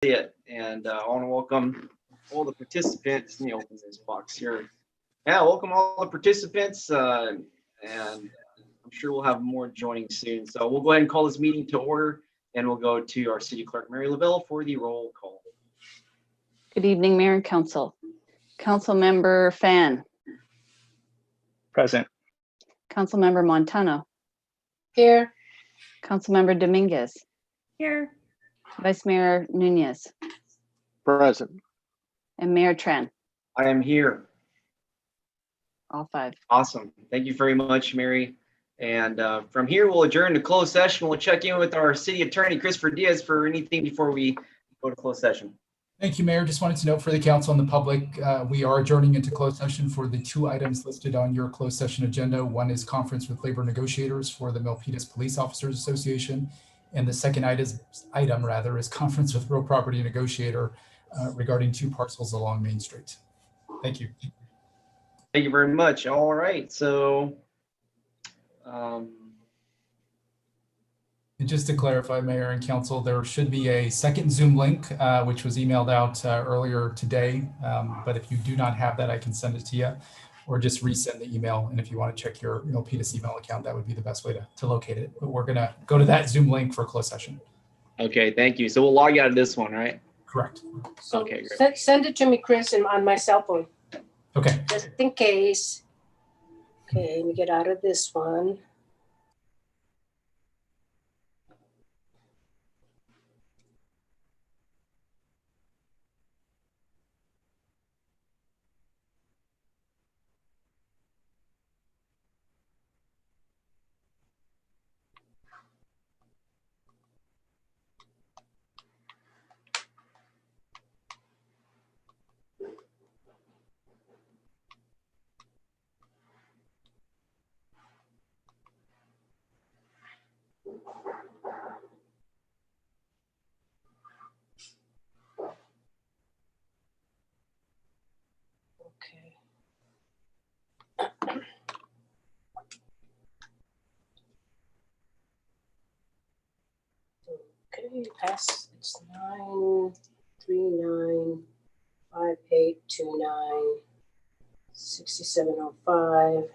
it. And I want to welcome all the participants. Let me open this box here. Yeah, welcome all the participants. And I'm sure we'll have more joining soon. So we'll go ahead and call this meeting to order, and we'll go to our city clerk, Mary Lavelle, for the roll call. Good evening, Mayor and Council. Councilmember Fan. Present. Councilmember Montano. Here. Councilmember Dominguez. Here. Vice Mayor Nunez. Present. And Mayor Tran. I am here. All five. Awesome. Thank you very much, Mary. And from here, we'll adjourn to closed session. We'll check in with our city attorney, Christopher Diaz, for anything before we go to closed session. Thank you, Mayor. Just wanted to note for the council and the public, we are adjourning into closed session for the two items listed on your closed session agenda. One is conference with labor negotiators for the Milpitas Police Officers Association. And the second item is conference with real property negotiator regarding two parcels along Main Street. Thank you. Thank you very much. All right. So, And just to clarify, Mayor and Council, there should be a second Zoom link, which was emailed out earlier today. But if you do not have that, I can send it to you, or just resend the email. And if you want to check your Milpitas email account, that would be the best way to locate it. But we're going to go to that Zoom link for closed session. okay, thank you. So we'll log out of this one, right? Correct. So Okay, great. send it to me, Chris, on my cell phone, Okay. just in case. Okay, let me get out of this one. Okay. Okay, pass. It's 9395829 6705.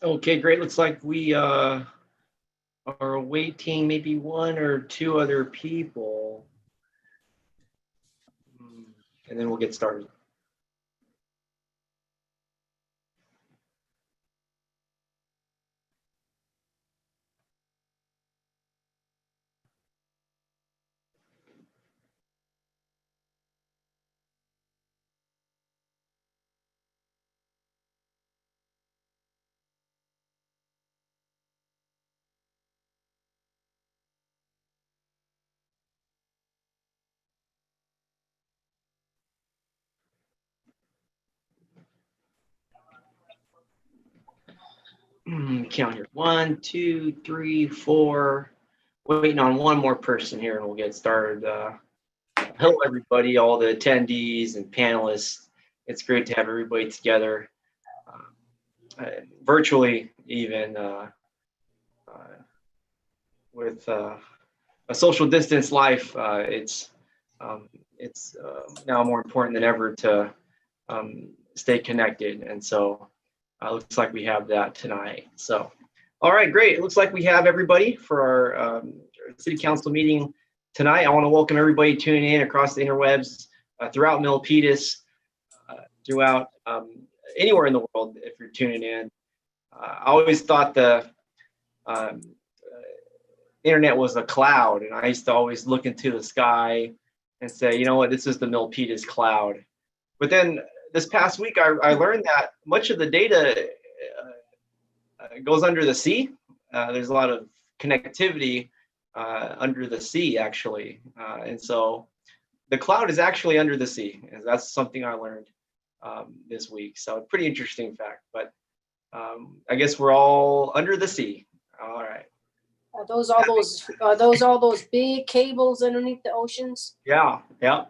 Okay, great. Looks like we are awaiting maybe one or two other people. And then we'll get started. Count here. 1, 2, 3, 4. Waiting on one more person here and we'll get started. Hello, everybody, all the attendees and panelists. It's great to have everybody together, virtually even with a social distance life. It's now more important than ever to stay connected. And so looks like we have that tonight. So, all right, great. It looks like we have everybody for our city council meeting tonight. I want to welcome everybody tuning in across the interwebs, throughout Milpitas, throughout anywhere in the world if you're tuning in. I always thought the internet was a cloud, and I used to always look into the sky and say, you know what, this is the Milpitas cloud. But then this past week, I learned that much of the data goes under the sea. There's a lot of connectivity under the sea, actually. And so the cloud is actually under the sea. And that's something I learned this week. So pretty interesting fact, but I guess we're all under the sea. All right. Are those all those big cables underneath the oceans? Yeah. Wow.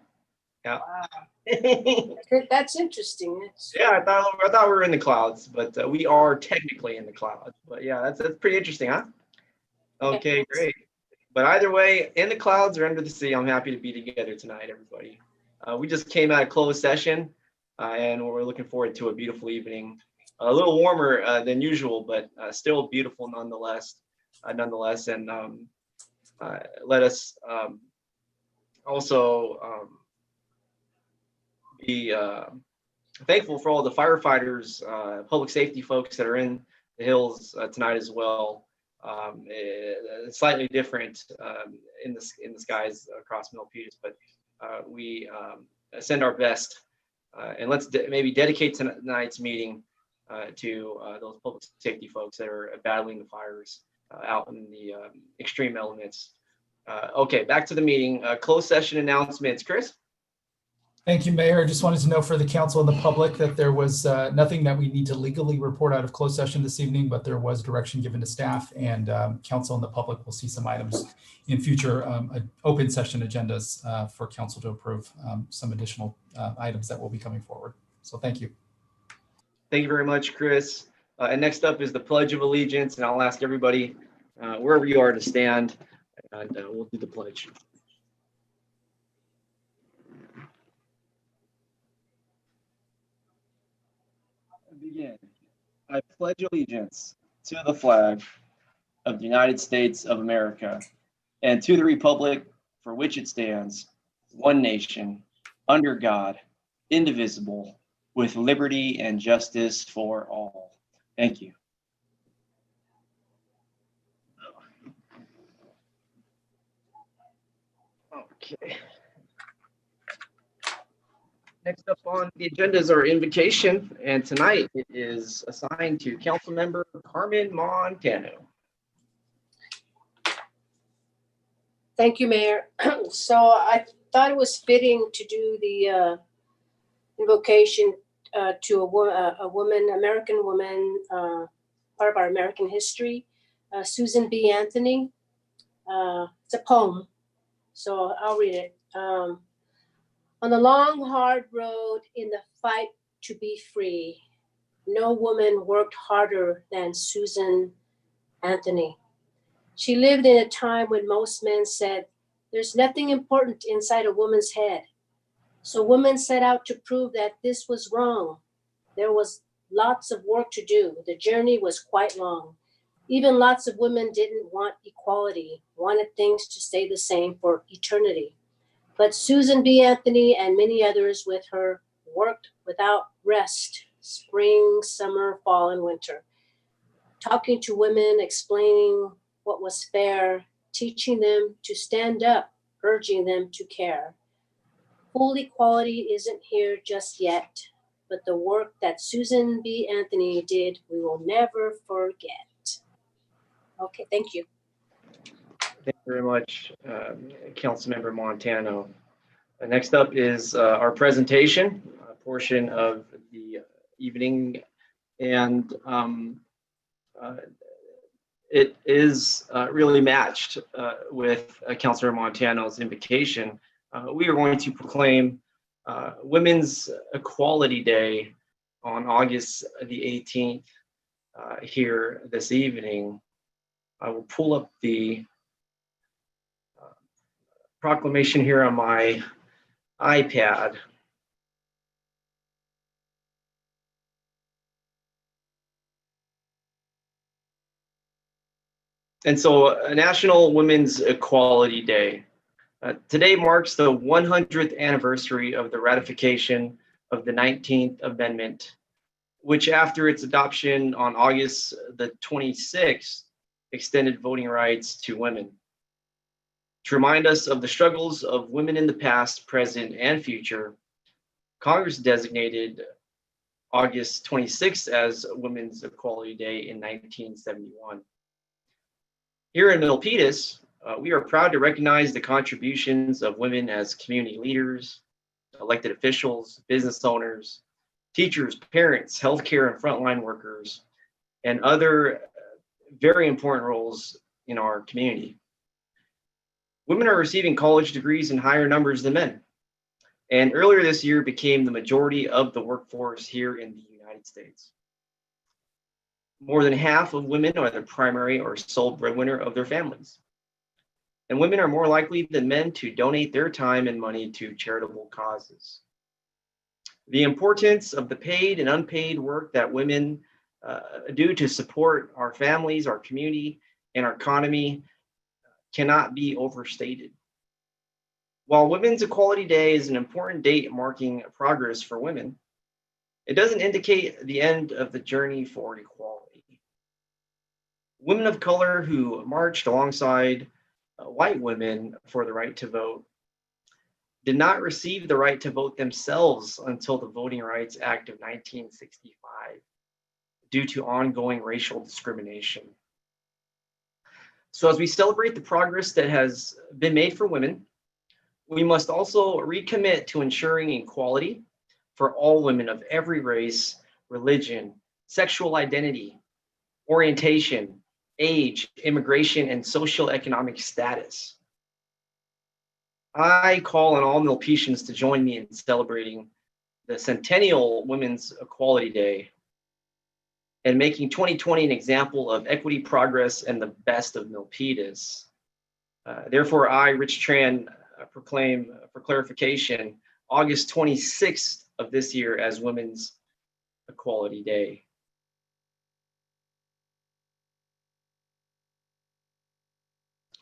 That's interesting. Yeah, I thought we were in the clouds, but we are technically in the clouds. But yeah, that's pretty interesting, huh? Okay, great. But either way, in the clouds or under the sea, I'm happy to be together tonight, everybody. We just came out of closed session, and we're looking forward to a beautiful evening. A little warmer than usual, but still beautiful nonetheless. And let us also be thankful for all the firefighters, public safety folks that are in the hills tonight as well. It's slightly different in the skies across Milpitas, but we send our best, and let's maybe dedicate tonight's meeting to those public safety folks that are battling the fires out in the extreme elements. Okay, back to the meeting. Closed session announcements, Chris. Thank you, Mayor. I just wanted to know for the council and the public that there was nothing that we need to legally report out of closed session this evening, but there was direction given to staff, and council and the public will see some items in future open session agendas for council to approve some additional items that will be coming forward. So thank you. Thank you very much, Chris. And next up is the Pledge of Allegiance, and I'll ask everybody wherever you are to stand, and we'll do the pledge. Begin. I pledge allegiance to the flag of the United States of America and to the republic for which it stands, one nation, under God, indivisible, with liberty and justice for all. Thank you. Okay. Next up on the agenda is our invocation, and tonight it is assigned to Councilmember Carmen Montano. Thank you, Mayor. So I thought it was fitting to do the invocation to a woman, American woman, part of our American history, Susan B. Anthony. It's a poem, so I'll read it. On the long, hard road in the fight to be free, no woman worked harder than Susan Anthony. She lived in a time when most men said, there's nothing important inside a woman's head. So women set out to prove that this was wrong. There was lots of work to do. The journey was quite long. Even lots of women didn't want equality, wanted things to stay the same for eternity. But Susan B. Anthony and many others with her worked without rest, spring, summer, fall, and winter, talking to women, explaining what was fair, teaching them to stand up, urging them to care. Full equality isn't here just yet, but the work that Susan B. Anthony did, we will never forget. Okay, thank you. Thank you very much, Councilmember Montano. Next up is our presentation, a portion of the evening, and it is really matched with Councilor Montano's invocation. We are going to proclaim Women's Equality Day on August the 18th here this evening. I will pull up the proclamation here on my iPad. And so, National Women's Equality Day. Today marks the 100th anniversary of the ratification of the 19th Amendment, which after its adoption on August the 26th, extended voting rights to women. To remind us of the struggles of women in the past, present, and future, Congress designated August 26th as Women's Equality Day in 1971. Here in Milpitas, we are proud to recognize the contributions of women as community leaders, elected officials, business owners, teachers, parents, healthcare and frontline workers, and other very important roles in our community. Women are receiving college degrees in higher numbers than men, and earlier this year became the majority of the workforce here in the United States. More than half of women are the primary or sole breadwinner of their families. And women are more likely than men to donate their time and money to charitable causes. The importance of the paid and unpaid work that women do to support our families, our community, and our economy cannot be overstated. While Women's Equality Day is an important date marking progress for women, it doesn't indicate the end of the journey for equality. Women of color who marched alongside white women for the right to vote did not receive the right to vote themselves until the Voting Rights Act of 1965 due to ongoing racial discrimination. So as we celebrate the progress that has been made for women, we must also recommit to ensuring equality for all women of every race, religion, sexual identity, orientation, age, immigration, and social economic status. I call on all Milpitians to join me in celebrating the Centennial Women's Equality Day and making 2020 an example of equity, progress, and the best of Milpitas. Therefore, I, Rich Tran, proclaim for clarification August 26th of this year as Women's Equality Day.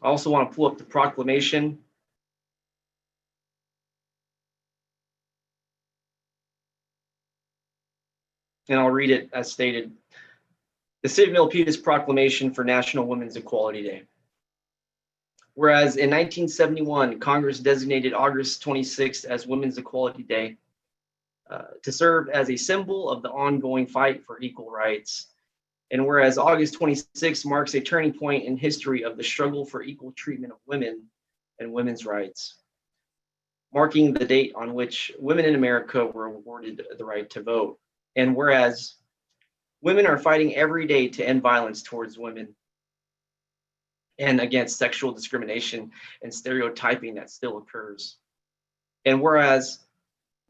I also want to pull up the proclamation. And I'll read it as stated. The City of Milpitas Proclamation for National Women's Equality Day. Whereas in 1971, Congress designated August 26th as Women's Equality Day to serve as a symbol of the ongoing fight for equal rights. And whereas August 26th marks a turning point in history of the struggle for equal treatment of women and women's rights, marking the date on which women in America were awarded the right to vote. And whereas women are fighting every day to end violence towards women and against sexual discrimination and stereotyping that still occurs. And whereas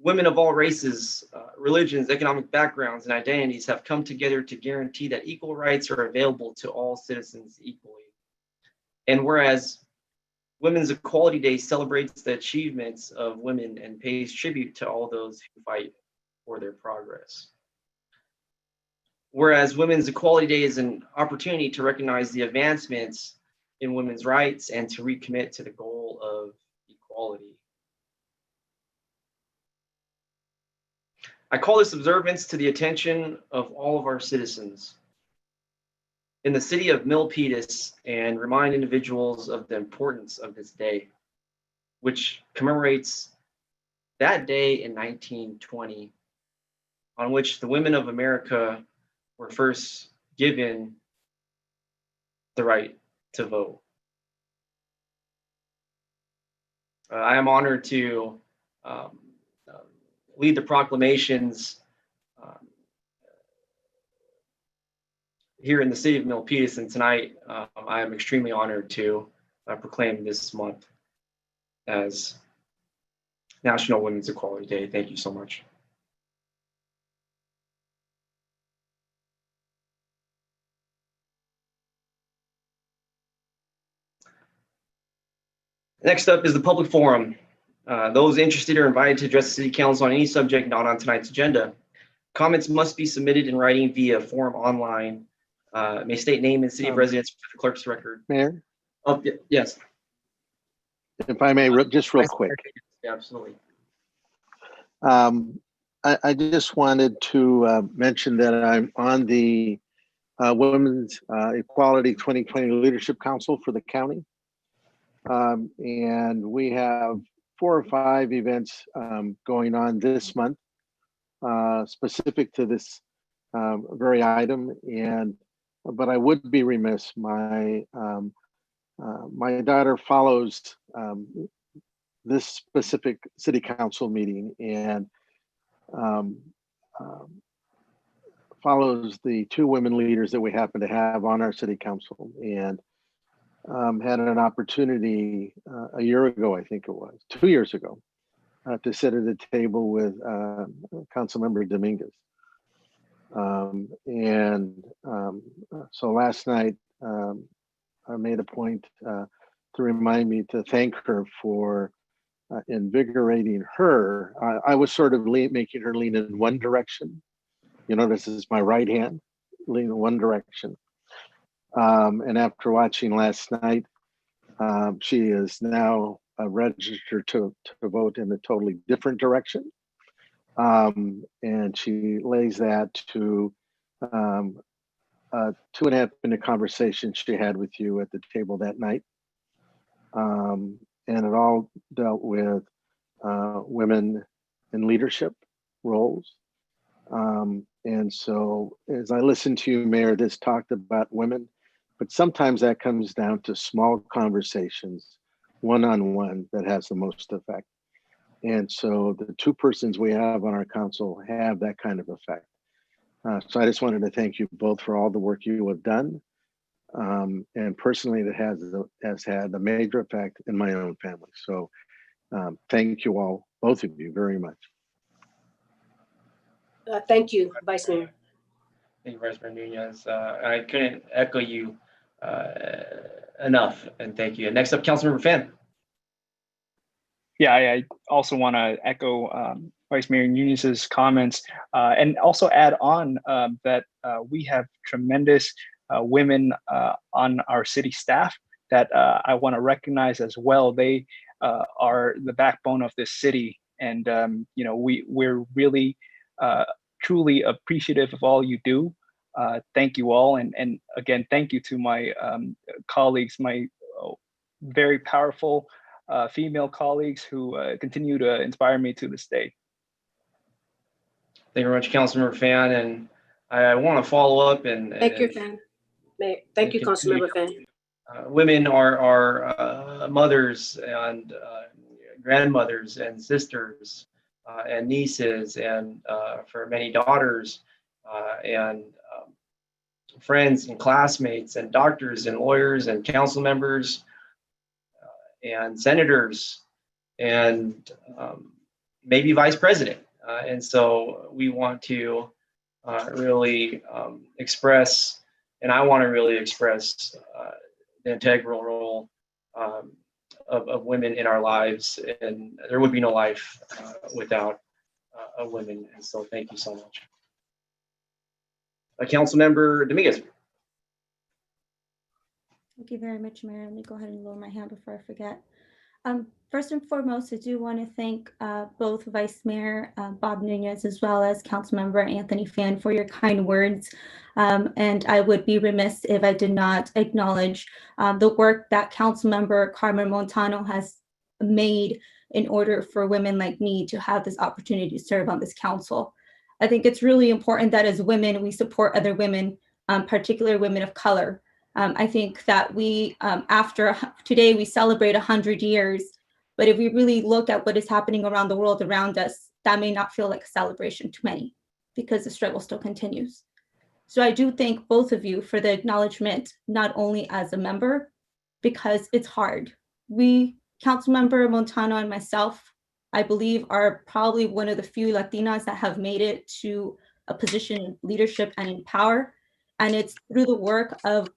women of all races, religions, economic backgrounds, and identities have come together to guarantee that equal rights are available to all citizens equally. And whereas Women's Equality Day celebrates the achievements of women and pays tribute to all those who fight for their progress. whereas Women's Equality Day is an opportunity to recognize the advancements in women's rights and to recommit to the goal of equality. I call this observance to the attention of all of our citizens in the city of Milpitas and remind individuals of the importance of this day, which commemorates that day in 1920, on which the women of America were first given the right to vote. I am honored to lead the proclamations here in the city of Milpitas, and tonight I am extremely honored to proclaim this month as National Women's Equality Day. Thank you so much. Next up is the public forum. Those interested are invited to address the City Council on any subject not on tonight's agenda. Comments must be submitted in writing via form online. May state name and city of residence for the clerk's record. Mayor, Oh, yes. if I may, just real quick. Yeah, absolutely. I just wanted to mention that I'm on the Women's Equality 2020 Leadership Council for the county. And we have 4 or 5 events going on this month specific to this very item. But I would be remiss. My daughter follows this specific city council meeting and follows the 2 women leaders that we happen to have on our city council, and had an opportunity a year ago, I think it was 2 years ago, to sit at a table with Councilmember Dominguez. So last night, I made a point to remind me to thank her for invigorating her. I was sort of making her lean in one direction. You know, this is my right hand, lean in one direction. And after watching last night, she is now registered to vote in a totally different direction. And she lays that to 2.5 minute conversation she had with you at the table that night. And it all dealt with women in leadership roles. And so as I listened to you, Mayor, this talked about women, but sometimes that comes down to small conversations, one-on-one, that has the most effect. And so the 2 persons we have on our council have that kind of effect. So I just wanted to thank you both for all the work you have done. And personally, that has had a major effect in my own family. So thank you all, both of you, very much. Thank you, Vice Mayor. Thank you, Vice Mayor Nunez. I couldn't echo you enough, and thank you. Next up, Councilmember Fan. Yeah, I also want to echo Vice Mayor Nunez's comments and also add on that we have tremendous women on our city staff that I want to recognize as well. They are the backbone of this city, and you know, we're really truly appreciative of all you do. Thank you all, and again, thank you to my colleagues, my very powerful female colleagues who continue to inspire me to this day. Thank you very much, Councilmember Fan, and I want to follow up and Thank you, Fan. Thank you, Councilmember Fan. Women are mothers and grandmothers and sisters and nieces, and for many daughters and friends and classmates and doctors and lawyers and council members and senators and maybe vice president. And so we want to really express, and I want to really express the integral role of women in our lives, and there would be no life without women. And so thank you so much. Councilmember Dominguez. Thank you very much, Mayor. Let me go ahead and lower my hand before I forget. First and foremost, I do want to thank both Vice Mayor Bob Nunez as well as Councilmember Anthony Fan for your kind words. And I would be remiss if I did not acknowledge the work that Councilmember Carmen Montano has made in order for women like me to have this opportunity to serve on this council. I think it's really important that as women, we support other women, particularly women of color. I think that we, after today, we celebrate 100 years, but if we really look at what is happening around the world around us, that may not feel like a celebration to many because the struggle still continues. So I do thank both of you for the acknowledgement, not only as a member, because it's hard. We, Councilmember Montano and myself, I believe are probably one of the few Latinas that have made it to a position of leadership and in power. And it's through the work of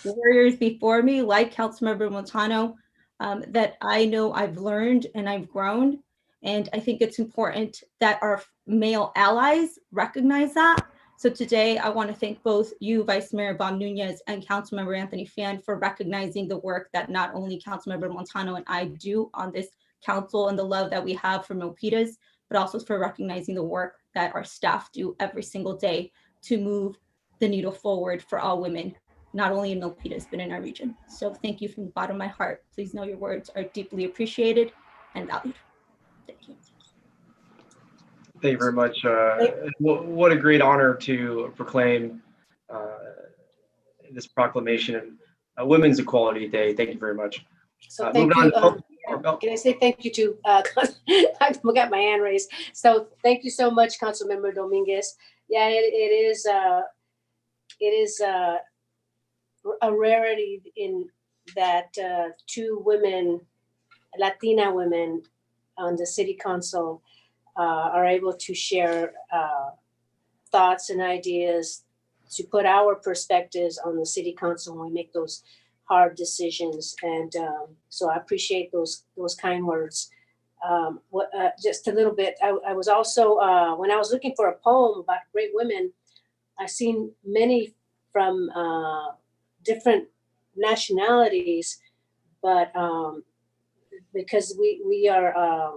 warriors before me, like Councilmember Montano, that I know I've learned and I've grown. And I think it's important that our male allies recognize that. So today I want to thank both you, Vice Mayor Bob Nunez and Councilmember Anthony Fan for recognizing the work that not only Councilmember Montano and I do on this council and the love that we have for Milpitas, but also for recognizing the work that our staff do every single day to move the needle forward for all women, not only in Milpitas, but in our region. So thank you from the bottom of my heart. Please know your words are deeply appreciated and valued. Thank you. Thank you very much. What a great honor to proclaim this proclamation of Women's Equality Day. Thank you very much. So thank you. Can I say thank you to, I got my hand raised. So thank you so much, Councilmember Dominguez. Yeah, it is a rarity in that two women, Latina women on the city council are able to share thoughts and ideas to put our perspectives on the city council when we make those hard decisions. And so I appreciate those kind words. Just a little bit, I was also, when I was looking for a poem about great women, I've seen many from different nationalities, but because we are,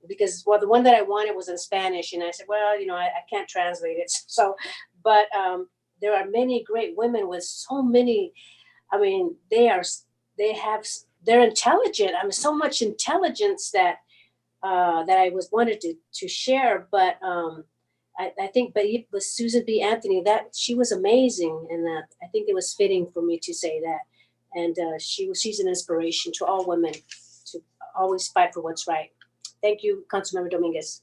because well, the one that I wanted was in Spanish, and I said, well, I can't translate it. So, but there are many great women with so many. I mean, they're intelligent. I mean, so much intelligence that I wanted to share. But I think, but with Susan B. Anthony, that she was amazing, and I think it was fitting for me to say that. And she's an inspiration to all women to always fight for what's right. Thank you, Councilmember Dominguez.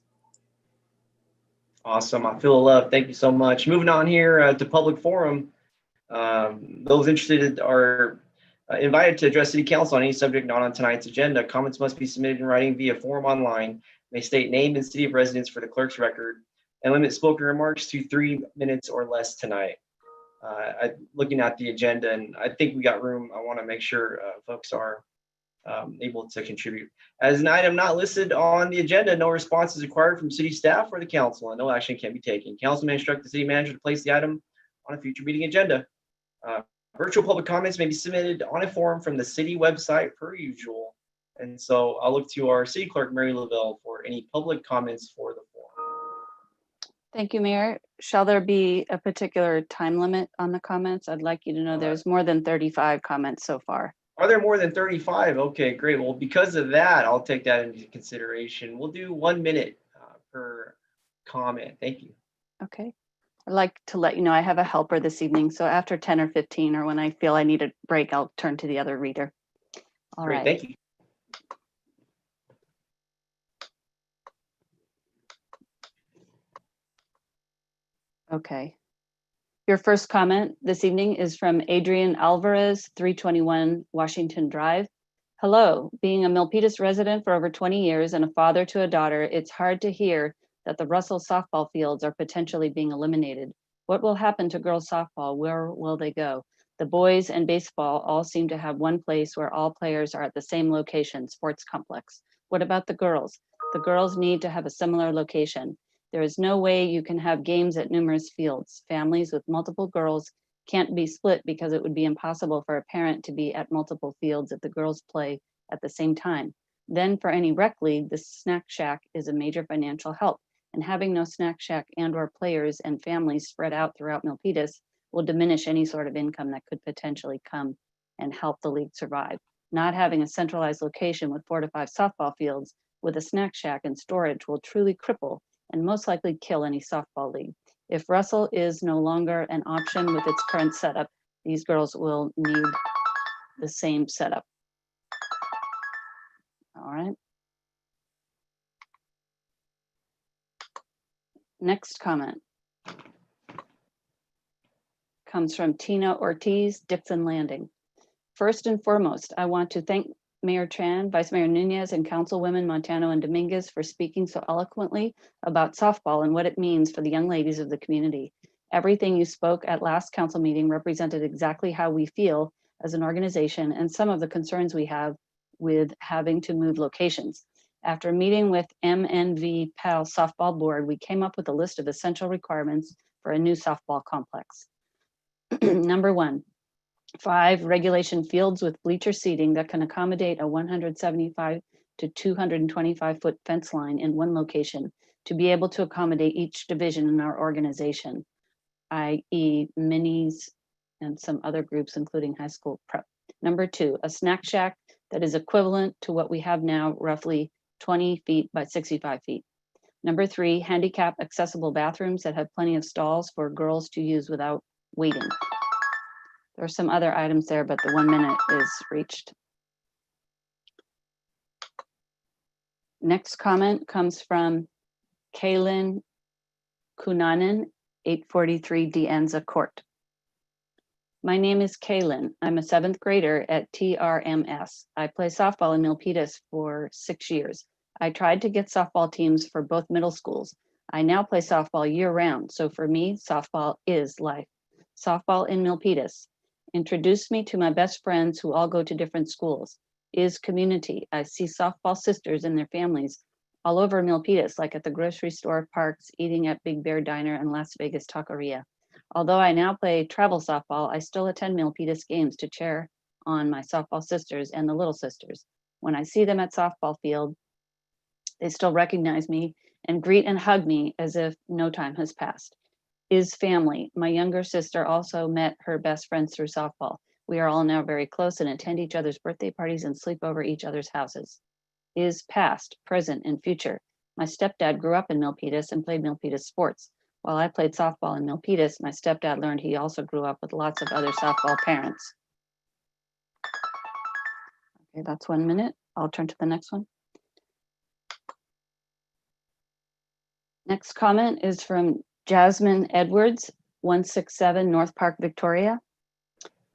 Awesome. I feel love. Thank you so much. Moving on here to public forum. Those interested are invited to address City Council on any subject not on tonight's agenda. Comments must be submitted in writing via form online. May state name and city of residence for the clerk's record, and limit spoken remarks to 3 minutes or less tonight. Looking at the agenda, and I think we got room. I want to make sure folks are able to contribute. As an item not listed on the agenda, no response is required from city staff or the council, and no action can be taken. Council may instruct the city manager to place the item on a future meeting agenda. Virtual public comments may be submitted on a form from the city website per usual. And so I'll look to our city clerk, Mary Lavelle, for any public comments for the forum. Thank you, Mayor. Shall there be a particular time limit on the comments? I'd like you to know there's more than 35 comments so far. Are there more than 35? Okay, great. Well, because of that, I'll take that into consideration. We'll do 1 minute per comment. Thank you. Okay. I'd like to let you know I have a helper this evening. So after 10 or 15, or when I feel I need a break, I'll turn to the other reader. All Great, right. thank you. Okay. Your first comment this evening is from Adrian Alvarez, 321 Washington Drive. Hello, being a Milpitas resident for over 20 years and a father to a daughter, it's hard to hear that the Russell softball fields are potentially being eliminated. What will happen to girls softball? Where will they go? The boys and baseball all seem to have one place where all players are at the same location, sports complex. What about the girls? The girls need to have a similar location. There is no way you can have games at numerous fields. Families with multiple girls can't be split because it would be impossible for a parent to be at multiple fields if the girls play at the same time. Then for any rec league, the snack shack is a major financial help, and having no snack shack and/or players and families spread out throughout Milpitas will diminish any sort of income that could potentially come and help the league survive. Not having a centralized location with 4 to 5 softball fields with a snack shack and storage will truly cripple and most likely kill any softball league. If Russell is no longer an option with its current setup, these girls will need the same setup. All right. Next comment comes from Tina Ortiz, Dixon Landing. First and foremost, I want to thank Mayor Tran, Vice Mayor Nunez, and Councilwomen Montano and Dominguez for speaking so eloquently about softball and what it means for the young ladies of the community. Everything you spoke at last council meeting represented exactly how we feel as an organization and some of the concerns we have with having to move locations. After meeting with MNV PAL Softball Board, we came up with a list of essential requirements for a new softball complex. Number 1, 5 regulation fields with bleacher seating that can accommodate a 175 to 225 foot fence line in one location to be able to accommodate each division in our organization, i.e. minis and some other groups, including high school prep. Number 2, a snack shack that is equivalent to what we have now, roughly 20 feet by 65 feet. Number 3, handicap accessible bathrooms that have plenty of stalls for girls to use without waiting. There are some other items there, but the 1 minute is reached. Next comment comes from Kaylin Kunanen, 843 Dianza Court. My name is Kaylin. I'm a 7th grader at TRMS. I play softball in Milpitas for 6 years. I tried to get softball teams for both middle schools. I now play softball year round, so for me, softball is life. Softball in Milpitas introduced me to my best friends who all go to different schools. Is community. I see softball sisters and their families all over Milpitas, like at the grocery store, parks, eating at Big Bear Diner and Las Vegas Taqueria. Although I now play travel softball, I still attend Milpitas games to cheer on my softball sisters and the little sisters. When I see them at softball field, they still recognize me and greet and hug me as if no time has passed. Is family. My younger sister also met her best friends through softball. We are all now very close and attend each other's birthday parties and sleep over each other's houses. Is past, present, and future. My stepdad grew up in Milpitas and played Milpitas sports. While I played softball in Milpitas, my stepdad learned he also grew up with lots of other softball parents. Okay, that's 1 minute. I'll turn to the next one. Next comment is from Jasmine Edwards, 167 North Park, Victoria.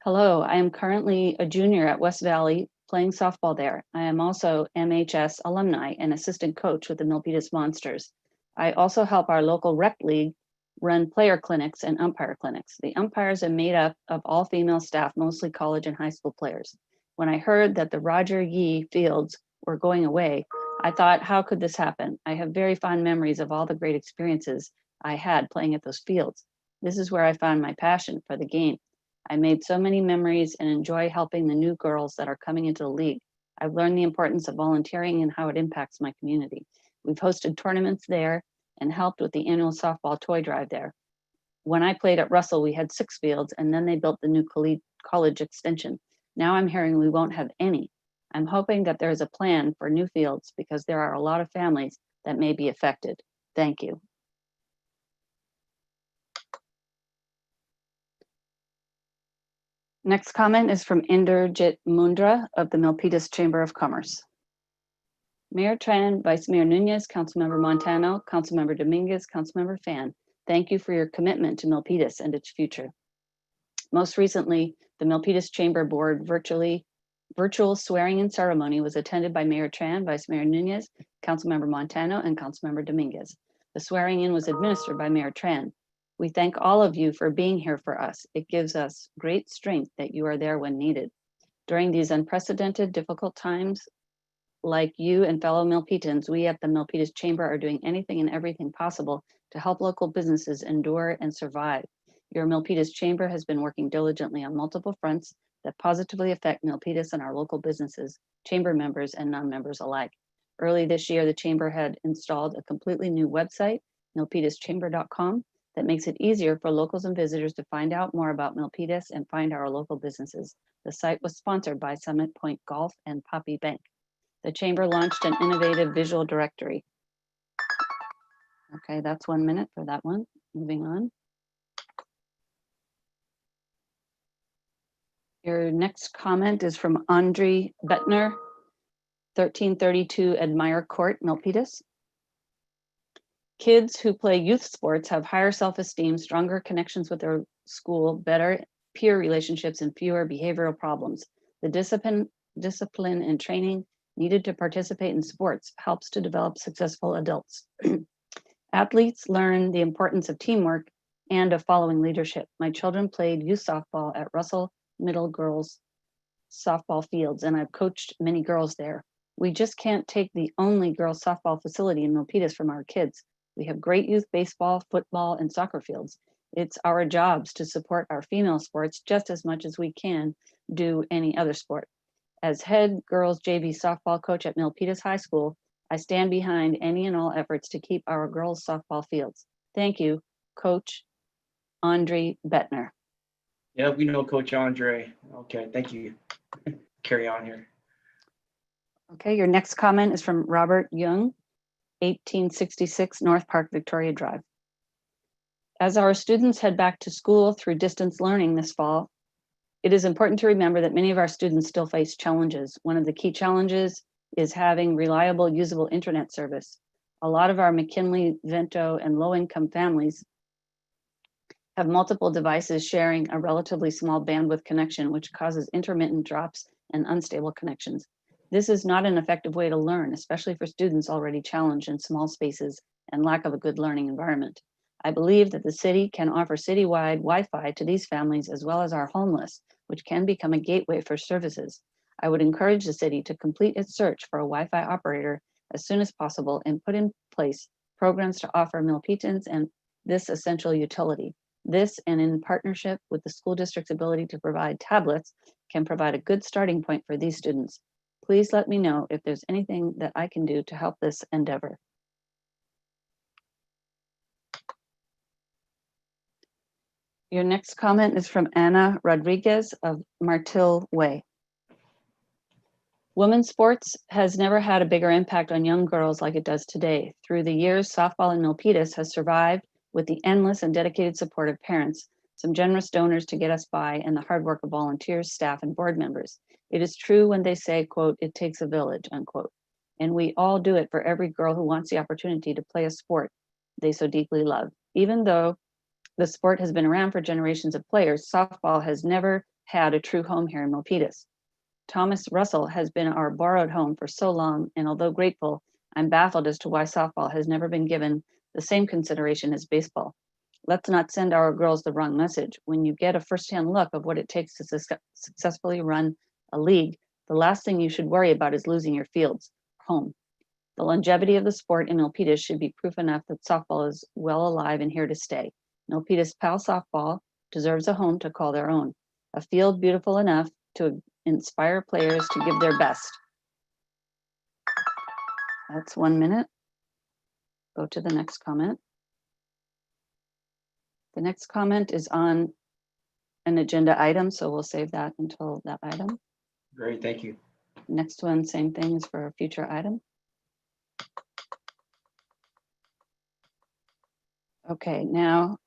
Hello, I am currently a junior at West Valley playing softball there. I am also MHS alumni and assistant coach with the Milpitas Monsters. I also help our local rec league run player clinics and umpire clinics. The umpires are made up of all female staff, mostly college and high school players. When I heard that the Roger Yee fields were going away, I thought, how could this happen? I have very fond memories of all the great experiences I had playing at those fields. This is where I found my passion for the game. I made so many memories and enjoy helping the new girls that are coming into the league. I've learned the importance of volunteering and how it impacts my community. We've hosted tournaments there and helped with the annual softball toy drive there. When I played at Russell, we had 6 fields, and then they built the new college extension. Now I'm hearing we won't have any. I'm hoping that there is a plan for new fields because there are a lot of families that may be affected. Thank you. Next comment is from Inderjit Mundra of the Milpitas Chamber of Commerce. Mayor Tran, Vice Mayor Nunez, Councilmember Montano, Councilmember Dominguez, Councilmember Fan, thank you for your commitment to Milpitas and its future. Most recently, the Milpitas Chamber Board virtual swearing-in ceremony was attended by Mayor Tran, Vice Mayor Nunez, Councilmember Montano, and Councilmember Dominguez. The swearing-in was administered by Mayor Tran. We thank all of you for being here for us. It gives us great strength that you are there when needed. During these unprecedented, difficult times, like you and fellow Milpitans, we at the Milpitas Chamber are doing anything and everything possible to help local businesses endure and survive. Your Milpitas Chamber has been working diligently on multiple fronts that positively affect Milpitas and our local businesses, chamber members and non-members alike. Early this year, the chamber had installed a completely new website, milpitaschamber.com, that makes it easier for locals and visitors to find out more about Milpitas and find our local businesses. The site was sponsored by Summit Point Golf and Poppy Bank. The chamber launched an innovative visual directory. Okay, that's 1 minute for that one. Moving on. Your next comment is from Andre Bettner, 1332 Admire Court, Milpitas. Kids who play youth sports have higher self-esteem, stronger connections with their school, better peer relationships, and fewer behavioral problems. The discipline and training needed to participate in sports helps to develop successful adults. Athletes learn the importance of teamwork and of following leadership. My children played youth softball at Russell Middle Girls softball fields, and I've coached many girls there. We just can't take the only girls softball facility in Milpitas from our kids. We have great youth baseball, football, and soccer fields. It's our jobs to support our female sports just as much as we can do any other sport. As head girls JV softball coach at Milpitas High School, I stand behind any and all efforts to keep our girls softball fields. Thank you, Coach Andre Bettner. Yeah, we know Coach Andre. Okay, thank you. Carry on here. Okay, your next comment is from Robert Young, 1866 North Park, Victoria Drive. As our students head back to school through distance learning this fall, it is important to remember that many of our students still face challenges. One of the key challenges is having reliable, usable internet service. A lot of our McKinley, Vento, and low-income families have multiple devices sharing a relatively small bandwidth connection, which causes intermittent drops and unstable connections. This is not an effective way to learn, especially for students already challenged in small spaces and lack of a good learning environment. I believe that the city can offer citywide Wi-Fi to these families as well as our homeless, which can become a gateway for services. I would encourage the city to complete its search for a Wi-Fi operator as soon as possible and put in place programs to offer Milpitans and this essential utility. This, and in partnership with the school district's ability to provide tablets, can provide a good starting point for these students. Please let me know if there's anything that I can do to help this endeavor. Your next comment is from Anna Rodriguez of Martil Way. Women's sports has never had a bigger impact on young girls like it does today. Through the years, softball in Milpitas has survived with the endless and dedicated support of parents, some generous donors to get us by, and the hard work of volunteers, staff, and board members. It is true when they say, quote, "It takes a village," unquote. And we all do it for every girl who wants the opportunity to play a sport they so deeply love. Even though the sport has been around for generations of players, softball has never had a true home here in Milpitas. Thomas Russell has been our borrowed home for so long, and although grateful, I'm baffled as to why softball has never been given the same consideration as baseball. Let's not send our girls the wrong message. When you get a firsthand look of what it takes to successfully run a league, the last thing you should worry about is losing your fields, home. The longevity of the sport in Milpitas should be proof enough that softball is well alive and here to stay. Milpitas Pal Softball deserves a home to call their own, a field beautiful enough to inspire players to give their best. That's 1 minute. Go to the next comment. The next comment is on an agenda item, so we'll save that until that item. Great, thank you. Next one, same thing as for a future item. Okay, now,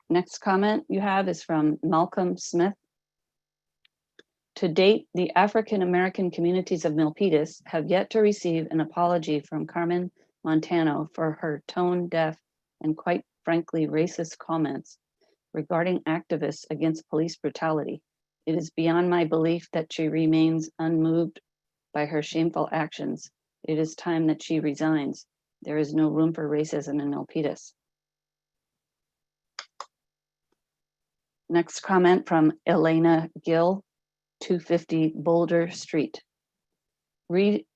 next comment you have is from Malcolm Smith. To date, the African American communities of Milpitas have yet to receive an apology from Carmen Montano for her tone-deaf and quite frankly racist comments regarding activists against police brutality. It is beyond my belief that she remains unmoved by her shameful actions. It is time that she resigns. There is no room for racism in Milpitas. Next comment from Elena Gill, 250 Boulder Street.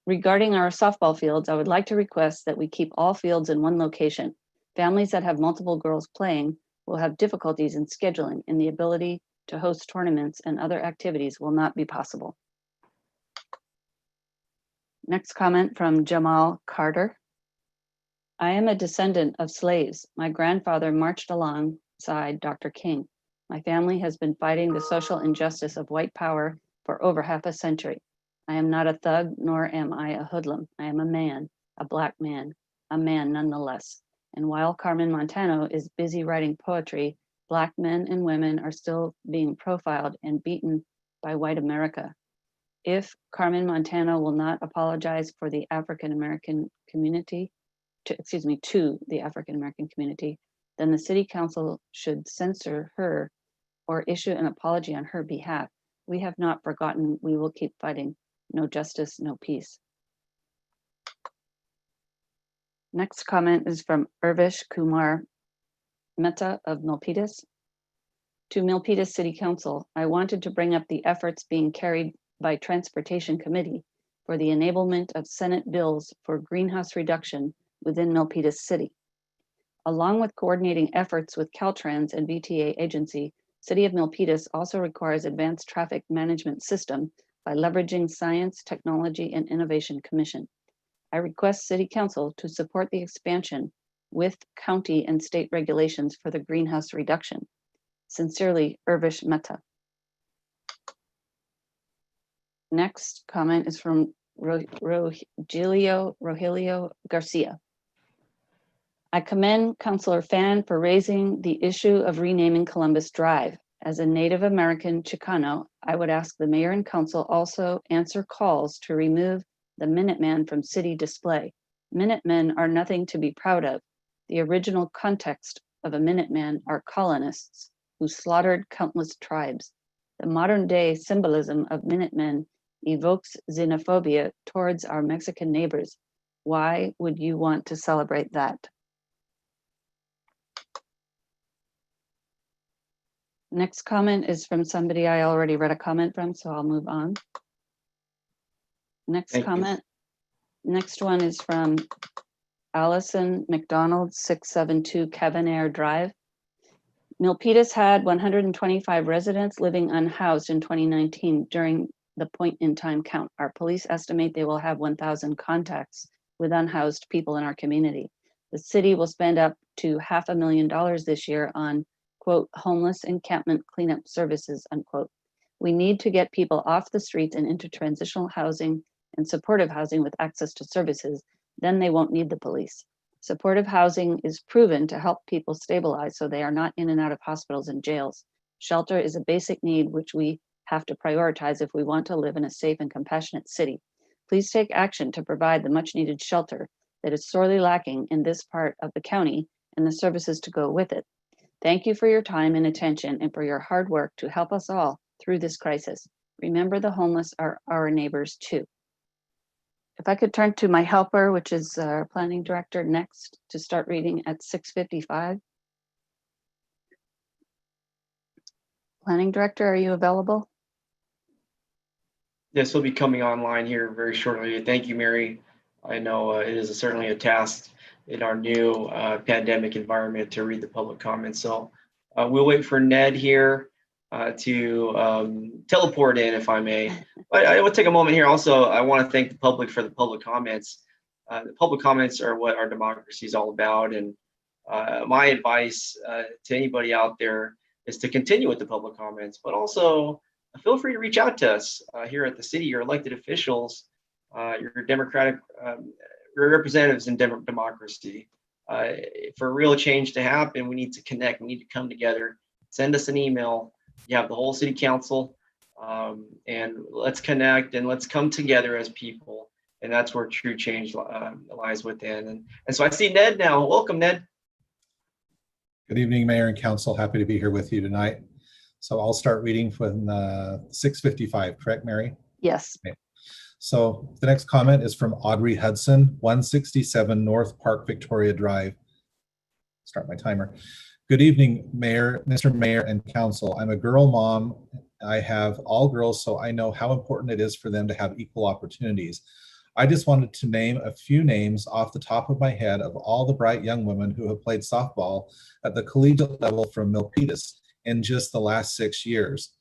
Regarding our softball fields, I would like to request that we keep all fields in one location. Families that have multiple girls playing will have difficulties in scheduling, and the ability to host tournaments and other activities will not be possible. Next comment from Jamal Carter. I am a descendant of slaves. My grandfather marched alongside Dr. King. My family has been fighting the social injustice of white power for over half a century. I am not a thug, nor am I a hoodlum. I am a man, a black man, a man nonetheless. And while Carmen Montano is busy writing poetry, Black men and women are still being profiled and beaten by white America. If Carmen Montano will not apologize for the African-American community, to the African-American community, then the city council should censor her or issue an apology on her behalf. We have not forgotten. We will keep fighting. No justice, no peace. Next comment is from Urvish Kumar Mehta of Milpitas. To Milpitas City Council, I wanted to bring up the efforts being carried by Transportation Committee for the enablement of Senate bills for greenhouse reduction within Milpitas City. Along with coordinating efforts with Caltrans and VTA agency, City of Milpitas also requires advanced traffic management system by leveraging Science, Technology, and Innovation Commission. I request City Council to support the expansion with county and state regulations for the greenhouse reduction. Sincerely, Urvish Mehta. Next comment is from Rogelio Garcia. I commend Councilor Fan for raising the issue of renaming Columbus Drive. As a Native American Chicano, I would ask the mayor and council also answer calls to remove the Minuteman from city display. Minutemen are nothing to be proud of. The original context of a Minuteman are colonists who slaughtered countless tribes. The modern day symbolism of Minutemen evokes xenophobia towards our Mexican neighbors. Why would you want to celebrate that? Next comment is from somebody I already read a comment from, so I'll move on. Next Thank you. comment. Next one is from Allison McDonald, 672 Cavanair Drive. Milpitas had 125 residents living unhoused in 2019 during the point in time count. Our police estimate they will have 1,000 contacts with unhoused people in our community. The city will spend up to $500,000 this year on, quote, homeless encampment cleanup services, unquote. We need to get people off the streets and into transitional housing and supportive housing with access to services. Then they won't need the police. Supportive housing is proven to help people stabilize so they are not in and out of hospitals and jails. Shelter is a basic need which we have to prioritize if we want to live in a safe and compassionate city. Please take action to provide the much needed shelter that is sorely lacking in this part of the county and the services to go with it. Thank you for your time and attention and for your hard work to help us all through this crisis. Remember, the homeless are our neighbors too. If I could turn to my helper, which is our planning director, next to start reading at 6:55. Planning director, are you available? This will be coming online here very shortly. Thank you, Mary. I know it is certainly a task in our new pandemic environment to read the public comments. So we'll wait for Ned here to teleport in, if I may. But I will take a moment here. Also, I want to thank the public for the public comments. The public comments are what our democracy is all about. And my advice to anybody out there is to continue with the public comments, but also feel free to reach out to us here at the city, your elected officials, your democratic representatives in democracy. For real change to happen, we need to connect. We need to come together. Send us an email. You have the whole city council, and let's connect and let's come together as people. And that's where true change lies within. And so I see Ned now. Welcome, Ned. Good evening, Mayor and Council. Happy to be here with you tonight. So I'll start reading from 6:55, correct, Mary? Yes. Okay. So the next comment is from Audrey Hudson, 167 North Park Victoria Drive. Start my timer. Good evening, Mayor, Mr. Mayor and Council. I'm a girl mom I have all girls, so I know how important it is for them to have equal opportunities. I just wanted to name a few names off the top of my head of all the bright young women who have played softball at the collegiate level from Milpitas in just the last 6 years.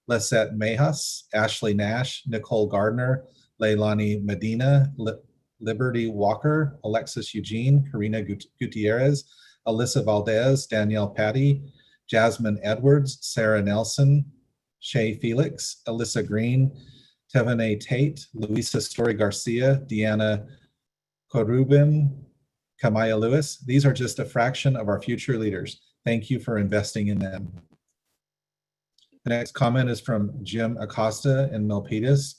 Lisette Mejas, Ashley Nash, Nicole Gardner, Leilani Medina, Liberty Walker, Alexis Eugene, Karina Gutierrez, Alyssa Valdez, Danielle Patty, Jasmine Edwards, Sarah Nelson, Shay Felix, Alyssa Green, Tevane Tate, Luisa Story Garcia, Deanna Korubin, Kamaya Lewis. These are just a fraction of our future leaders. Thank you for investing in them. The next comment is from Jim Acosta in Milpitas.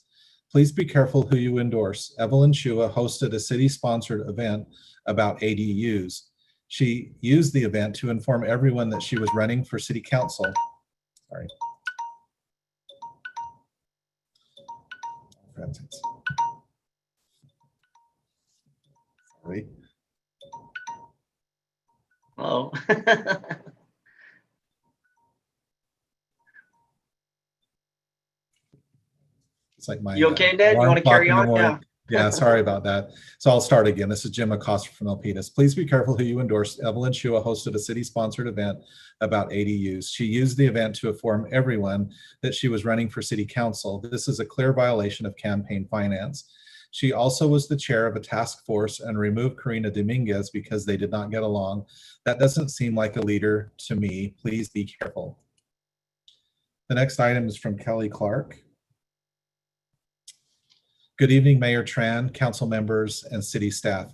Please be careful who you endorse. Evelyn Shua hosted a city-sponsored event about ADUs. She used the event to inform everyone that she was running for city council. Sorry. Sorry. Hello. It's like my You okay, Ned? You alarm want to clock carry in the on? morning. Yeah. Yeah, sorry about that. So I'll start again. This is Jim Acosta from Milpitas. Please be careful who you endorse. Evelyn Shua hosted a city-sponsored event about ADUs. She used the event to inform everyone that she was running for city council. This is a clear violation of campaign finance. She also was the chair of a task force and removed Karina Dominguez because they did not get along. That doesn't seem like a leader to me. Please be careful. The next item is from Kelly Clark. Good evening, Mayor Tran, council members, and city staff.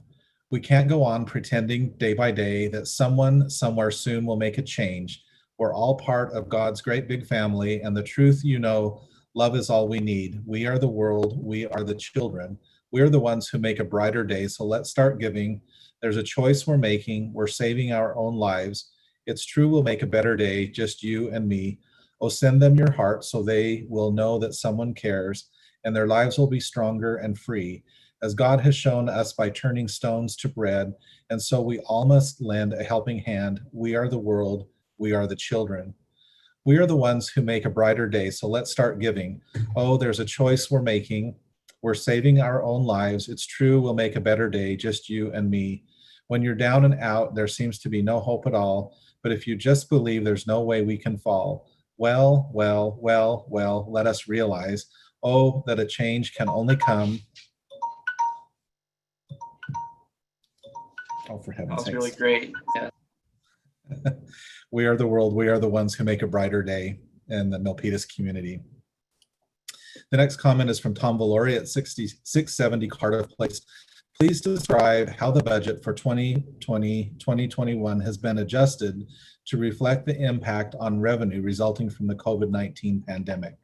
We can't go on pretending day by day that someone somewhere soon will make a change. We're all part of God's great big family, and the truth, you know, love is all we need. We are the world. We are the children. We're the ones who make a brighter day, so let's start giving. There's a choice we're making. We're saving our own lives. It's true we'll make a better day, just you and me. Oh, send them your heart so they will know that someone cares, and their lives will be stronger and free, as God has shown us by turning stones to bread, and so we all must lend a helping hand. We are the world, we are the children. We are the ones who make a brighter day, so let's start giving. Oh, there's a choice we're making. We're saving our own lives. It's true we'll make a better day, just you and me. When you're down and out, there seems to be no hope at all, but if you just believe there's no way we can fall, well, let us realize, oh, that a change can only come. Oh, for heaven's sakes. That was really great. Yeah. We are the world. We are the ones who make a brighter day in the Milpitas community. The next comment is from Tom Valori at 670 Cardiff Place. Please describe how the budget for 2020-2021 has been adjusted to reflect the impact on revenue resulting from the COVID-19 pandemic.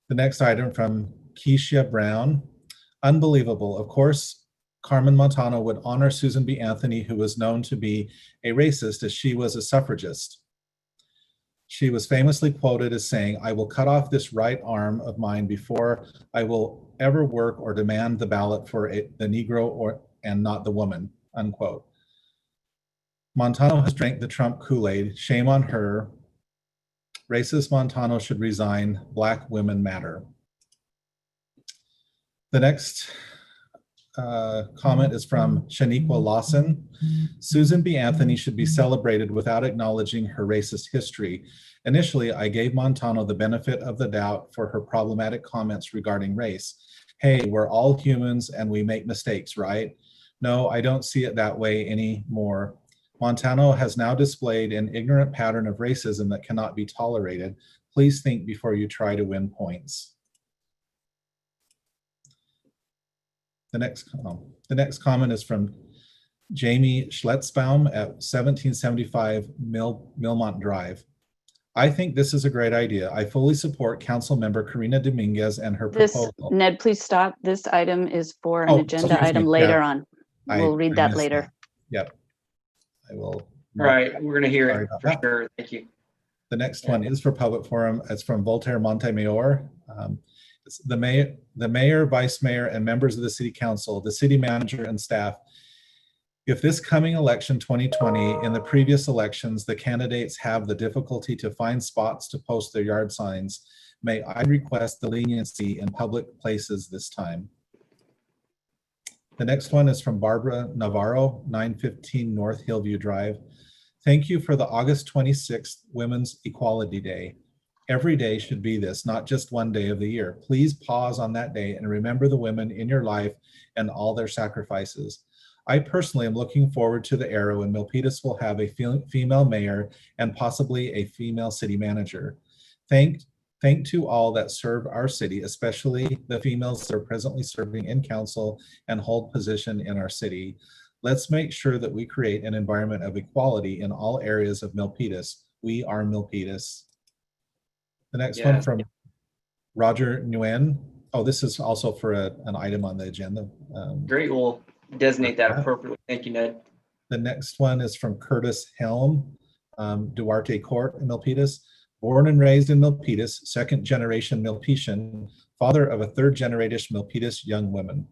The next item from Keisha Brown. Unbelievable. Of course, Carmen Montano would honor Susan B. Anthony, who was known to be a racist as she was a suffragist. She was famously quoted as saying, "I will cut off this right arm of mine before I will ever work or demand the ballot for the Negro and not the woman," unquote. Montano has drank the Trump Kool-Aid. Shame on her. Racist Montano should resign. Black women matter. The next comment is from Shaniqua Lawson. Susan B. Anthony should be celebrated without acknowledging her racist history. Initially, I gave Montano the benefit of the doubt for her problematic comments regarding race. Hey, we're all humans and we make mistakes, right? No, I don't see it that way anymore. Montano has now displayed an ignorant pattern of racism that cannot be tolerated. Please think before you try to win points. The next comment is from Jamie Schletzbaum at 1775 Millmont Drive. I think this is a great idea. I fully support Council Member Karina Dominguez and her proposal. Ned, please stop. This item is for an agenda item later on. We'll read that later. That. Yep. I will. All right, we're going to hear it for that. sure. Thank you. The next one is for public forum. It's from Voltaire Montemayor. It's the mayor, vice mayor, and members of the city council, the city manager and staff. If this coming election 2020 and the previous elections, the candidates have the difficulty to find spots to post their yard signs, may I request the leniency in public places this time. The next one is from Barbara Navarro, 915 North Hillview Drive. Thank you for the August 26th Women's Equality Day. Every day should be this, not just one day of the year. Please pause on that day and remember the women in your life and all their sacrifices. I personally am looking forward to the era when Milpitas will have a female mayor and possibly a female city manager. Thank to all that serve our city, especially the females that are presently serving in council and hold position in our city. Let's make sure that we create an environment of equality in all areas of Milpitas. We are Milpitas. The next one from Roger Nguyen. Oh, this is also for an item on the agenda. Great, we'll designate that appropriately. Thank you, Ned. The next one is from Curtis Helm, Duarte Court in Milpitas. Born and raised in Milpitas, second generation Milpitian, father of a third generation Milpitas young woman.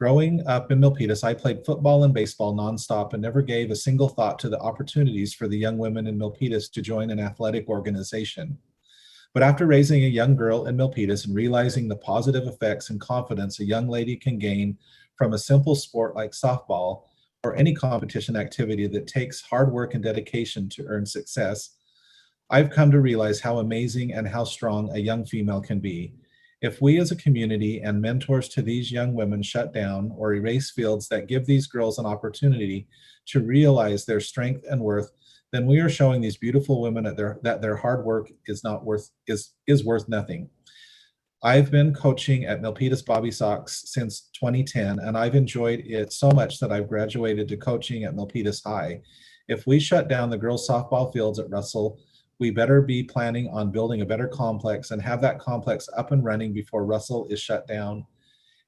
Growing up in Milpitas, I played football and baseball nonstop and never gave a single thought to the opportunities for the young women in Milpitas to join an athletic organization. But after raising a young girl in Milpitas and realizing the positive effects and confidence a young lady can gain from a simple sport like softball or any competition activity that takes hard work and dedication to earn success, I've come to realize how amazing and how strong a young female can be. If we as a community and mentors to these young women shut down or erase fields that give these girls an opportunity to realize their strength and worth, then we are showing these beautiful women that their hard work is worth nothing. I've been coaching at Milpitas Bobby Sox since 2010, and I've enjoyed it so much that I've graduated to coaching at Milpitas High. If we shut down the girls' softball fields at Russell, we better be planning on building a better complex and have that complex up and running before Russell is shut down.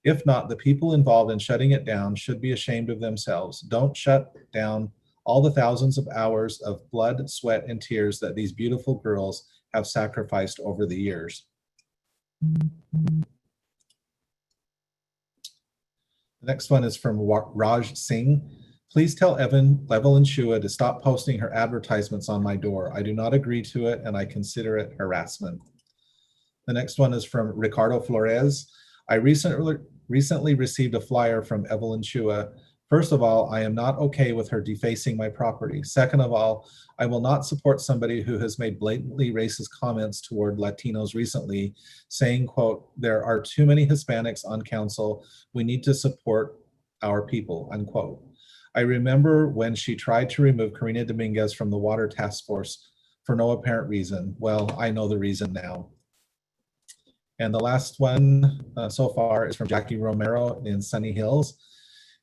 If not, the people involved in shutting it down should be ashamed of themselves. Don't shut down all the thousands of hours of blood, sweat, and tears that these beautiful girls have sacrificed over the years. The next one is from Raj Singh. Please tell Evelyn Shua to stop posting her advertisements on my door. I do not agree to it and I consider it harassment. The next one is from Ricardo Flores. I recently received a flyer from Evelyn Shua. First of all, I am not okay with her defacing my property. Second of all, I will not support somebody who has made blatantly racist comments toward Latinos recently, saying, quote, there are too many Hispanics on council. We need to support our people, unquote. I remember when she tried to remove Karina Dominguez from the Water Task Force for no apparent reason. Well, I know the reason now. And the last one so far is from Jackie Romero in Sunny Hills.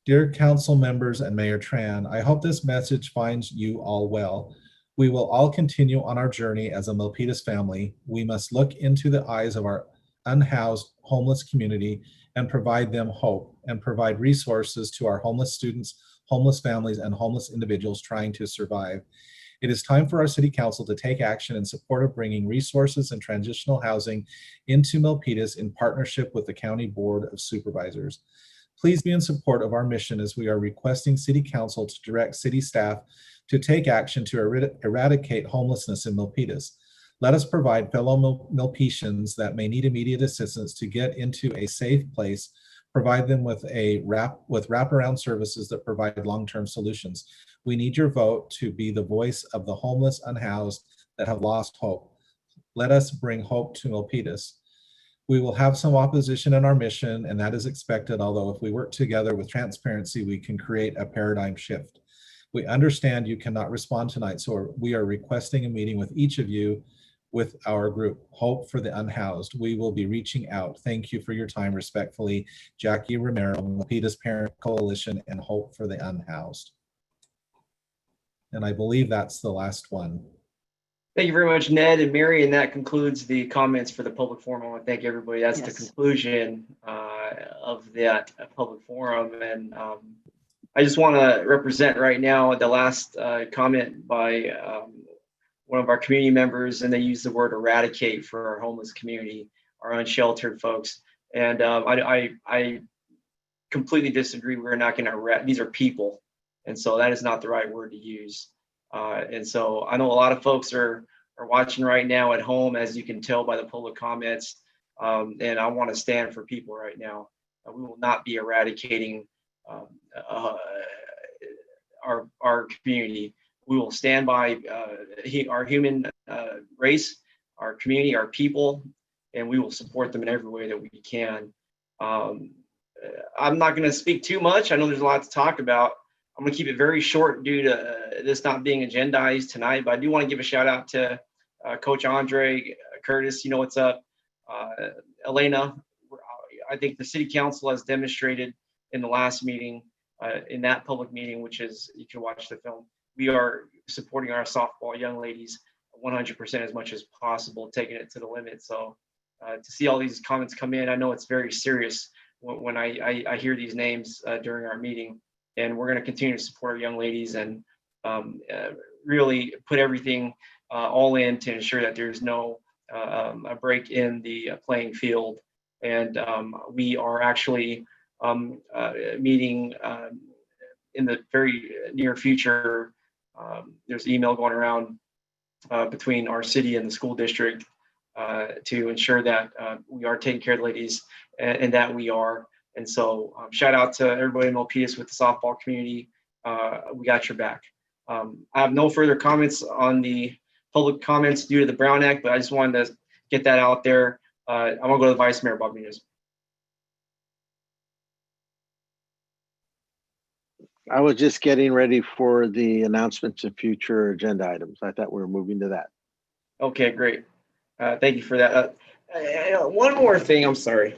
Dear council members and Mayor Tran, I hope this message finds you all well. We will all continue on our journey as a Milpitas family. We must look into the eyes of our unhoused homeless community and provide them hope and provide resources to our homeless students, homeless families, and homeless individuals trying to survive. It is time for our city council to take action in support of bringing resources and transitional housing into Milpitas in partnership with the County Board of Supervisors. Please be in support of our mission as we are requesting City Council to direct city staff to take action to eradicate homelessness in Milpitas. Let us provide fellow Milpitians that may need immediate assistance to get into a safe place, provide them with wraparound services that provide long-term solutions. We need your vote to be the voice of the homeless, unhoused, that have lost hope. Let us bring hope to Milpitas. We will have some opposition in our mission, and that is expected, although if we work together with transparency, we can create a paradigm shift. We understand you cannot respond tonight, so we are requesting a meeting with each of you with our group, Hope for the Unhoused. We will be reaching out. Thank you for your time. Respectfully, Jackie Romero, Milpitas Parent Coalition, and Hope for the Unhoused. And I believe that's the last one. Thank you very much, Ned and Mary, and that concludes the comments for the public forum. I want to thank everybody. That's the conclusion of that public forum. And I just want to represent right now the last comment by one of our community members, and they use the word eradicate for our homeless community, our unsheltered folks. And I completely disagree. We're not going to these are people. And so that is not the right word to use. And so I know a lot of folks are watching right now at home, as you can tell by the public comments. And I want to stand for people right now. We will not be eradicating our community. We will stand by our human race, our community, our people, and we will support them in every way that we can. I'm not going to speak too much. I know there's a lot to talk about. I'm going to keep it very short due to this not being agendized tonight, but I do want to give a shout out to Coach Andre, Curtis, you know what's up, Elena. I think the city council has demonstrated in the last meeting, in that public meeting, which is, you can watch the film, we are supporting our softball young ladies 100% as much as possible, taking it to the limit. So to see all these comments come in, I know it's very serious when I hear these names during our meeting, and we're going to continue to support our young ladies and really put everything all in to ensure that there's no a break in the playing field. And we are actually meeting in the very near future. There's email going around between our city and the school district to ensure that we are taking care of the ladies, and that we are. And so shout out to everybody in Milpitas with the softball community. We got your back. I have no further comments on the public comments due to the Brown Act, but I just wanted to get that out there. I'm gonna go to the Vice Mayor, Bob Nunez. I was just getting ready for the announcements of future agenda items. I thought we were moving to that. Okay, great. Thank you for that. One more thing, I'm sorry.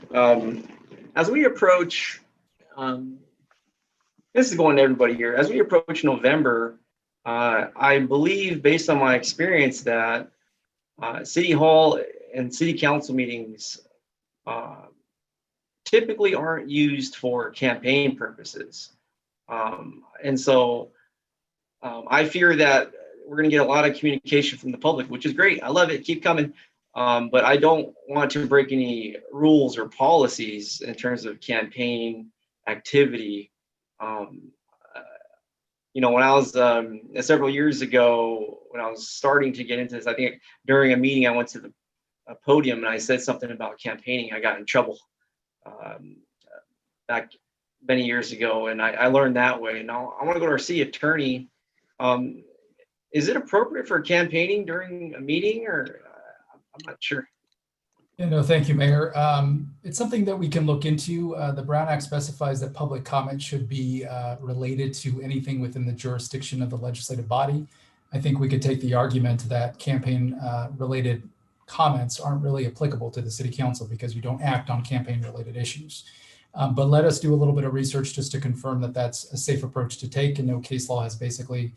As we approach, this is going to everybody here, as we approach November, I believe, based on my experience, that City Hall and City Council meetings typically aren't used for campaign purposes. And so I fear that we're going to get a lot of communication from the public, which is great. I love it. Keep coming. But I don't want to break any rules or policies in terms of campaign activity. You know, when I was several years ago, when I was starting to get into this, I think during a meeting, I went to the podium and I said something about campaigning. I got in trouble back many years ago, and I learned that way. Now I want to go to our city attorney. Is it appropriate for campaigning during a meeting, or I'm not sure? Yeah, no, thank you, Mayor. It's something that we can look into. The Brown Act specifies that public comment should be related to anything within the jurisdiction of the legislative body. I think we could take the argument that campaign related comments aren't really applicable to the city council because you don't act on campaign related issues. But let us do a little bit of research just to confirm that that's a safe approach to take, and no case law has basically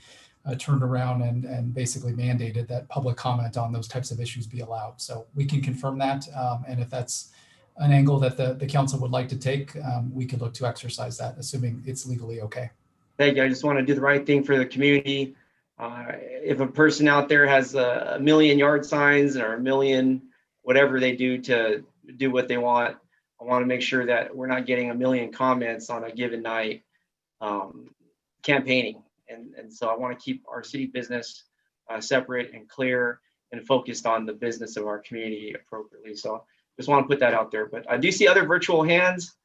turned around and basically mandated that public comment on those types of issues be allowed. So we can confirm that. And if that's an angle that the council would like to take, we could look to exercise that, assuming it's legally okay. Thank you. I just want to do the right thing for the community. If a person out there has a million yard signs or a million, whatever they do to do what they want, I want to make sure that we're not getting a million comments on a given night campaigning. And so I want to keep our city business separate and clear and focused on the business of our community appropriately. So just want to put that out there. But I do see other virtual hands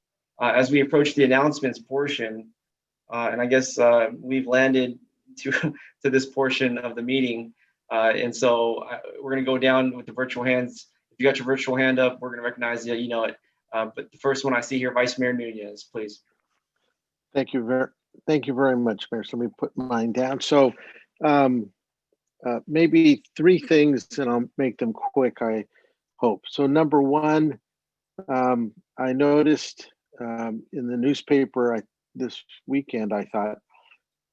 as we approach the announcements portion. And I guess we've landed to this portion of the meeting. And so we're going to go down with the virtual hands. If you got your virtual hand up, we're going to recognize you, you know it. But the first one I see here, Vice Mayor Nunez, please. Thank you very much, Mayor. So let me put mine down. So maybe three things, and I'll make them quick, I hope. So number one, I noticed in the newspaper this weekend, I thought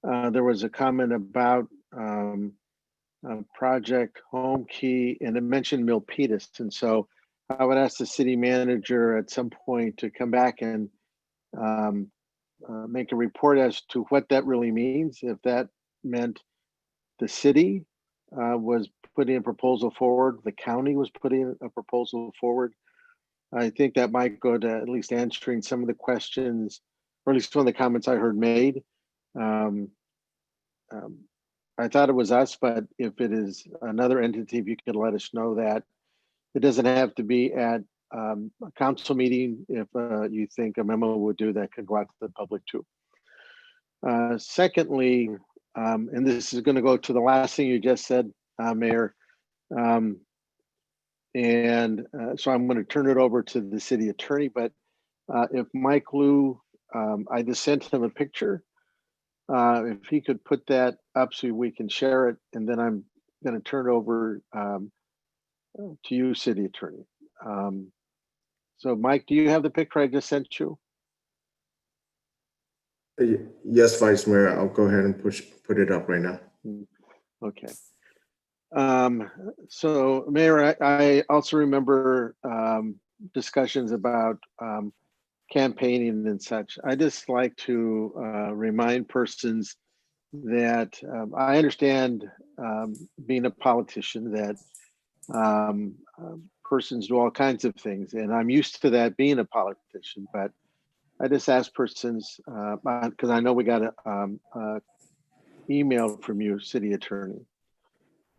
there was a comment about Project Home Key, and it mentioned Milpitas. And so I would ask the city manager at some point to come back and make a report as to what that really means. If that meant the city was putting a proposal forward, the county was putting a proposal forward. I think that might go to at least answering some of the questions, or at least some of the comments I heard made. I thought it was us, but if it is another entity, if you could let us know that. It doesn't have to be at a council meeting. If you think a memo would do that, could go out to the public too. Secondly, and this is going to go to the last thing you just said, Mayor. So I'm going to turn it over to the city attorney, but if Mike Liu, I just sent him a picture. If he could put that up so we can share it, and then I'm going to turn it over to you, city attorney. So Mike, do you have the picture I just sent you? Yes, Vice Mayor, I'll go ahead and put it up right now. Okay. So Mayor, I also remember discussions about campaigning and such. I just like to remind persons that I understand being a politician that persons do all kinds of things, and I'm used to that being a politician, but I just ask persons, because I know we got a email from you, city attorney.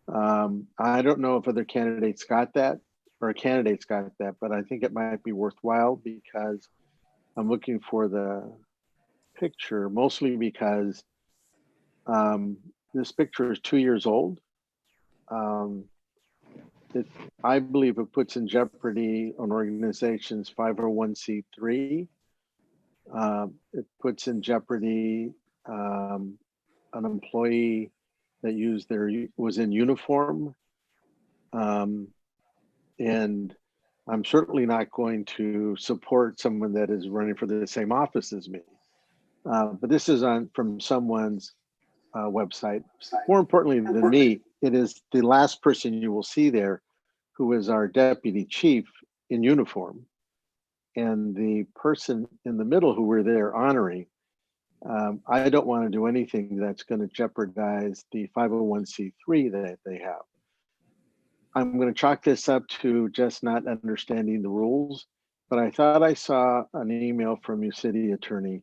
I don't know if other candidates got that or candidates got that, but I think it might be worthwhile because I'm looking for the picture, mostly because this picture is 2 years old. I believe it puts in jeopardy an organization's 501c3. It puts in jeopardy an employee that was in uniform. And I'm certainly not going to support someone that is running for the same office as me. But this is from someone's website. More importantly than me, it is the last person you will see there, who is our deputy chief in uniform. And the person in the middle who we're there honoring, I don't want to do anything that's going to jeopardize the 501c3 that they have. I'm going to chalk this up to just not understanding the rules, but I thought I saw an email from you, city attorney,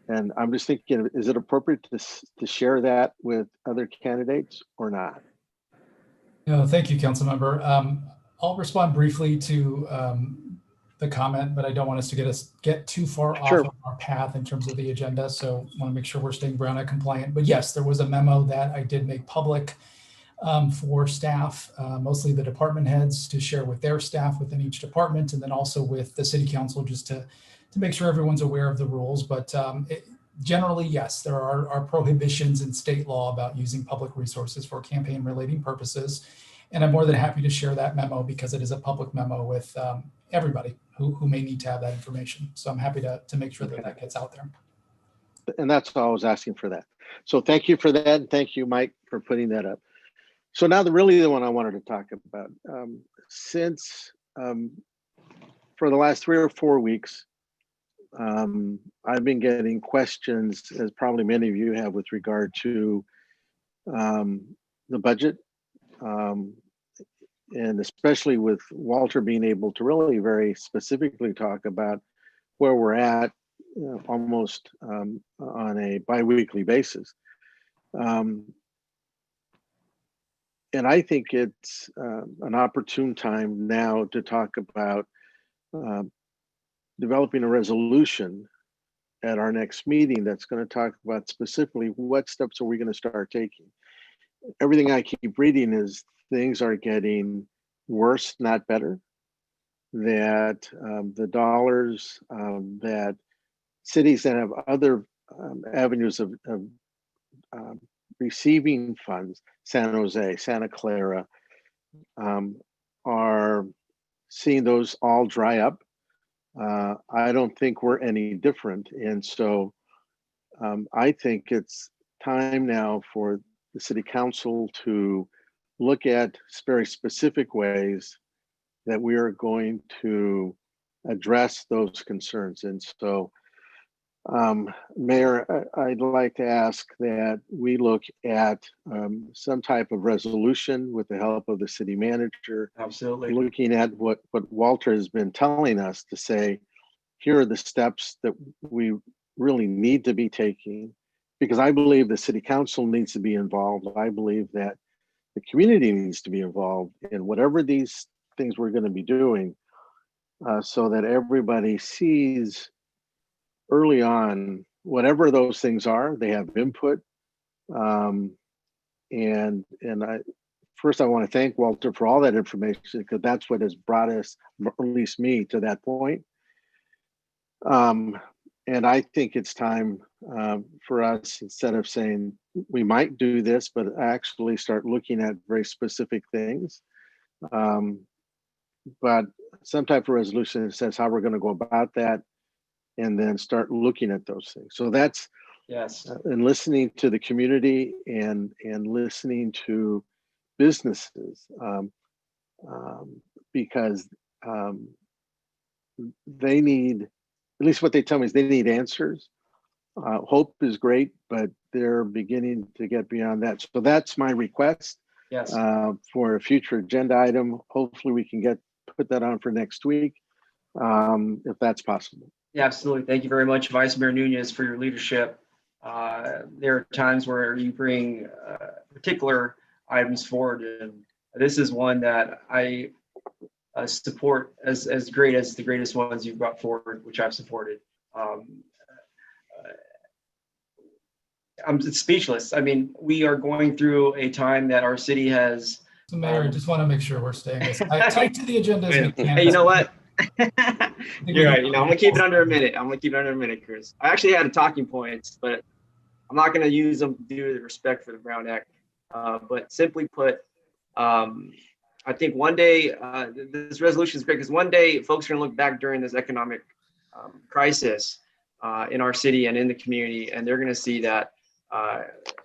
and I'm just thinking, is it appropriate to share that with other candidates or not? No, thank you, council member. I'll respond briefly to the comment, but I don't want us to get too far off of our path in terms of the agenda. So I want to make sure we're staying Brown Act compliant. But yes, there was a memo that I did make public for staff, mostly the department heads, to share with their staff within each department, and then also with the city council, just to make sure everyone's aware of the rules. But generally, yes, there are prohibitions in state law about using public resources for campaign relating purposes. And I'm more than happy to share that memo because it is a public memo with everybody who may need to have that information. So I'm happy to make sure that that gets out there. And that's all I was asking for that. So thank you for that. And thank you, Mike, for putting that up. So now the one I wanted to talk about, since for the last 3 or 4 weeks, I've been getting questions, as probably many of you have, with regard to the budget, and especially with Walter being able to really very specifically talk about where we're at, almost on a bi-weekly basis. And I think it's an opportune time now to talk about developing a resolution at our next meeting that's going to talk about specifically what steps are we going to start taking. Everything I keep reading is things are getting worse, not better. That the dollars that cities that have other avenues of receiving funds, San Jose, Santa Clara, are seeing those all dry up. I don't think we're any different. And so I think it's time now for the city council to look at very specific ways that we are going to address those concerns. And so, Mayor, I'd like to ask that we look at some type of resolution with the help of the city manager. Absolutely. Looking at what Walter has been telling us, to say, here are the steps that we really need to be taking, because I believe the city council needs to be involved. I believe that the community needs to be involved in whatever these things we're going to be doing, so that everybody sees early on whatever those things are, they have input. And I first I want to thank Walter for all that information, because that's what has brought us, at least me, to that point. And I think it's time for us, instead of saying we might do this, but actually start looking at very specific things. But some type of resolution that says how we're going to go about that, and then start looking at those things. So that's, Yes. and listening to the community and listening to businesses, because they need, at least what they tell me is they need answers. Hope is great, but they're beginning to get beyond that. So that's my request. Yes. For a future agenda item. Hopefully we can put that on for next week, if that's possible. Yeah, absolutely. Thank you very much, Vice Mayor Nunez, for your leadership. There are times where you bring particular items forward, and this is one that I support as great as the greatest ones you've brought forward, which I've supported. I'm speechless. I mean, we are going through a time that our city has. So Mayor, I just want to make sure we're staying as tight to the agenda as we can. Hey, you know what? You're right. I'm gonna keep it under a minute. Chris. I actually had a talking points, but I'm not gonna use them due to the respect for the Brown Act. But simply put, I think one day this resolution is great, because one day folks are gonna look back during this economic crisis in our city and in the community, and they're gonna see that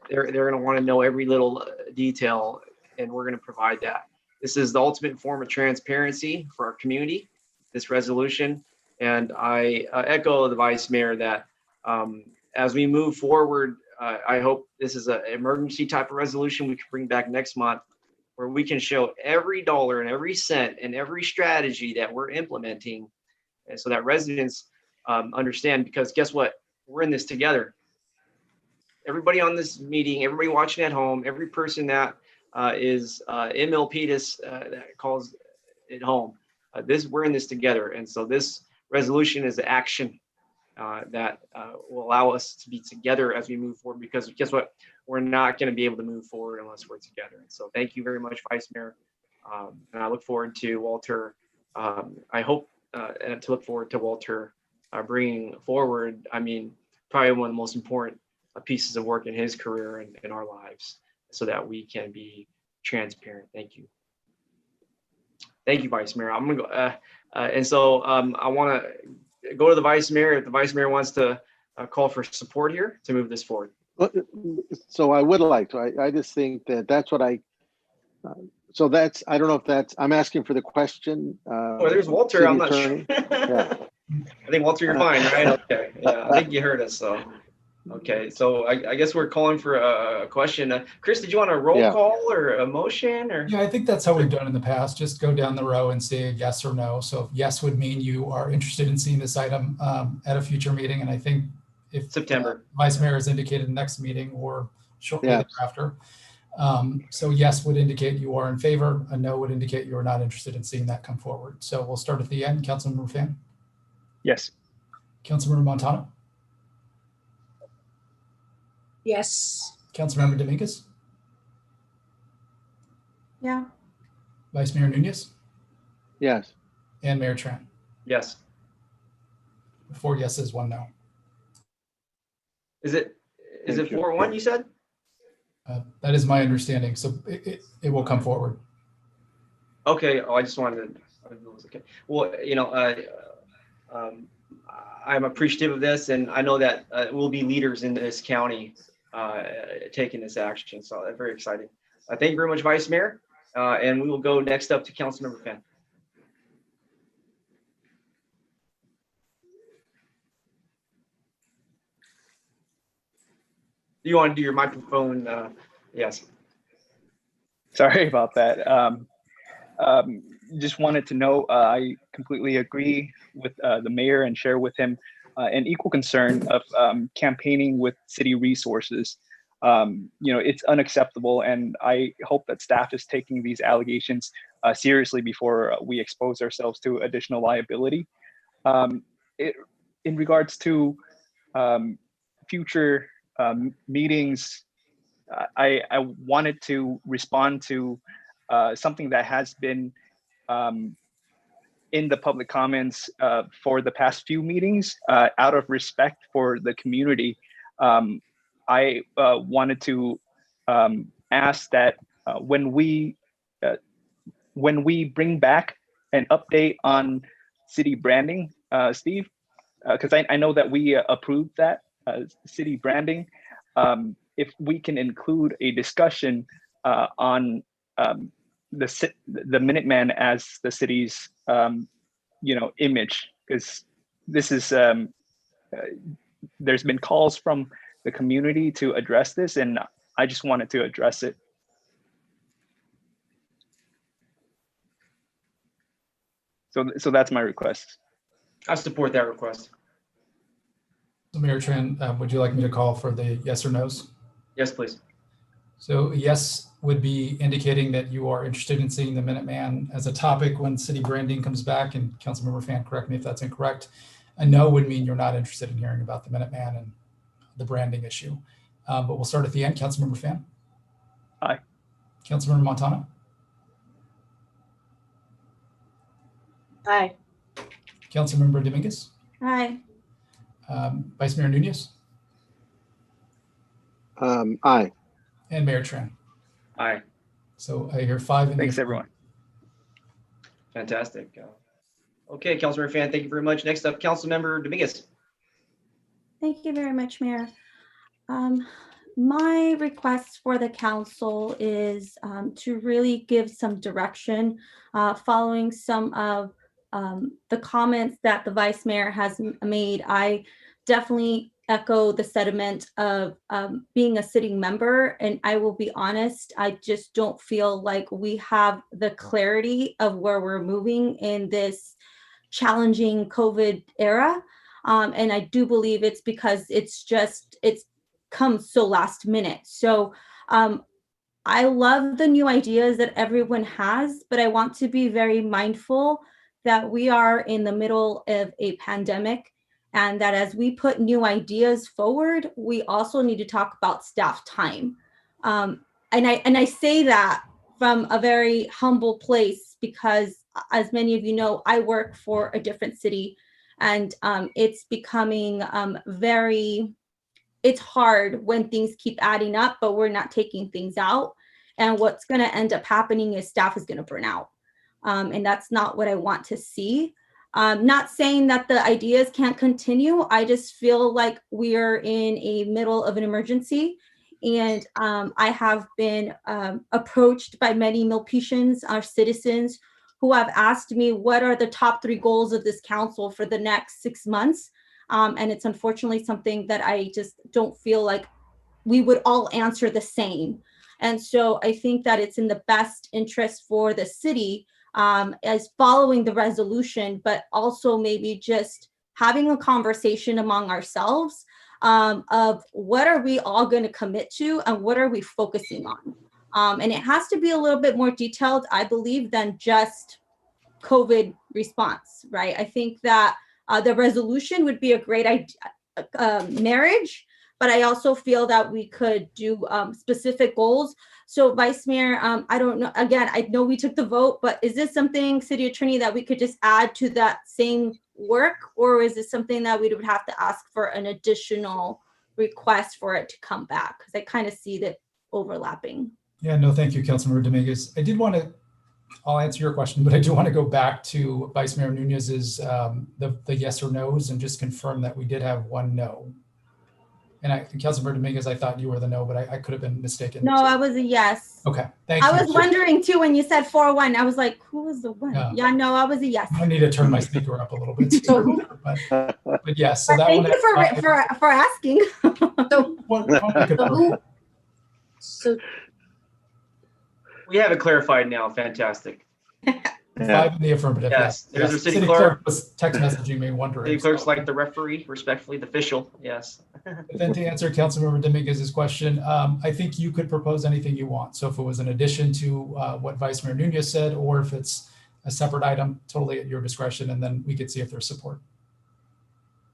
they're gonna want to know every little detail, and we're gonna provide that. This is the ultimate form of transparency for our community, this resolution. And I echo the Vice Mayor that as we move forward, I hope this is an emergency type of resolution we can bring back next month, where we can show every dollar and every cent and every strategy that we're implementing, and so that residents understand, because guess what? We're in this together. Everybody on this meeting, everybody watching at home, every person that is in Milpitas that calls it home. We're in this together, and so this resolution is action that will allow us to be together as we move forward. Because guess what? We're not going to be able to move forward unless we're together. And so thank you very much, Vice Mayor, and I look forward to Walter. I hope and to look forward to Walter bringing forward. I mean, probably one of the most important pieces of work in his career and in our lives, so that we can be transparent. Thank you. Thank you, Vice Mayor. I'm gonna go, and so I want to go to the Vice Mayor. If the Vice Mayor wants to call for support here to move this forward. So I would like to. I just think that's what I. So that's, I don't know if that's, I'm asking for the question. Oh, there's Walter. I'm not sure. Yeah. I think Walter, you're fine, right? Okay. Yeah, I think you heard us. So. Okay, so I guess we're calling for a question. Chris, did you want a roll call or a motion? Or yeah, I think that's how we've done in the past. Just go down the row and say yes or no. So yes would mean you are interested in seeing this item at a future meeting, and I think if September Vice Mayor has indicated next meeting or shortly thereafter. So yes would indicate you are in favor, a no would indicate you are not interested in seeing that come forward. So we'll start at the end. Councilmember Fan. Yes. Councilmember Montano. Yes. Councilmember Dominguez. Yeah. Vice Mayor Nunez. Yes. And Mayor Tran. Yes. 4 yeses, 1 no. Is it 4-1? You said. That is my understanding. So it will come forward. Okay. Oh, I just wanted to. Okay. Well, you know, I'm appreciative of this, and I know that we'll be leaders in this county taking this action. So that's very exciting. Thank you very much, Vice Mayor. And we will go next up to Councilmember Fan. You want to do your microphone? Yes. Sorry about that. Just wanted to know, I completely agree with the mayor and share with him an equal concern of campaigning with city resources. It's unacceptable, and I hope that staff is taking these allegations seriously before we expose ourselves to additional liability. In regards to future meetings, I wanted to respond to something that has been in the public comments for the past few meetings. Out of respect for the community, I wanted to ask that when we bring back an update on city branding, Steve, because I know that we approved that city branding, if we can include a discussion on the Minuteman as the city's image, because this is there's been calls from the community to address this, and I just wanted to address it. So that's my request. I support that request. So Mayor Tran, would you like me to call for the yes or no's? Yes, please. So yes would be indicating that you are interested in seeing the Minuteman as a topic when city branding comes back, and Councilmember Fan, correct me if that's incorrect. A no would mean you're not interested in hearing about the Minuteman and the branding issue. But we'll start at the end. Councilmember Fan? Aye. Councilmember Montano? Aye. Councilmember Dominguez? Aye. Vice Mayor Nunez? Aye. And Mayor Tran? Aye. So I hear 5 in Thanks, the everyone. Fantastic. Okay, Councilmember Fan, thank you very much. Next up, Councilmember Dominguez. Thank you very much, Mayor. My request for the council is to really give some direction following some of the comments that the Vice Mayor has made. I definitely echo the sentiment of being a sitting member, and I will be honest, I just don't feel like we have the clarity of where we're moving in this challenging COVID era. And I do believe it's because it's come so last minute. So I love the new ideas that everyone has, but I want to be very mindful that we are in the middle of a pandemic, and that as we put new ideas forward, we also need to talk about staff time. And I say that from a very humble place, because as many of you know, I work for a different city, and it's becoming it's hard when things keep adding up, but we're not taking things out. And what's going to end up happening is staff is going to burn out. And that's not what I want to see. Not saying that the ideas can't continue. I just feel like we're in a middle of an emergency. And I have been approached by many Milpitians, our citizens, who have asked me what are the top 3 goals of this council for the next 6 months. And it's unfortunately something that I just don't feel like we would all answer the same. And so I think that it's in the best interest for the city as following the resolution, but also maybe just having a conversation among ourselves of what are we all going to commit to and what are we focusing on. And it has to be a little bit more detailed, I believe, than just COVID response, right? I think that the resolution would be a great marriage, but I also feel that we could do specific goals. So Vice Mayor, I don't know, again, I know we took the vote, but is this something, City Attorney, that we could just add to that same work? Or is this something that we would have to ask for an additional request for it to come back? Because I kind of see that overlapping. Yeah, no, thank you, Councilmember Dominguez. I'll answer your question, but I do want to go back to Vice Mayor Nunez's the yes or no's and just confirm that we did have 1 no. And Councilmember Dominguez, I thought you were the no, but I could have been mistaken. No, I was a yes. Okay, thank you. I was wondering too when you said 4-1. I was like, who was the one? Yeah, no, I was a yes. I need to turn my speaker up a little bit. But yes, so but that thank one. you for asking. So we have it clarified now. Fantastic. Yeah. 5 in the affirmative. Yes, there's our Yes. city clerk. Was text messaging me wondering. City clerk's so. like the referee, respectfully, the official. Yes. But then to answer Councilmember Dominguez's question, I think you could propose anything you want. So if it was an addition to what Vice Mayor Nunez said, or if it's a separate item, totally at your discretion, and then we could see if there's support.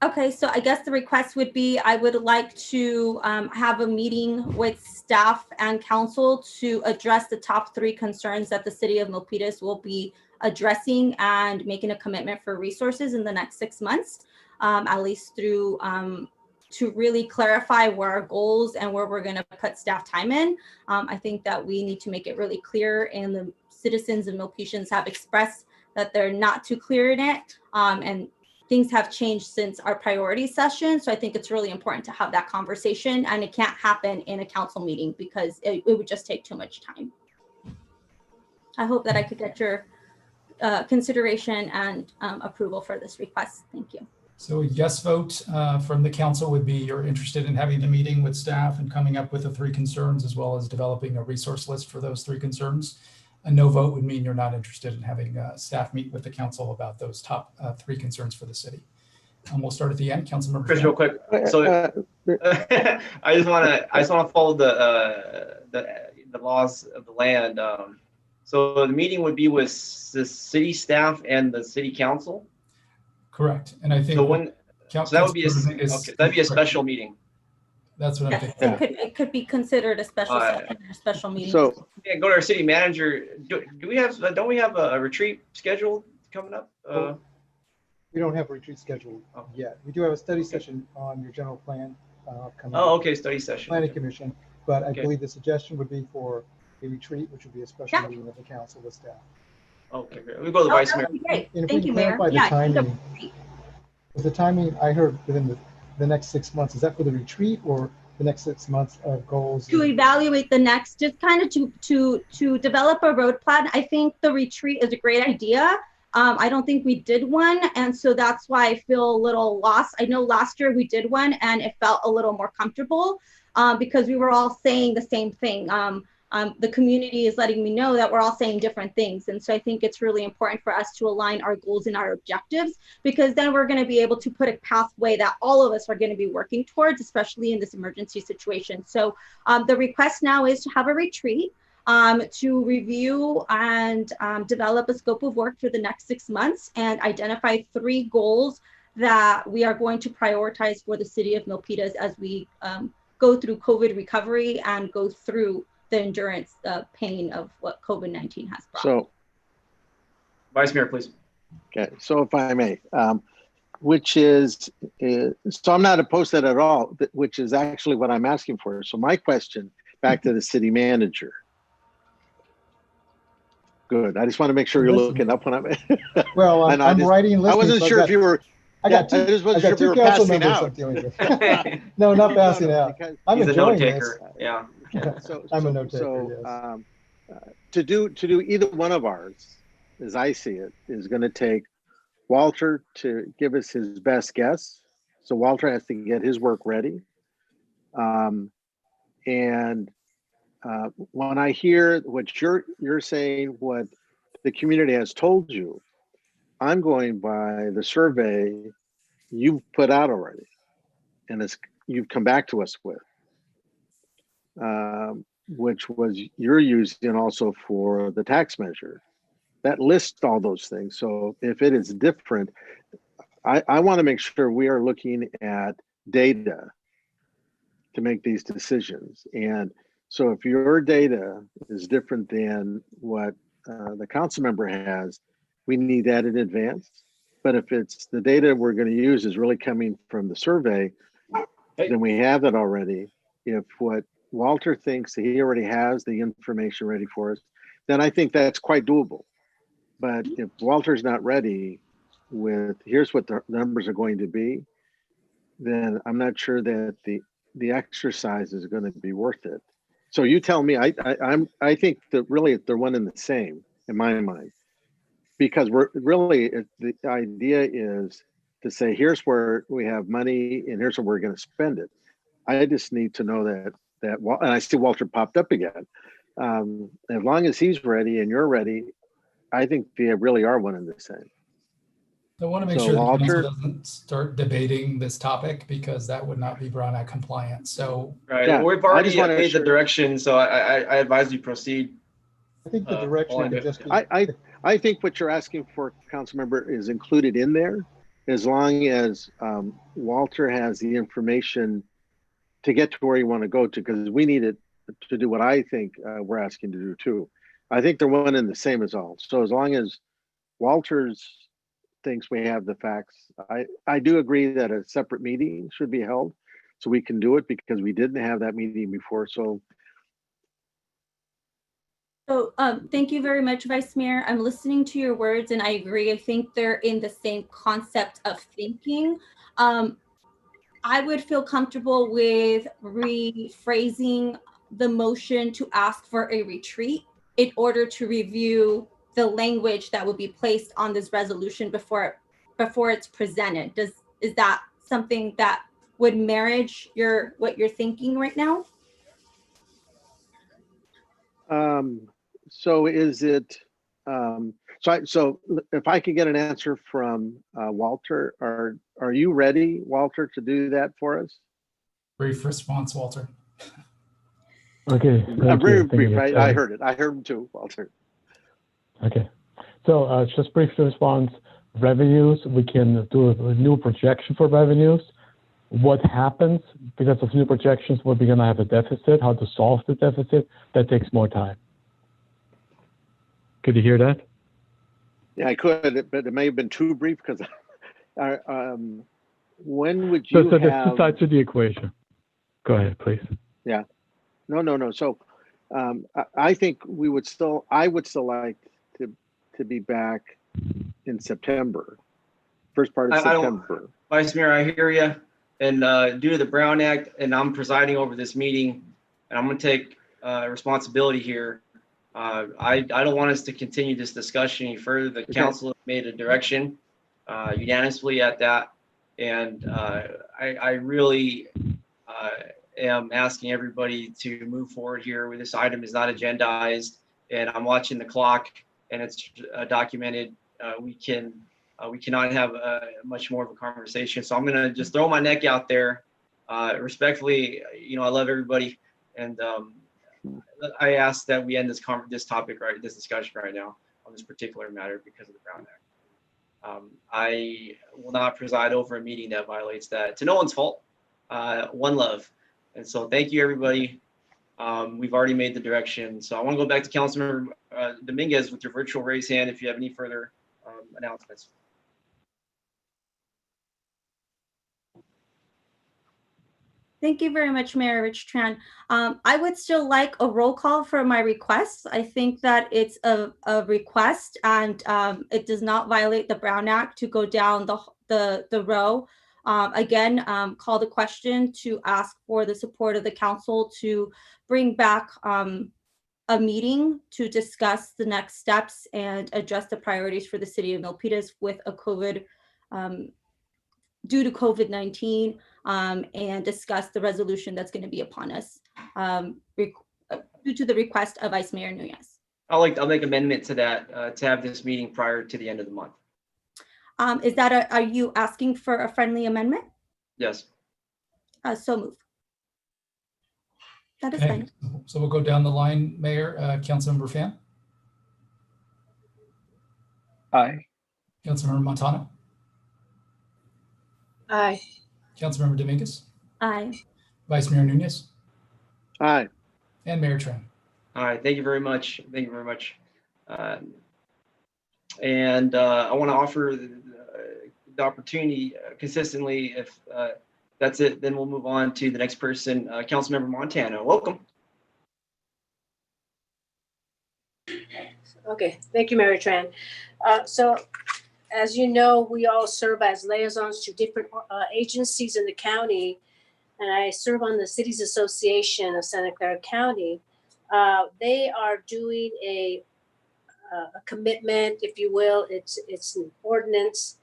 Okay, so I guess the request would be, I would like to have a meeting with staff and council to address the top 3 concerns that the city of Milpitas will be addressing and making a commitment for resources in the next 6 months, at least through to really clarify where our goals and where we're going to put staff time in. I think that we need to make it really clear, and the citizens of Milpitans have expressed that they're not too clear in it. And things have changed since our priority session. So I think it's really important to have that conversation, and it can't happen in a council meeting because it would just take too much time. I hope that I could get your consideration and approval for this request. Thank you. So a yes vote from the council would be you're interested in having the meeting with staff and coming up with the 3 concerns, as well as developing a resource list for those 3 concerns. A no vote would mean you're not interested in having staff meet with the council about those top 3 concerns for the city. We'll start at the end. Councilmember Chris, real quick. So I just want to follow the laws of the land. So the meeting would be with the city staff and the city council. Correct. And I think so that would be that'd be a special meeting. That's what I'm Yes, thinking. it could be considered a special session or a special meeting. So Yeah, go to our city manager. Don't we have a retreat scheduled coming up? We don't have a retreat scheduled yet. We do have a study session on your general plan coming up. Oh, okay, study session. Planning Commission, but I Okay. believe the suggestion would be for a retreat, which would be a special meeting of the council with staff. Okay, great. We go to the vice mayor. That would be great. And if Thank we you, can Mayor. clarify the Yeah, I think that timing, would be great. with the timing I heard within the next 6 months, is that for the retreat or the next 6 months of goals? To evaluate the next, just kind of to develop a road plan. I think the retreat is a great idea. I don't think we did one, and so that's why I feel a little lost. I know last year we did one, and it felt a little more comfortable because we were all saying the same thing. The community is letting me know that we're all saying different things, and so I think it's really important for us to align our goals and our objectives, because then we're going to be able to put a pathway that all of us are going to be working towards, especially in this emergency situation. So the request now is to have a retreat to review and develop a scope of work for the next 6 months and identify 3 goals that we are going to prioritize for the city of Milpitas as we go through COVID recovery and go through the endurance pain of what COVID-19 has brought. So, Vice Mayor, please. okay, so if I may, which is, so I'm not opposed to that at all, which is actually what I'm asking for. So my question back to the city manager. Good. I just want to make sure you're looking up when I'm. Well, I'm writing and listening. I wasn't sure if you were. I got two. I just wasn't I sure got if you 2 were council passing members out. I'm dealing with. No, not passing out. because I'm He's a enjoying note this. taker. Yeah. So, I'm a note taker, so, to do either one of ours, as I see it, is going to take Walter to give us his best guess. So Walter has to get his work ready. And when I hear what you're saying, what the community has told you, I'm going by the survey you've put out already, and you've come back to us with, which was you're using also for the tax measure. That lists all those things. So if it is different, I want to make sure we are looking at data to make these decisions. And so if your data is different than what the council member has, we need that in advance. But if it's the data we're going to use is really coming from the survey, then we have it already. If what Walter thinks that he already has the information ready for us, then I think that's quite doable. But if Walter's not ready with here's what the numbers are going to be, then I'm not sure that the exercise is going to be worth it. So you tell me. I think that really they're one and the same in my mind, because we're really the idea is to say here's where we have money and here's where we're going to spend it. I just need to know that and I see Walter popped up again. As long as he's ready and you're ready, I think they really are one and the same. I want to make So, sure the council Walter? doesn't start debating this topic because that would not be Brown Act compliant. So Right. Yeah, Well, we've I already just wanna made the assure- direction, so I advise you proceed. I think the all direction I could do- just be. I think what you're asking for, council member, is included in there, as long as Walter has the information to get to where you want to go to, because we need it to do what I think we're asking to do too. I think they're one and the same as all. So as long as Walter's thinks we have the facts, I do agree that a separate meeting should be held so we can do it, because we didn't have that meeting before. So So thank you very much, Vice Mayor. I'm listening to your words and I agree. I think they're in the same concept of thinking. I would feel comfortable with rephrasing the motion to ask for a retreat in order to review the language that would be placed on this resolution before it's presented. Is that something that would marriage what you're thinking right now? so is it, so if I could get an answer from Walter, are you ready, Walter, to do that for us? brief response, Walter. Okay. Very Thank brief, you. right? I heard it. I heard him too, Walter. Okay. So just brief response. Revenues, we can do a new projection for revenues. What happens because of new projections, we're going to have a deficit, how to solve the deficit, that takes more time. Could you hear that? Yeah, I could, but it may have been too brief, because when would you So there's have? two sides to the equation. Go ahead, please. Yeah, no. So I think I would still like to be back in September, first part of September. Vice Mayor, I hear you. And due to the Brown Act, and I'm presiding over this meeting, and I'm going to take responsibility here. I don't want us to continue this discussion any further. The council made a direction unanimously at that. And I really am asking everybody to move forward here. This item is not agendized, and I'm watching the clock, and it's documented. We cannot have much more of a conversation. So I'm going to just throw my neck out there respectfully. I love everybody. And I ask that we end this discussion right now on this particular matter because of the Brown Act. I will not preside over a meeting that violates that. To no one's fault. One love. And so thank you, everybody. We've already made the direction. So I want to go back to Councilmember Dominguez with your virtual raise hand if you have any further announcements. Thank you very much, Mayor Rich Tran. I would still like a roll call for my request. I think that it's a request and it does not violate the Brown Act to go down the row. Again, call the question to ask for the support of the council to bring back a meeting to discuss the next steps and address the priorities for the city of Milpitas with a due to COVID-19 and discuss the resolution that's going to be upon us due to the request of Vice Mayor Nunez. I'll make amendment to that to have this meeting prior to the end of the month. Is that are you asking for a friendly amendment? Yes. So move. That is Okay. fine. So we'll go down the line, Mayor. Councilmember Fan. Aye. Councilmember Montano. Aye. Councilmember Dominguez. Aye. Vice Mayor Nunez. Aye. And Mayor Tran. All right. Thank you very much. Thank you very much. And I want to offer the opportunity consistently. If that's it, then we'll move on to the next person, Councilmember Montano. Welcome. Okay, thank you, Mary Tran. So as you know, we all serve as liaisons to different agencies in the county, and I serve on the Cities Association of Santa Clara County. They are doing a commitment, if you will. It's an ordinance.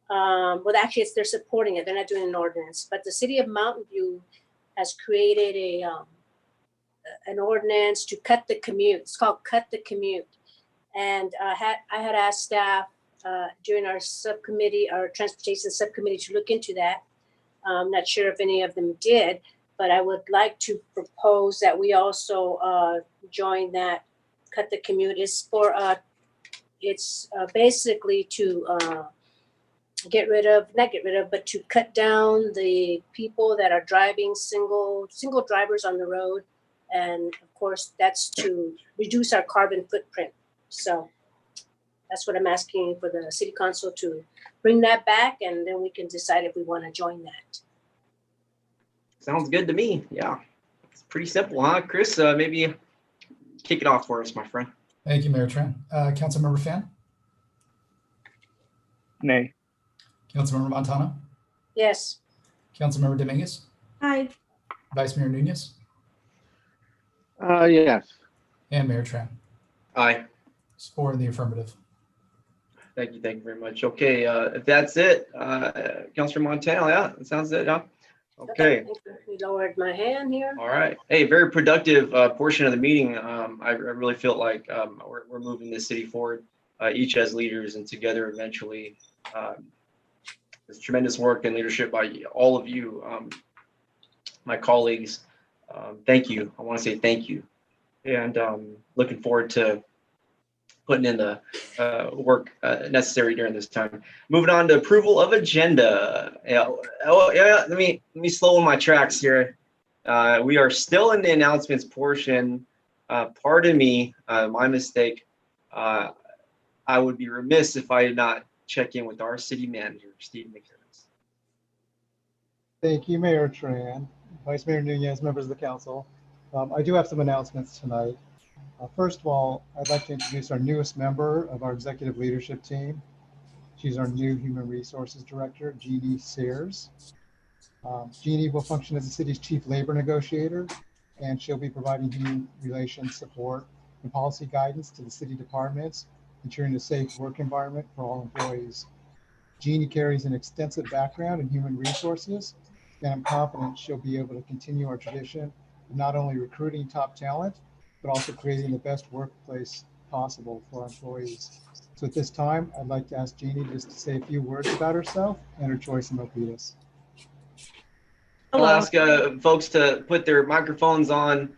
Well, actually, they're supporting it. They're not doing an ordinance, but the city of Mountain View has created an ordinance to cut the commute. It's called Cut the Commute. And I had asked staff during our subcommittee, our transportation subcommittee, to look into that. I'm not sure if any of them did, but I would like to propose that we also join that, cut the commute. It's basically to but to cut down the people that are driving single drivers on the road. And of course, that's to reduce our carbon footprint. So that's what I'm asking for the city council to bring that back, and then we can decide if we want to join that. Sounds good to me. Yeah, it's pretty simple, huh, Chris? Maybe kick it off for us, my friend. Thank you, Mayor Tran. Councilmember Fan, Nay. Councilmember Montano, Yes. Councilmember Dominguez, Aye. Vice Mayor Nunez, Yes. and Mayor Tran. Aye. It's 4 in the affirmative. Thank you very much. Okay, if that's it, Councilor Montano, yeah, that sounds it, huh? Okay. We lowered my hand here. All right. Hey, very productive portion of the meeting. I really feel like we're moving this city forward, each as leaders and together eventually. There's tremendous work and leadership by all of you, my colleagues. Thank you. I want to say thank you. And looking forward to putting in the work necessary during this time. Moving on to approval of agenda. Yeah, let me slow my tracks here. We are still in the announcements portion. Pardon me, my mistake. I would be remiss if I did not check in with our city manager, Steve McCarris. Thank you, Mayor Tran, Vice Mayor Nunez, members of the council. I do have some announcements tonight. First of all, I'd like to introduce our newest member of our executive leadership team. She's our new Human Resources Director, Jeannie Sears. Jeannie will function as the city's chief labor negotiator, and she'll be providing human relations support and policy guidance to the city departments, ensuring a safe work environment for all employees. Jeannie carries an extensive background in human resources, and I'm confident she'll be able to continue our tradition of not only recruiting top talent, but also creating the best workplace possible for our employees. So at this time, I'd like to ask Jeannie just to say a few words about herself and her choice in Milpitas. I'll ask folks to put their microphones on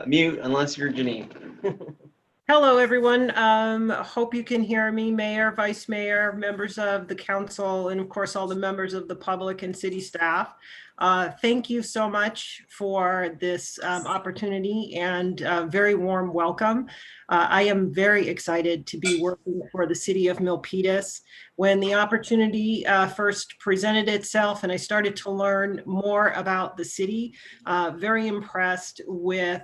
mute unless you're Janine. Hello, everyone. Hope you can hear me, Mayor, Vice Mayor, members of the council, and of course, all the members of the public and city staff. Thank you so much for this opportunity and very warm welcome. I am very excited to be working for the city of Milpitas. When the opportunity first presented itself and I started to learn more about the city, very impressed with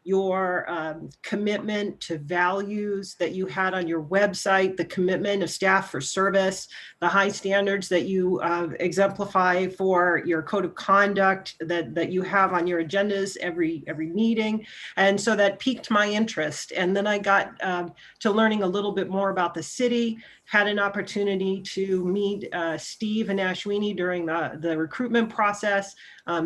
your commitment to values that you had on your website, the commitment of staff for service, the high standards that you exemplify for your code of conduct that you have on your agendas every meeting. And so that piqued my interest. And then I got to learning a little bit more about the city, had an opportunity to meet Steve and Ashwini during the recruitment process,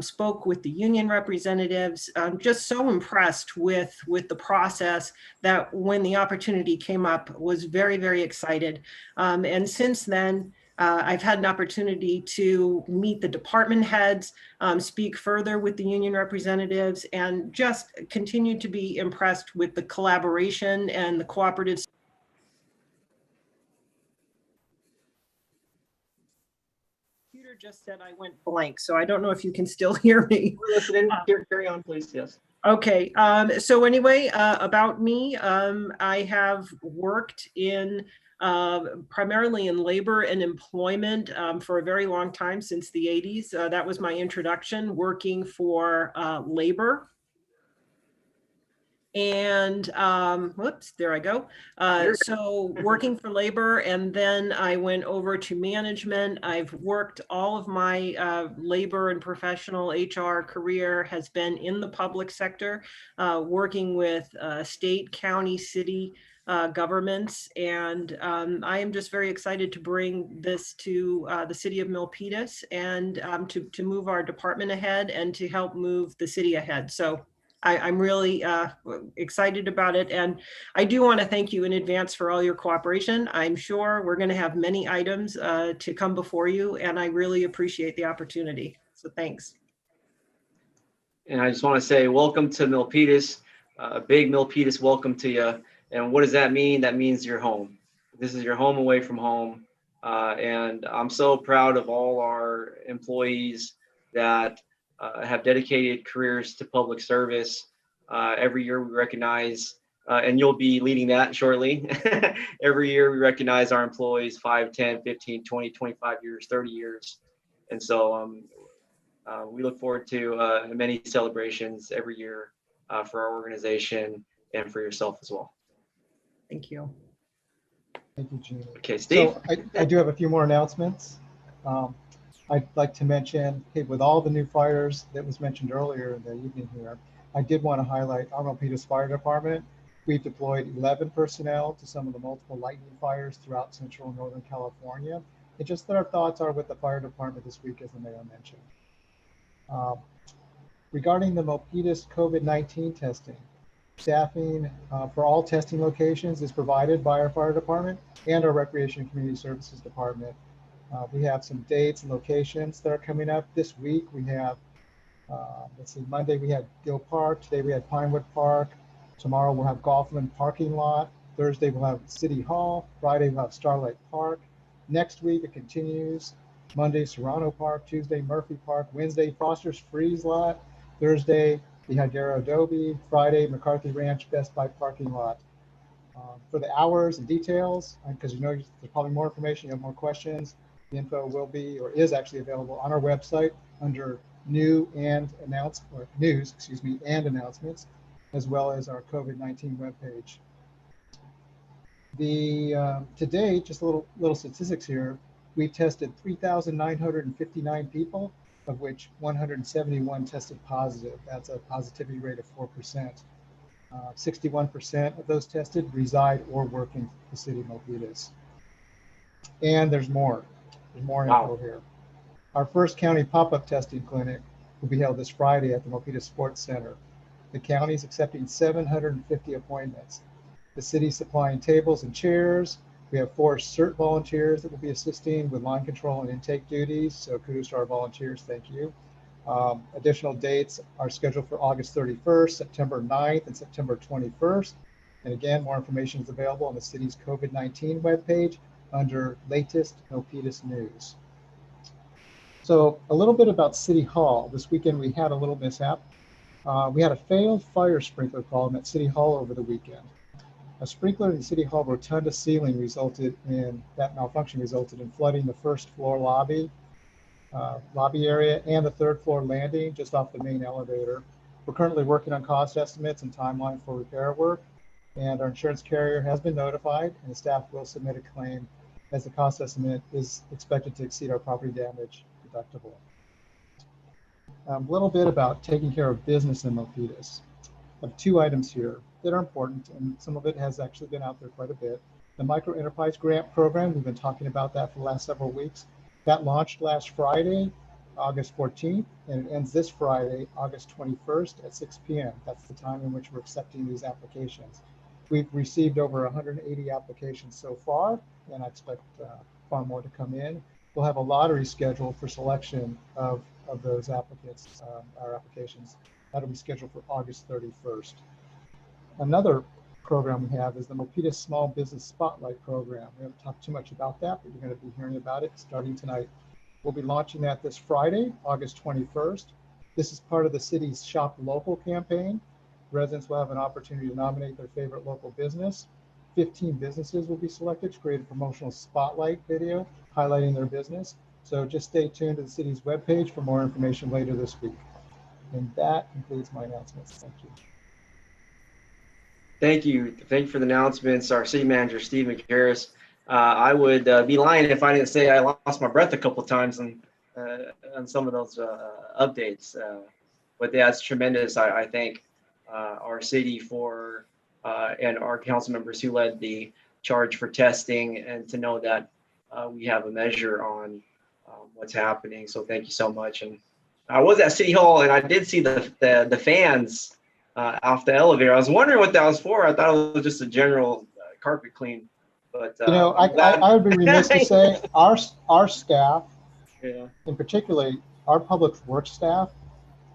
spoke with the union representatives. I'm just so impressed with the process that when the opportunity came up, was very, very excited. And since then, I've had an opportunity to meet the department heads, speak further with the union representatives, and just continue to be impressed with the collaboration and the cooperative. Computer just said I went blank, so I don't know if you can still hear me. We're listening. Carry on, please. Yes. Okay. So anyway, about me, I have worked in primarily in labor and employment for a very long time, since the 80s. That was my introduction, working for labor. And whoops, there I go. So working for labor, and then I went over to management. I've worked all of my labor and professional HR career has been in the public sector, working with state, county, city governments. And I am just very excited to bring this to the city of Milpitas and to move our department ahead and to help move the city ahead. So I'm really excited about it. And I do want to thank you in advance for all your cooperation. I'm sure we're going to have many items to come before you, and I really appreciate the opportunity. So thanks. And I just want to say welcome to Milpitas, a big Milpitas welcome to you. And what does that mean? That means you're home. This is your home away from home. And I'm so proud of all our employees that have dedicated careers to public service. Every year we recognize, and you'll be leading that shortly. Every year we recognize our employees 5, 10, 15, 20, 25 years, 30 years. And so we look forward to many celebrations every year for our organization and for yourself as well. Thank you. Thank you, Gene. Okay, Steve. So I do have a few more announcements. I'd like to mention, hey, with all the new fires that was mentioned earlier in the evening here, I did want to highlight our Milpitas Fire Department. We've deployed 11 personnel to some of the multiple lightning fires throughout Central and Northern California. It's just that our thoughts are with the fire department this week, as the mayor mentioned. Regarding the Milpitas COVID-19 testing, staffing for all testing locations is provided by our fire department and our Recreation and Community Services Department. We have some dates and locations that are coming up this week. We have, let's see, Monday we had Gill Park, today we had Pinewood Park, tomorrow we'll have Golfland Parking Lot, Thursday we'll have City Hall, Friday we'll have Starlight Park. Next week it continues, Monday Serrano Park, Tuesday Murphy Park, Wednesday Foster's Freeze Lot, Thursday we had Darrow Adobe, Friday McCarthy Ranch Best Buy Parking Lot. For the hours and details, because you know there's probably more information, you have more questions, the info will be or is actually available on our website under news and announcements, as well as our COVID-19 webpage. Today, just a little statistics here, we tested 3,959 people, of which 171 tested positive. That's a positivity rate of 4%. 61% of those tested reside or work in the city of Milpitas. And there's more. There's more info here. Our first county pop-up testing clinic will be held this Friday at the Milpitas Sports Center. The county is accepting 750 appointments. The city is supplying tables and chairs. We have 4 CERT volunteers that will be assisting with line control and intake duties. So kudos to our volunteers, thank you. Additional dates are scheduled for August 31st, September 9th, and September 21st. And again, more information is available on the city's COVID-19 webpage under latest Milpitas news. So a little bit about City Hall. This weekend we had a little mishap. We had a failed fire sprinkler problem at City Hall over the weekend. A sprinkler in the City Hall rotunda ceiling malfunction resulted in flooding the first floor lobby area and the 3rd floor landing just off the main elevator. We're currently working on cost estimates and timeline for repair work, and our insurance carrier has been notified, and the staff will submit a claim as the cost estimate is expected to exceed our property damage deductible. A little bit about taking care of business in Milpitas. I have 2 items here that are important, and some of it has actually been out there quite a bit. The Micro Enterprise Grant Program, we've been talking about that for the last several weeks. That launched last Friday, August 14th, and it ends this Friday, August 21st at 6 p.m. That's the time in which we're accepting these applications. We've received over 180 applications so far, and I expect far more to come in. We'll have a lottery scheduled for selection of those applicants, our applications. That'll be scheduled for August 31st. Another program we have is the Milpitas Small Business Spotlight Program. We haven't talked too much about that, but you're going to be hearing about it starting tonight. We'll be launching that this Friday, August 21st. This is part of the city's Shop Local campaign. Residents will have an opportunity to nominate their favorite local business. 15 businesses will be selected to create a promotional spotlight video highlighting their business. So just stay tuned to the city's webpage for more information later this week. And that concludes my announcements. Thank you. Thank you. Thank you for the announcements. Our city manager, Steve McHarris. I would be lying if I didn't say I lost my breath a couple of times on some of those updates. But that's tremendous. I thank our city for and our council members who led the charge for testing, and to know that we have a measure on what's happening. So thank you so much. And I was at City Hall, and I did see the fans off the elevator. I was wondering what that was for. I thought it was just a general carpet clean. But You know, I'm glad- I would be remiss to say our staff, Yeah. and particularly our public works staff,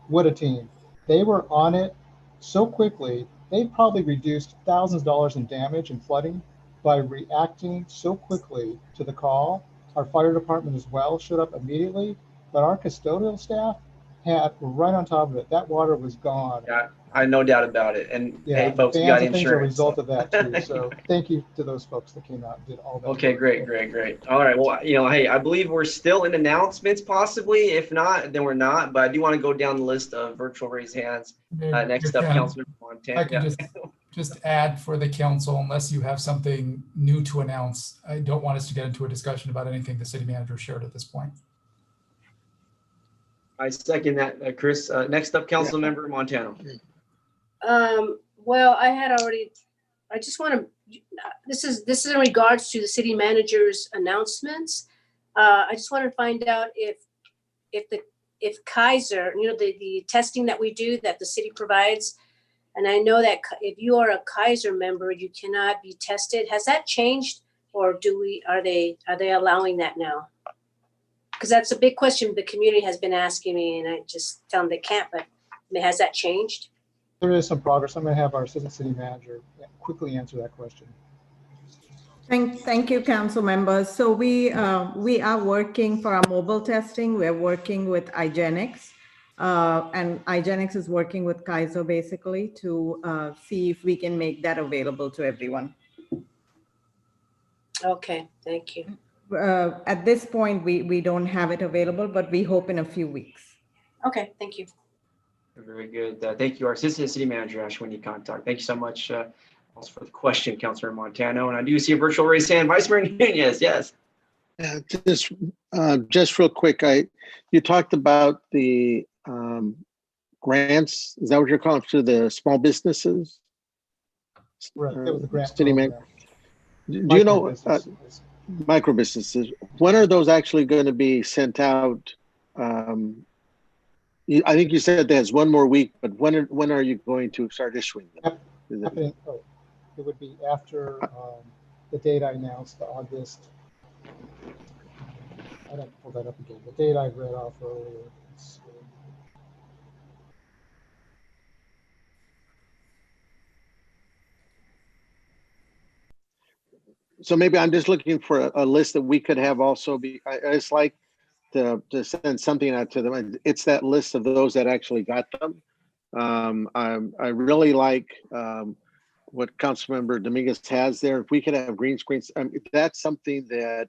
what a team. They were on it so quickly. They probably reduced thousands of dollars in damage and flooding by reacting so quickly to the call. Our fire department as well showed up immediately, but our custodial staff were right on top of it. That water was gone. Yeah, I no doubt about it. And Yeah, hey, folks, we fans got and things are a insurance. result so- of that too. So thank you to those folks that came out and did all that. Okay, work. great. All right. Well, hey, I believe we're still in announcements possibly. If not, then we're not. But I do want to go down the list of virtual raise hands. Next up, Councilman Montana. I can just add for the council, unless you have something new to announce, I don't want us to get into a discussion about anything the city manager shared at this point. I second that, Chris. Next up, Councilmember Montano. Well, I just want to, this is in regards to the city manager's announcements. I just want to find out if Kaiser, the testing that we do that the city provides, and I know that if you are a Kaiser member, you cannot be tested. Has that changed, or are they allowing that now? Because that's a big question the community has been asking me, and I just tell them they can't, but has that changed? There is some progress. I'm going to have our assistant city manager quickly answer that question. Thank you, council members. So we are working for our mobile testing. We're working with IGenX, and IGenX is working with Kaiser basically to see if we can make that available to everyone. Okay, thank you. At this point, we don't have it available, but we hope in a few weeks. Okay, thank you. Very good. Thank you, our assistant city manager, Ashwini Kantak. Thank you so much also for the question, Councilor Montano. And I do see a virtual raise hand, Vice Mayor Nunez. Yes. Just real quick, you talked about the grants. Is that what you're calling to the small businesses? Right. That was the grant City program. Do you know micro businesses? When are those actually going to be sent out? I think you said there's one more week, but when are you going to start issuing them? It would be after the date I announced, the August. I'd have to pull that up again. The date I read off earlier. So maybe I'm just looking for a list that we could have also I just like to send something out to them. It's that list of those that actually got them. I really like what Councilmember Dominguez has there. If we could have green screens, that's something that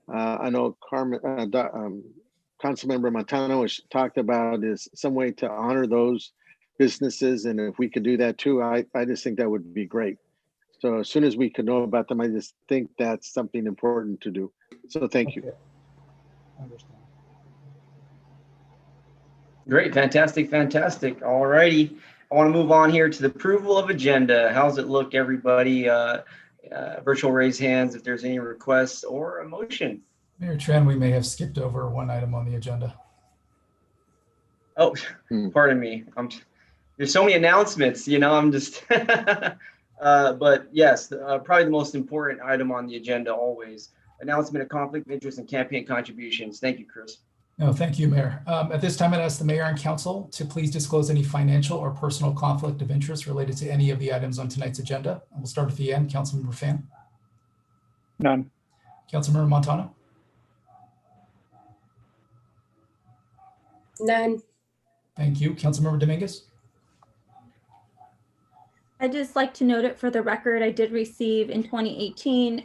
I know Councilmember Montano has talked about, is some way to honor those businesses. And if we could do that too, I just think that would be great. So as soon as we could know about them, I just think that's something important to do. So thank you. I understand. Great, fantastic. All righty. I want to move on here to the approval of agenda. How's it look, everybody? Virtual raise hands if there's any requests or a motion. Mayor Tran, we may have skipped over one item on the agenda. Oh, pardon me. There's so many announcements, I'm just, but yes, probably the most important item on the agenda always. Announcement of conflict of interest and campaign contributions. Thank you, Chris. No, thank you, Mayor. At this time, I'd ask the mayor and council to please disclose any financial or personal conflict of interest related to any of the items on tonight's agenda. We'll start at the end. Councilmember Fan. None. Councilmember Montano. None. Thank you. Councilmember Dominguez. I'd just like to note it for the record, I did receive in 2018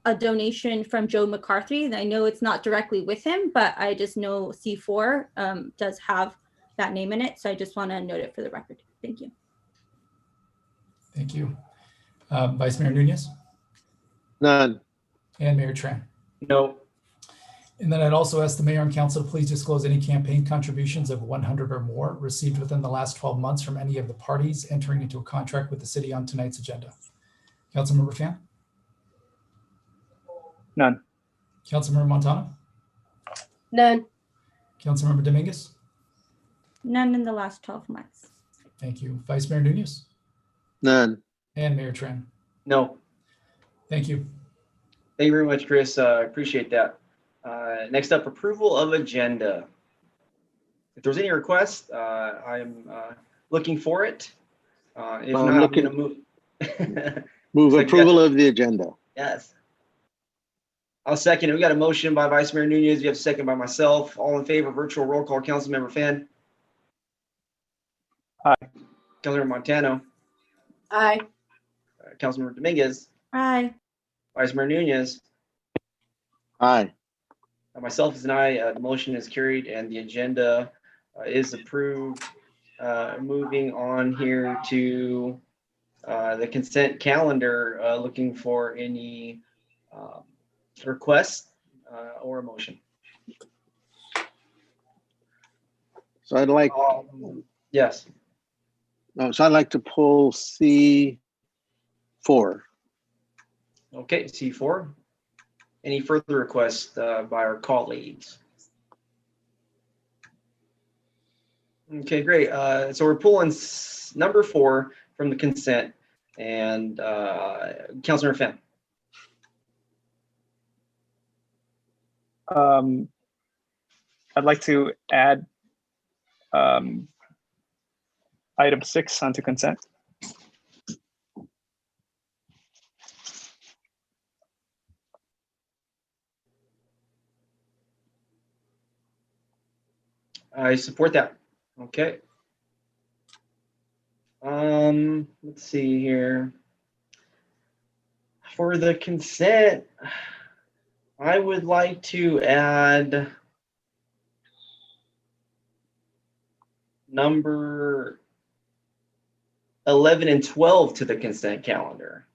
a donation from Joe McCarthy. I know it's not directly with him, but I just know C4 does have that name in it. So I just want to note it for the record. Thank you. Thank you. Vice Mayor Nunez. None. And Mayor Tran. No. And then I'd also ask the mayor and council to please disclose any campaign contributions of 100 or more received within the last 12 months from any of the parties entering into a contract with the city on tonight's agenda. Councilmember Fan. None. Councilmember Montano. None. Councilmember Dominguez. None in the last 12 months. Thank you. Vice Mayor Nunez None. and Mayor Tran. No. Thank you. Thank you very much, Chris. Appreciate that. Next up, approval of agenda. If there's any requests, I'm looking for it. If I'm not, I'm looking- going to move. Move Second. approval of the agenda. Yes. I'll second it. We got a motion by Vice Mayor Nunez. We have a second by myself. All in favor, virtual roll call, Councilmember Fan. Aye. Councilmember Montano. Aye. Councilmember Dominguez. Aye. Vice Mayor Nunez. Aye. Myself as an aye. The motion is carried and the agenda is approved. Moving on here to the consent calendar, looking for any requests or a motion. So I'd like, Yes. so I'd like to pull C4. Okay, C4. Any further requests by our colleagues? Okay, great. So we're pulling number 4 from the consent, and Councilmember Fenn. I'd like to add item 6 onto consent. I support that. Okay. Let's see here. For the consent, I would like to add number 11 and 12 to the consent calendar.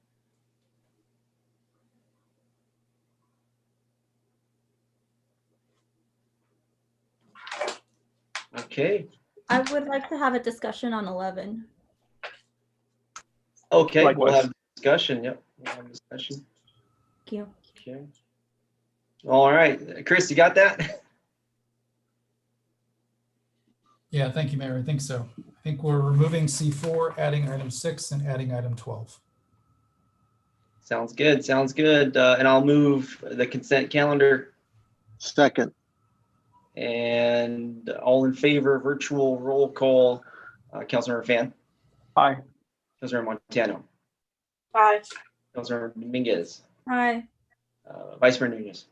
Okay. I would like to have a discussion on 11. Okay, we'll Likewise. have discussion. Yep, we'll have discussion. Thank you. Okay. All right, Chris, you got that? Yeah, thank you, Mayor. I think so. I think we're removing C4, adding item 6, and adding item 12. Sounds good. Sounds good. And I'll move the consent calendar. Second. And all in favor, virtual roll call. Councilmember Fan. Aye. Councilmember Montano. Aye. Councilmember Dominguez. Aye. Vice Mayor Nunez.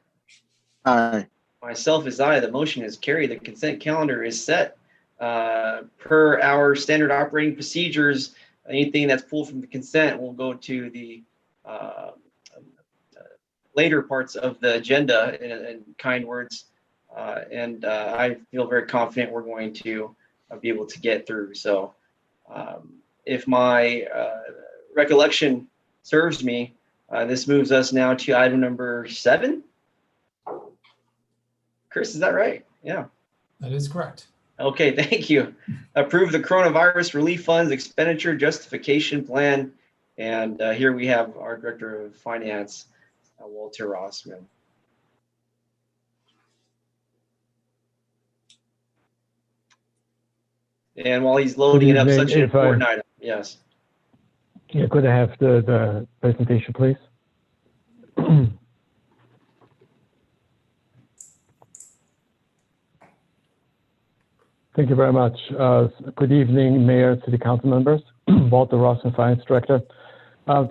Aye. Myself as aye. The motion is carried. The consent calendar is set per our standard operating procedures. Anything that's pulled from the consent will go to the later parts of the agenda in kind words. And I feel very confident we're going to be able to get through. So if my recollection serves me, this moves us now to item number 7. Chris, is that right? Yeah. That is correct. Okay, thank you. Approve the coronavirus relief funds expenditure justification plan. And here we have our Director of Finance, Walter Rossman. And while he's loading it up, evening. such an If I- important item. Yes. Yeah, could I have the presentation, please? Thank you very much. Good evening, Mayor, City Council members. Walter Rossman, Finance Director.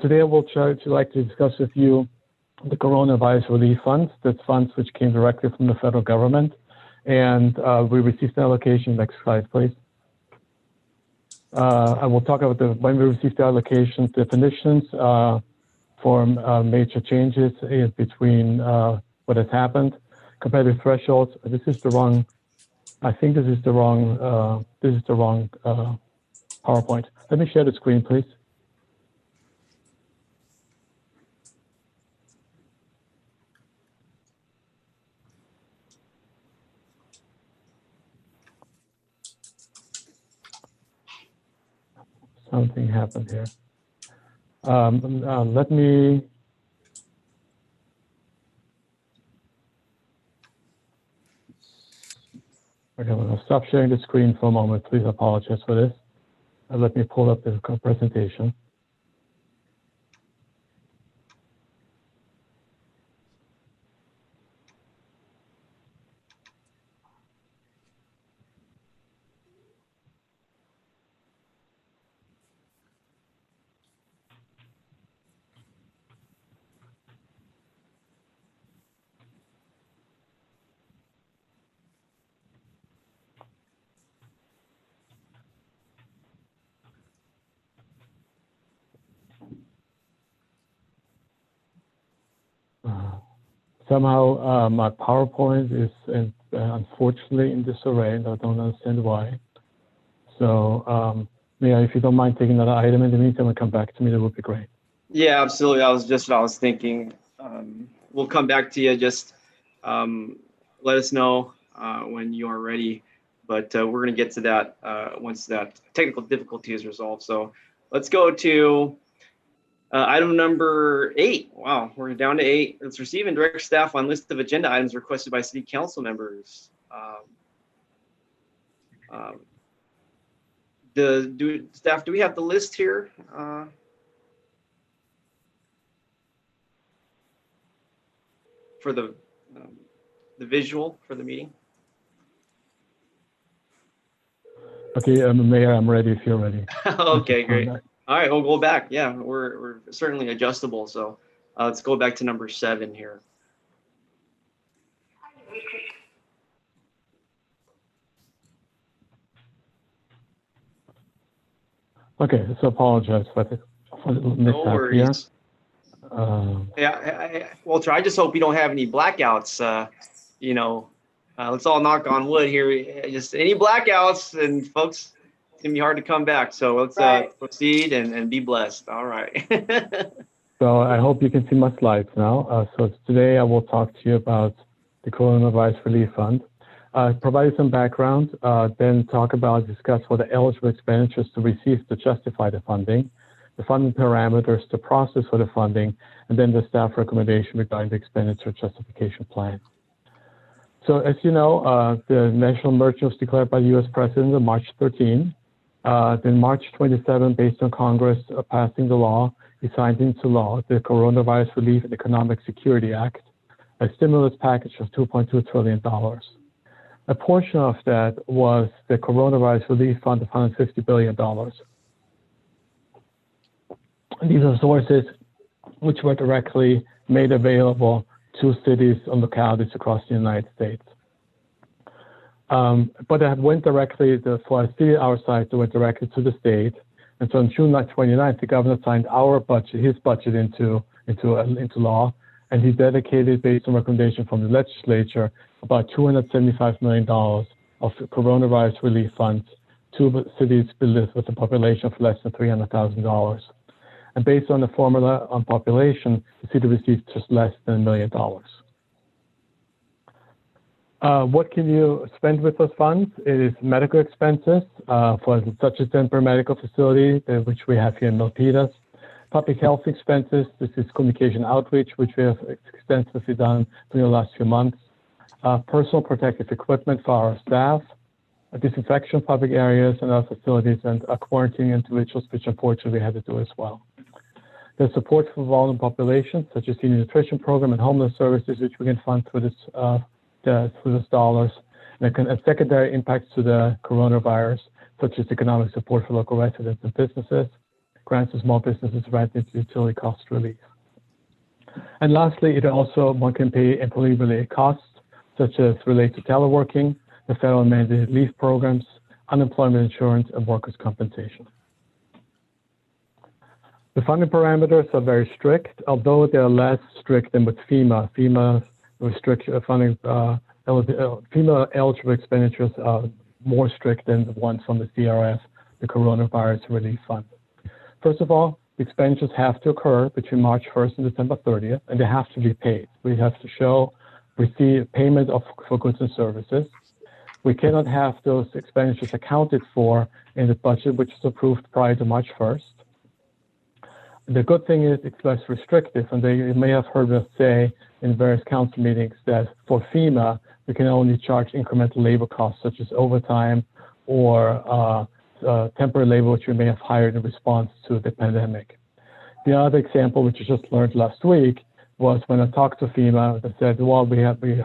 Today, I will like to discuss with you the coronavirus relief funds. That's funds which came directly from the federal government. And we received an allocation. Next slide, please. I will talk about when we received the allocations definitions for major changes in between what has happened, competitive thresholds. This is the wrong. I think this is the wrong. PowerPoint. Let me share the screen, please. Something happened here. Let me. Okay, I'm going to stop sharing the screen for a moment. Please apologize for this. Let me pull up the presentation. Somehow my PowerPoint is unfortunately in disarray, and I don't understand why. So, Mayor, if you don't mind taking another item in the meantime and come back to me, that would be great. Yeah, absolutely. That was just what I was thinking. We'll come back to you. Just let us know when you are ready. But we're going to get to that once that technical difficulty is resolved. So let's go to item number 8. Wow, we're down to 8. Let's receive and direct staff on list of agenda items requested by city council members. Staff, do we have the list here? For the visual for the meeting? Okay, Mayor, I'm ready if you're ready. Okay, great. All right, we'll go back. Yeah, we're certainly adjustable. So let's go back to number 7 here. Okay, so apologize for the mishap here. Yeah, Walter, I just hope you don't have any blackouts. You know, let's all knock on wood here. Just any blackouts, and folks, it's gonna be hard to come back. So let's proceed and be blessed. All right. So I hope you can see my slides now. So today I will talk to you about the Coronavirus Relief Fund, provide some background, then discuss what the eligible expenditures to receive to justify the funding, the funding parameters, the process for the funding, and then the staff recommendation regarding the expenditure justification plan. So as you know, the national emergency was declared by the U.S. President on March 13. Then March 27, based on Congress passing the law, he signed into law the Coronavirus Relief and Economic Security Act, a stimulus package of $2.2 trillion. A portion of that was the Coronavirus Relief Fund of $150 billion. These are sources which were directly made available to cities and localities across the United States. But that went directly, for a city our size, it went directly to the state. And so on June 29th, the governor signed his budget into law, and he dedicated, based on recommendation from the legislature, about $275 million of coronavirus relief funds to cities with a population of less than $300,000. And based on the formula on population, the city received just less than $1 million. What can you spend with those funds? It is medical expenses for such as Denver Medical Facility, which we have here in Milpitas. Public health expenses, this is communication outreach, which we have extensively done during the last few months. Personal protective equipment for our staff, disinfection of public areas and our facilities, and quarantining individuals, which unfortunately we had to do as well. There's support for vulnerable populations, such as senior nutrition program and homeless services, which we can fund through those dollars. And secondary impacts to the coronavirus, such as economic support for local residents and businesses, grants to small businesses, rent and utility cost relief. And lastly, one can pay employee-related costs, such as related to teleworking, the federal mandated leave programs, unemployment insurance, and workers' compensation. The funding parameters are very strict, although they are less strict than with FEMA. FEMA funding, FEMA eligible expenditures are more strict than the ones from the CRF, the Coronavirus Relief Fund. First of all, the expenditures have to occur between March 1st and December 30th, and they have to be paid. We have to receive payment for goods and services. We cannot have those expenditures accounted for in the budget, which is approved prior to March 1st. The good thing is it's less restrictive, and you may have heard us say in various council meetings that for FEMA, we can only charge incremental labor costs such as overtime or temporary labor which we may have hired in response to the pandemic. The other example, which I just learned last week, was when I talked to FEMA, they said, well, we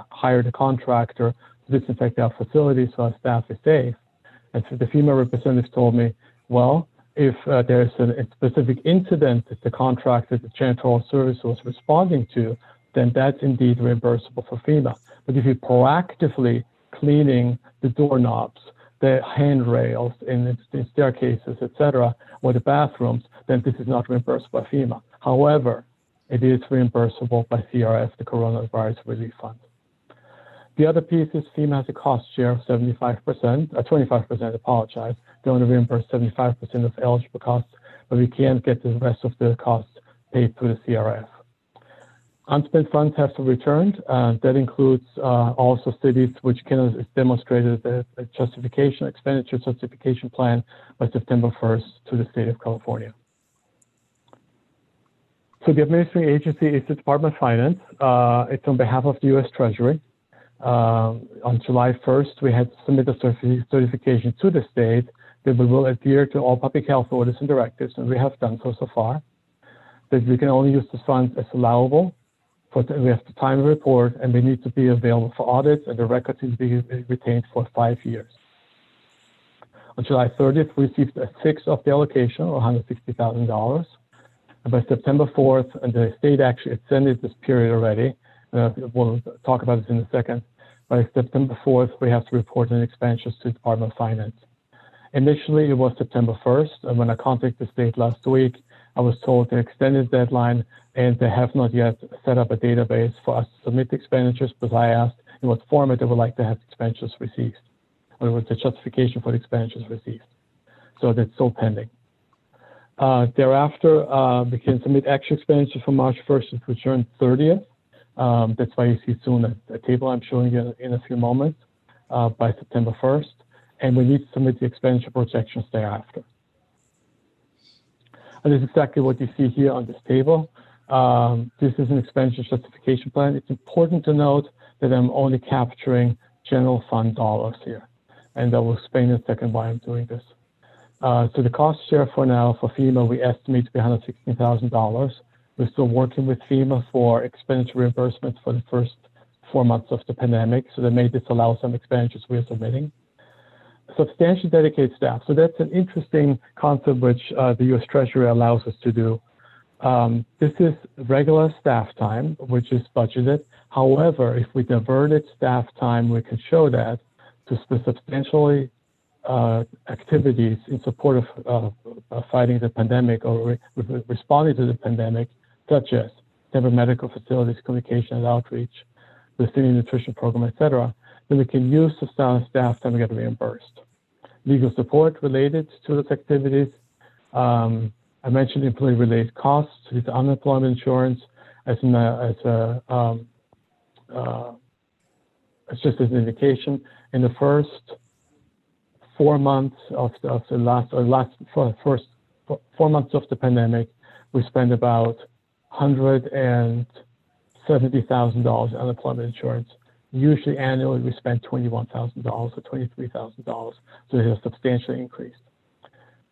hired a contractor to disinfect our facilities so our staff is safe. And so the FEMA representative told me, well, if there's a specific incident that the contractor, the janitorial service was responding to, then that's indeed reimbursable for FEMA. But if you're proactively cleaning the doorknobs, the handrails in staircases, etc., or the bathrooms, then this is not reimbursed by FEMA. However, it is reimbursable by CRF, the Coronavirus Relief Fund. The other piece is FEMA has a cost share of 25%, apologize. They only reimburse 75% of eligible costs, but we can't get the rest of the costs paid through the CRF. Unspent funds have to be returned. That includes also cities which can demonstrate a expenditure justification plan by September 1st to the state of California. So the administrating agency is the Department of Finance. It's on behalf of the U.S. Treasury. On July 1st, we had to submit a certification to the state that we will adhere to all public health orders and directives, and we have done so far. That we can only use the funds as allowable. We have to time a report, and they need to be available for audits, and the records need to be retained for 5 years. On July 30th, we received a sixth of the allocation, or $160,000. And by September 4th, and the state actually extended this period already. We'll talk about this in a second. By September 4th, we have to report any expenditures to the Department of Finance. Initially, it was September 1st, and when I contacted the state last week, I was told they extended the deadline, and they have not yet set up a database for us to submit the expenditures, because I asked in what format they would like to have the expenditures received, or what the justification for the expenditures received. So that's still pending. Thereafter, we can submit actual expenditures from March 1st to June 30th. That's why you see soon a table I'm showing you in a few moments by September 1st. And we need to submit the expenditure projections thereafter. And this is exactly what you see here on this table. This is an expenditure justification plan. It's important to note that I'm only capturing general fund dollars here. And I will explain in a second why I'm doing this. So the cost share for now for FEMA, we estimate to be $116,000. We're still working with FEMA for expenditure reimbursements for the first 4 months of the pandemic. So they may disallow some expenditures we're submitting. Substantially dedicated staff. So that's an interesting concept which the U.S. Treasury allows us to do. This is regular staff time, which is budgeted. However, if we diverted staff time, we can show that to substantially activities in support of fighting the pandemic or responding to the pandemic, such as temporary medical facilities, communication and outreach, the city nutrition program, etc., then we can use the staff time to get reimbursed. Legal support related to those activities. I mentioned employee-related costs, it's unemployment insurance, it's just as an indication. In the first 4 months of the first 4 months of the pandemic, we spent about $170,000 unemployment insurance. Usually annually we spend $21,000 or $23,000, so it has substantially increased.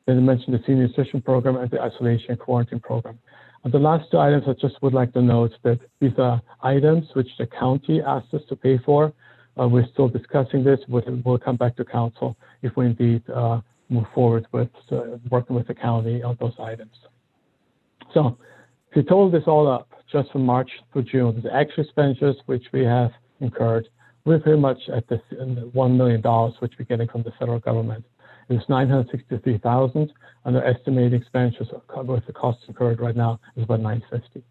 Then I mentioned the senior nutrition program and the isolation and quarantine program. And the last two items I just would like to note that these are items which the county asked us to pay for. We're still discussing this. We'll come back to council if we indeed move forward with working with the county on those items. So if you total this all up, just from March to June, the actual expenditures which we have incurred, we're pretty much at the $1 million which we're getting from the federal government. It was $963,000, and our estimated expenditures with the costs incurred right now is about $950,000.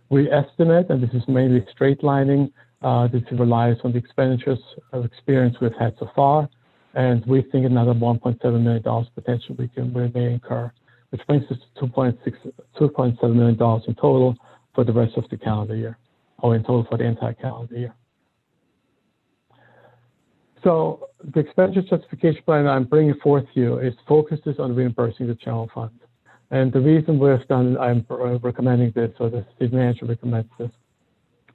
We estimate, and this is mainly straight lining, this relies on the expenditures of experience we've had so far, and we think another $1.7 million potentially we may incur, which brings us to $2.7 million in total for the rest of the calendar year, or in total for the entire calendar year. So the expenditure justification plan I'm bringing forth here is focuses on reimbursing the general fund. And the reason I'm recommending this, or the city manager recommends this,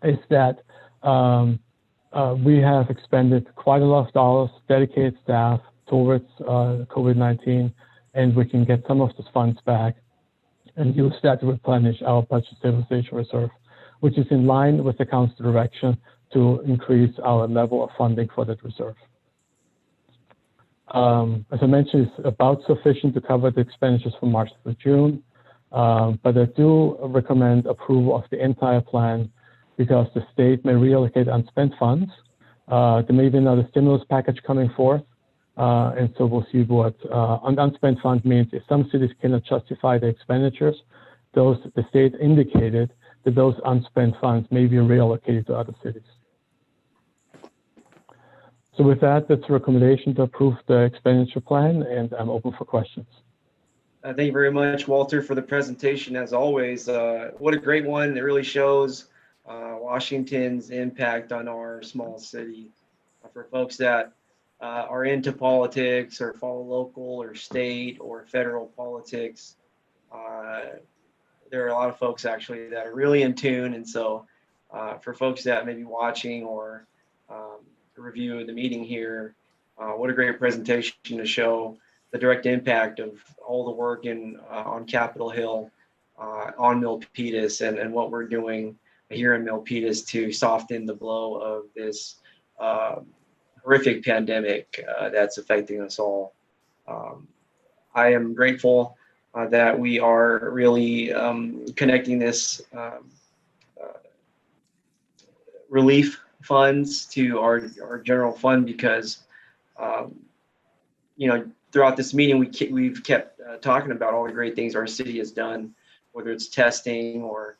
is that we have expended quite a lot of dollars, dedicated staff towards COVID-19, and we can get some of those funds back and use that to replenish our budget stabilization reserve, which is in line with the council direction to increase our level of funding for that reserve. As I mentioned, it's about sufficient to cover the expenditures from March to June, but I do recommend approval of the entire plan because the state may reallocate unspent funds. There may be another stimulus package coming forth, and so we'll see what unspent funds means. If some cities cannot justify the expenditures, the state indicated that those unspent funds may be reallocated to other cities. So with that, that's a recommendation to approve the expenditure plan, and I'm open for questions. Thank you very much, Walter, for the presentation. As always, what a great one. It really shows Washington's impact on our small city. For folks that are into politics or follow local or state or federal politics, there are a lot of folks actually that are really in tune. And so for folks that may be watching or review the meeting here, what a great presentation to show the direct impact of all the work on Capitol Hill, on Milpitas, and what we're doing here in Milpitas to soften the blow of this horrific pandemic that's affecting us all. I am grateful that we are really connecting this relief funds to our general fund because, throughout this meeting, we've kept talking about all the great things our city has done, whether it's testing or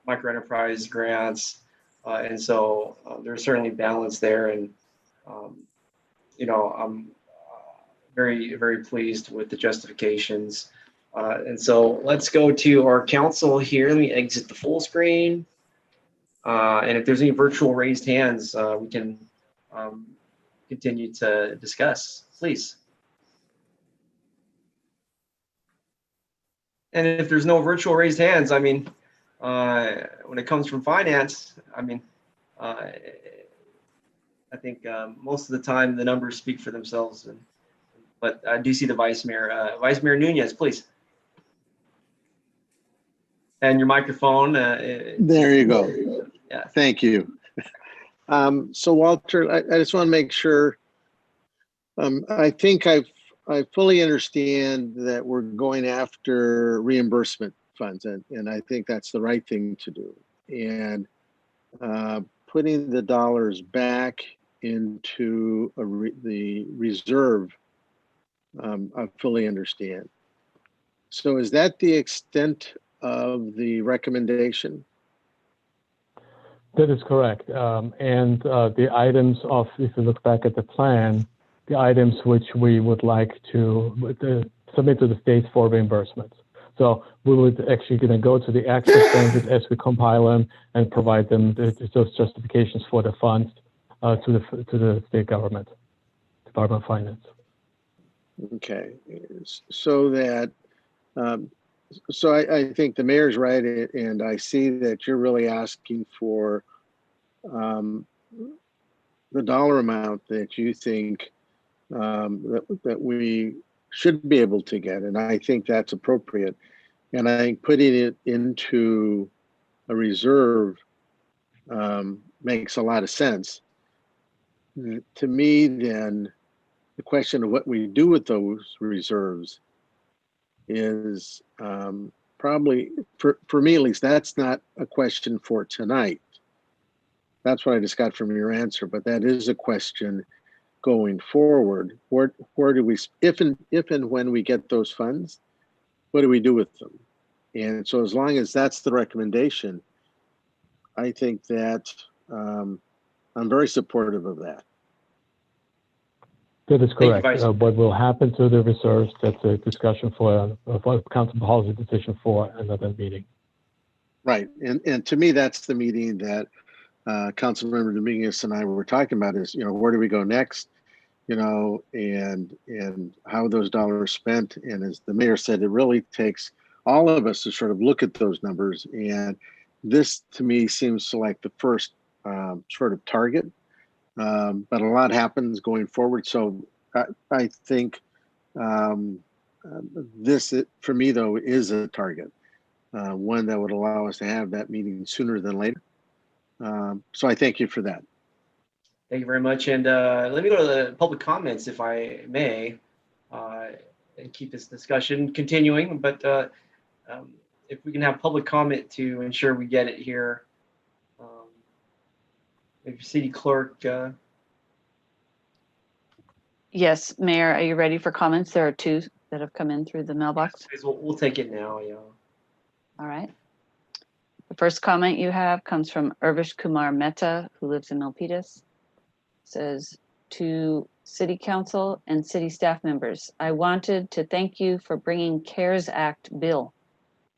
microenterprise grants. And so there's certainly balance there. And, I'm very, very pleased with the justifications. And so let's go to our council here. Let me exit the full screen. And if there's any virtual raised hands, we can continue to discuss, please. And if there's no virtual raised hands, when it comes from finance, I think most of the time the numbers speak for themselves. But I do see the Vice Mayor. Vice Mayor Nunez, please. And your microphone. There you go. Yeah. Thank you. So Walter, I just want to make sure. I think I fully understand that we're going after reimbursement funds, and I think that's the right thing to do. And putting the dollars back into the reserve, I fully understand. So is that the extent of the recommendation? That is correct. And the items if you look back at the plan, the items which we would like to submit to the states for reimbursements. So we would actually going to go to the actual expenses as we compile them and provide them those justifications for the funds to the state government, Department of Finance. Okay, so that so I think the mayor's right, and I see that you're really asking for the dollar amount that you think that we should be able to get, and I think that's appropriate. And I think putting it into a reserve makes a lot of sense. To me, then, the question of what we do with those reserves is probably, for me at least, that's not a question for tonight. That's what I just got from your answer, but that is a question going forward. Where do we, if and when we get those funds, what do we do with them? And so as long as that's the recommendation, I think that I'm very supportive of that. That is correct. What will happen to the reserves, that's a discussion for a council policy decision for another meeting. Right. And to me, that's the meeting that Councilmember Dominguez and I were talking about is, where do we go next? And how those dollars spent. And as the mayor said, it really takes all of us to sort of look at those numbers. And this to me seems like the first sort of target. But a lot happens going forward. So I think this, for me though, is a target, one that would allow us to have that meeting sooner than later. So I thank you for that. Thank you very much. And let me go to the public comments, if I may, and keep this discussion continuing. But if we can have public comment to ensure we get it here. Maybe City Clerk. Yes, Mayor, are you ready for comments? There are two that have come in through the mailbox. Yes, we'll take it now. Yeah. All right. The first comment you have comes from Urvish Kumar Mehta, who lives in Milpitas. Says, to City Council and City staff members, I wanted to thank you for bringing CARES Act bill.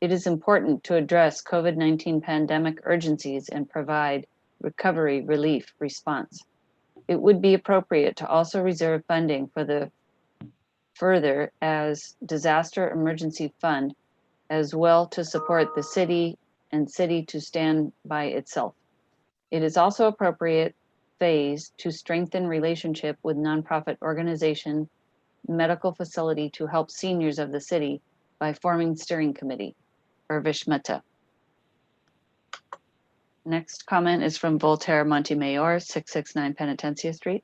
It is important to address COVID-19 pandemic urgencies and provide recovery relief response. It would be appropriate to also reserve funding for the further as disaster emergency fund, as well to support the city and city to stand by itself. It is also appropriate phase to strengthen relationship with nonprofit organization, medical facility to help seniors of the city by forming steering committee. Urvish Mehta. Next comment is from Voltaire Montemayor, 669 Penitencia Street.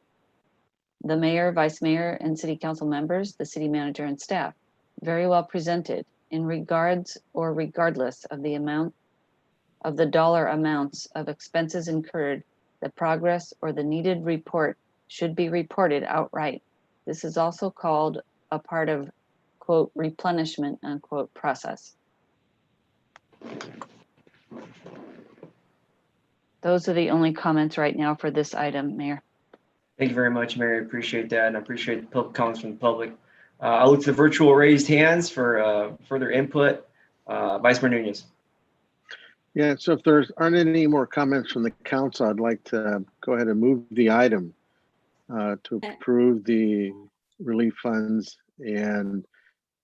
The mayor, vice mayor, and city council members, the city manager and staff, very well presented in regards or regardless of the amount of the dollar amounts of expenses incurred, the progress or the needed report should be reported outright. This is also called a part of, quote, replenishment, unquote, process. Those are the only comments right now for this item, Mayor. Thank you very much, Mary. I appreciate that, and I appreciate the public comments from the public. I'll look to the virtual raised hands for further input. Vice Mayor Nunez. Yeah, so if there aren't any more comments from the council, I'd like to go ahead and move the item to approve the relief funds and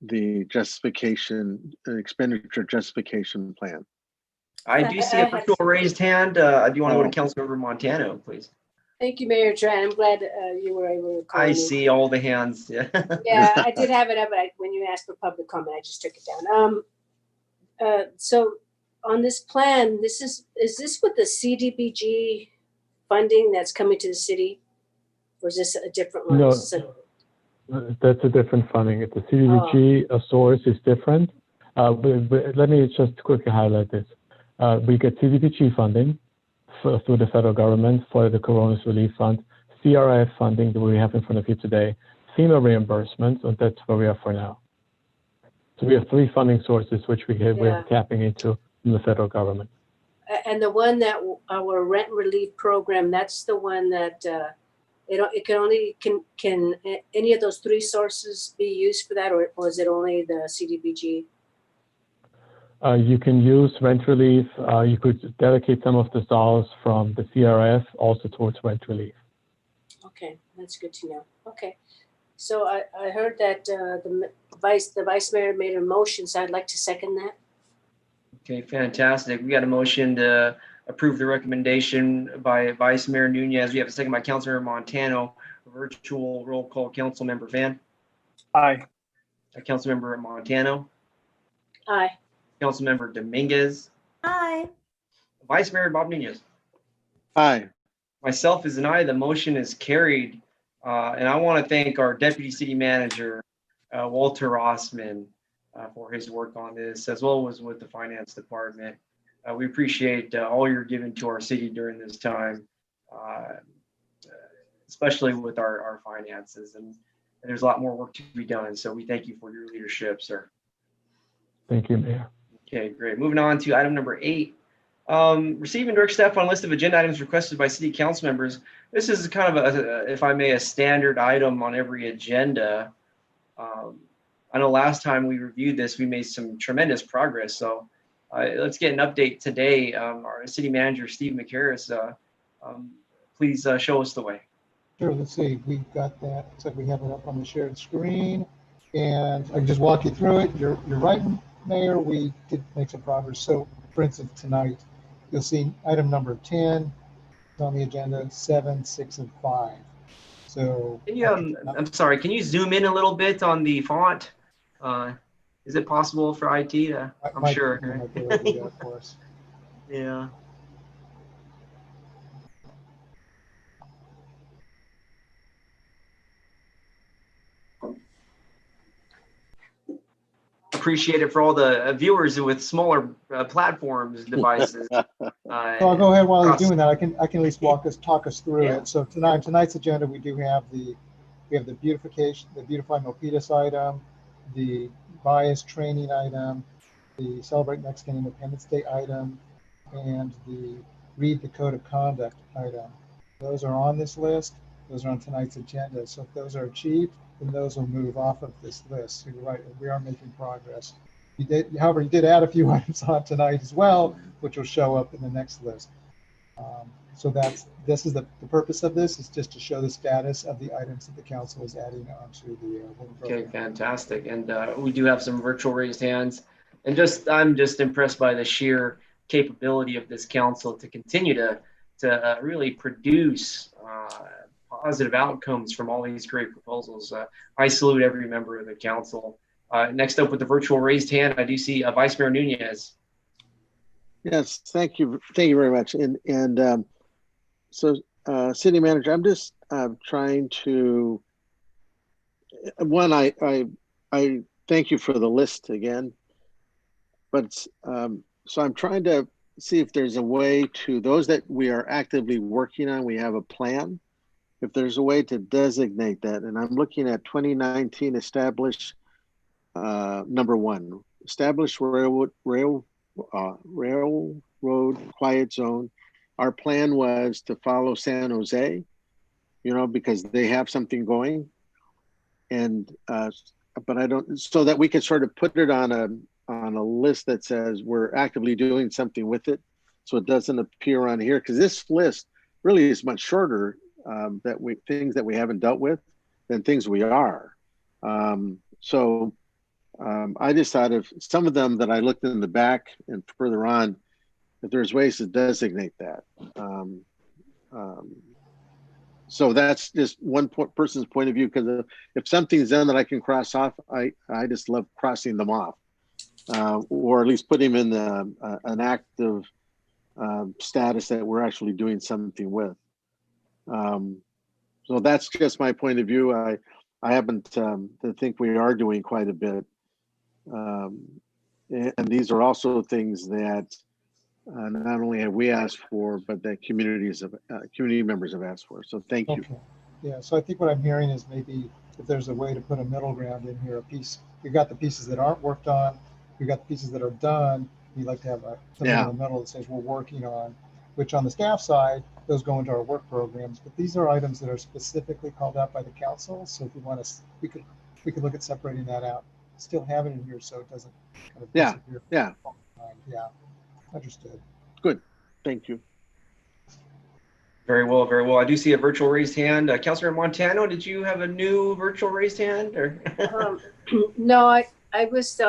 the justification, expenditure justification plan. I do see a virtual raised hand. I do want to go to Councilmember Montano, please. Thank you, Mayor Tran. I'm glad you were able to call I me. see all the hands. Yeah, Yeah, I did have it up, but when you asked for public comment, I just took it down. So on this plan, is this with the CDBG funding that's coming to the city? Or is this a different one? No, that's a different funding. The CDBG source is different. But let me just quickly highlight this. We get CDBG funding through the federal government for the Coronavirus Relief Fund, CRF funding that we have in front of you today, FEMA reimbursements, and that's where we are for now. So we have three funding sources which we're tapping into from the federal government. And the one that our rent relief program, that's the one that can any of those three sources be used for that, or is it only the CDBG? You can use rent relief. You could dedicate some of the dollars from the CRF also towards rent relief. Okay, that's good to know. Okay, so I heard that the vice mayor made a motion, so I'd like to second that. Okay, fantastic. We got a motion to approve the recommendation by Vice Mayor Nunez. We have a second by Councilmember Montano. Virtual roll call. Councilmember Fan. Aye. Councilmember Montano. Aye. Councilmember Dominguez. Aye. Vice Mayor Bob Nunez. Aye. Myself is an aye. The motion is carried. And I want to thank our Deputy City Manager, Walter Rossman, for his work on this, as well as with the Finance Department. We appreciate all you're giving to our city during this time, especially with our finances. And there's a lot more work to be done. So we thank you for your leadership, sir. Thank you, Mayor. Okay, great. Moving on to item number 8. Receive and direct staff on a list of agenda items requested by city council members. This is kind of if I may, a standard item on every agenda. I know last time we reviewed this, we made some tremendous progress. So let's get an update today. Our city manager, Steve McHarris, please show us the way. Sure, let's see. We've got that. Looks like we have it up on the shared screen. And I can just walk you through it. You're right, Mayor. We did make some progress. So, for instance, tonight, you'll see item number 10 is on the agenda, 7, 6, and 5. So Can you, I'm sorry, can you zoom in a little bit on the font? Is it possible for IT to, I'm sure. I might be able to do that for us. Yeah. Appreciate it for all the viewers with smaller platforms, devices. So I'll go ahead while he's doing that. I can at least talk us through Yeah. it. So tonight's agenda, we have the beautification, the Beautify Milpitas item, the bias training item, the Celebrate Mexican Independence Day item, and the Read the Code of Conduct item. Those are on this list. Those are on tonight's agenda. So if those are achieved, then those will move off of this list. So you're right, we are making progress. However, you did add a few items on tonight as well, which will show up in the next list. So this is the purpose of this, is just to show the status of the items that the council is adding onto the women program. Okay, fantastic. And we do have some virtual raised hands. And I'm just impressed by the sheer capability of this council to continue to really produce positive outcomes from all these great proposals. I salute every member of the council. Next up with the virtual raised hand, I do see Vice Mayor Nunez. Yes, thank you very much. And so, City Manager, I'm just trying to. One, I thank you for the list again, but so I'm trying to see if there's a way to those that we are actively working on. We have a plan. If there's a way to designate that, and I'm looking at 2019 establish number one, establish railroad quiet zone. Our plan was to follow San Jose, because they have something going, and but I don't, so that we can sort of put it on a list that says we're actively doing something with it, so it doesn't appear on here, because this list really is much shorter things that we haven't dealt with than things we are. I just thought of some of them that I looked in the back and further on, if there's ways to designate that. So that's just one person's point of view, because if something's done that I can cross off, I just love crossing them off, or at least put him in an active status that we're actually doing something with. So that's just my point of view. I happen to think we are doing quite a bit. And these are also things that not only have we asked for, but that community members have asked for. So thank you. Okay. Yeah, so I think what I'm hearing is maybe if there's a way to put a middle ground in here, we've got the pieces that aren't worked on, we've got the pieces that are done. We'd like to have something in the middle that says we're working on, which on the staff side, those go into our work programs. But these are items that are specifically called out by the council. So if you want to, we could look at separating that out, still have it in here so it doesn't kind of disappear. Yeah. Understood. Good. Thank you. Very well, very well. I do see a virtual raised hand. Councilor Montano, did you have a new virtual raised hand? Or No, I was,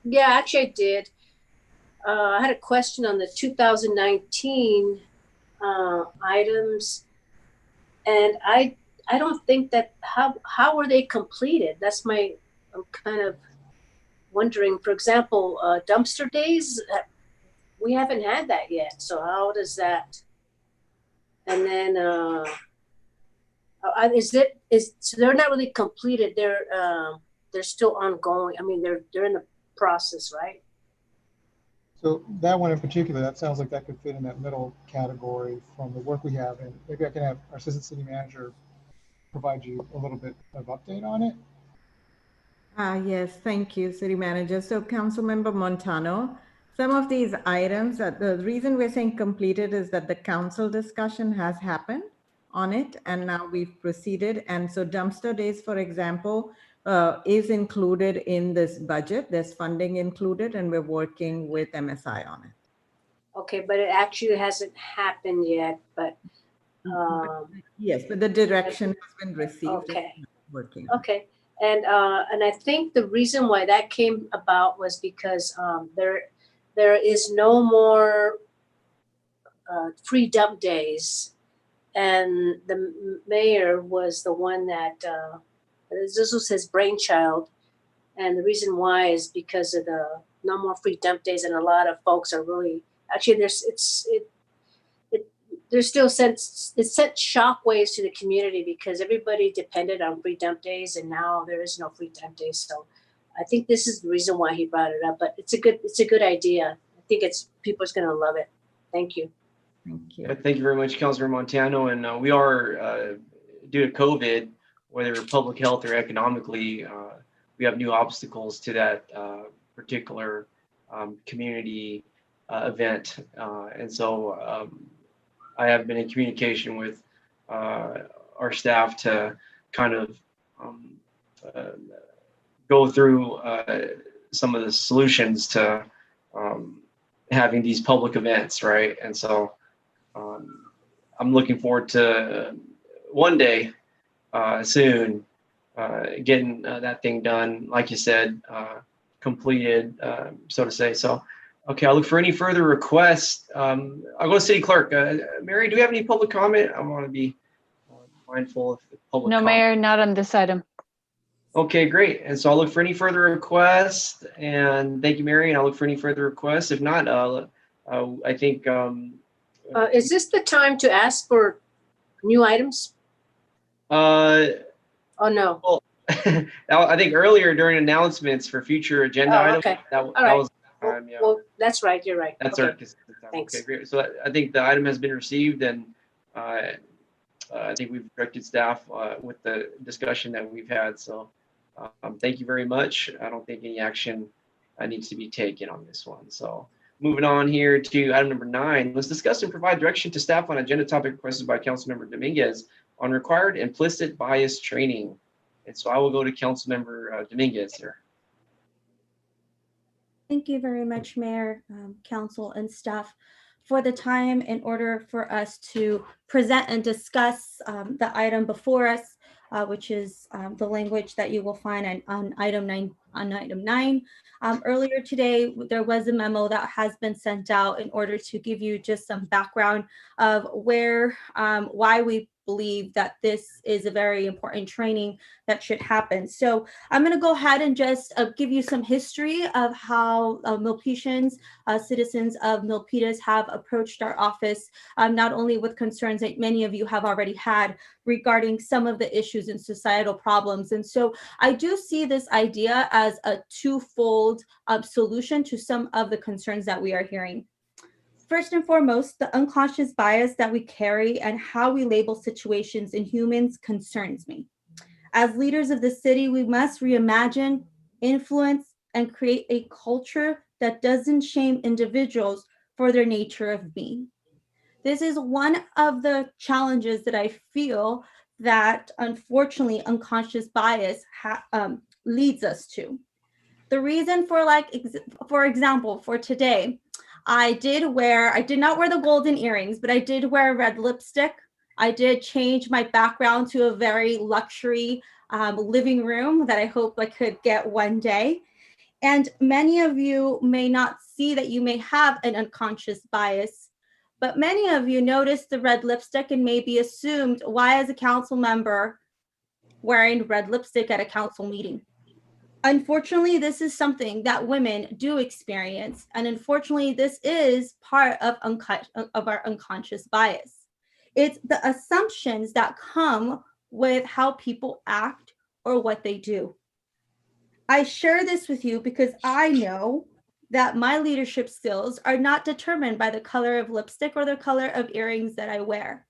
yeah, actually I did. I had a question on the 2019 items, and I don't think that, how were they completed? I'm kind of wondering, for example, dumpster days, we haven't had that yet. So how does that? And then so they're not really completed. They're still ongoing. I mean, they're in the process, right? So that one in particular, that sounds like that could fit in that middle category from the work we have. And maybe I can have our assistant city manager provide you a little bit of update on it. Yes, thank you, City Manager. So Councilmember Montano, some of these items, the reason we're saying completed is that the council discussion has happened on it, and now we've proceeded. And so dumpster days, for example, is included in this budget. There's funding included, and we're working with MSI on it. Okay, but it actually hasn't happened yet, but. Yes, but the direction has been received. Okay. Working. Okay. And I think the reason why that came about was because there is no more free dump days and the mayor was the one that this was his brainchild. And the reason why is because of the no more free dump days, and a lot of folks are really actually there's still it sent shockwaves to the community because everybody depended on free dump days, and now there is no free dump days. So I think this is the reason why he brought it up. But it's a good idea. I think people's gonna love it. Thank you. Thank you. Thank you very much, Councilor Montano. And we are, due to COVID, whether public health or economically, we have new obstacles to that particular community event. And so I have been in communication with our staff to kind of go through some of the solutions to having these public events, right? And so I'm looking forward to one day soon getting that thing done, like you said, completed, so to say. So, okay, I'll look for any further requests. I'll go to City Clerk. Mary, do we have any public comment? I want to be mindful of the public No, comment. Mayor, not on this item. Okay, great. And so I'll look for any further requests. And thank you, Mary. And I'll look for any further requests. If not, I think. Is this the time to ask for new items? Oh no. Well, I think earlier during announcements for future agenda items, Okay. that right. was the time, yeah. Well, that's right. You're right. That's okay. our time. Thanks. Okay, great. So I think the item has been received, and I think we've directed staff with the discussion that we've had. So thank you very much. I don't think any action needs to be taken on this one. So moving on here to item number 9, let's discuss and provide direction to staff on agenda topic requested by Councilmember Dominguez on required implicit bias training. And so I will go to Councilmember Dominguez here. Thank you very much, Mayor, Council, and staff for the time in order for us to present and discuss the item before us, which is the language that you will find on item 9. Earlier today, there was a memo that has been sent out in order to give you just some background of why we believe that this is a very important training that should happen. So I'm going to go ahead and just give you some history of how Milpitians, citizens of Milpitas, have approached our office, not only with concerns that many of you have already had regarding some of the issues and societal problems. And so I do see this idea as a twofold solution to some of the concerns that we are hearing. First and foremost, the unconscious bias that we carry and how we label situations in humans concerns me. As leaders of the city, we must reimagine, influence, and create a culture that doesn't shame individuals for their nature of being. This is one of the challenges that I feel that, unfortunately, unconscious bias leads us to. The reason for example, for today, I did not wear the golden earrings, but I did wear red lipstick. I did change my background to a very luxury living room that I hope I could get one day. And many of you may not see that you may have an unconscious bias, but many of you noticed the red lipstick and maybe assumed, why is a council member wearing red lipstick at a council meeting? Unfortunately, this is something that women do experience. And unfortunately, this is part of our unconscious bias. It's the assumptions that come with how people act or what they do. I share this with you because I know that my leadership skills are not determined by the color of lipstick or the color of earrings that I wear.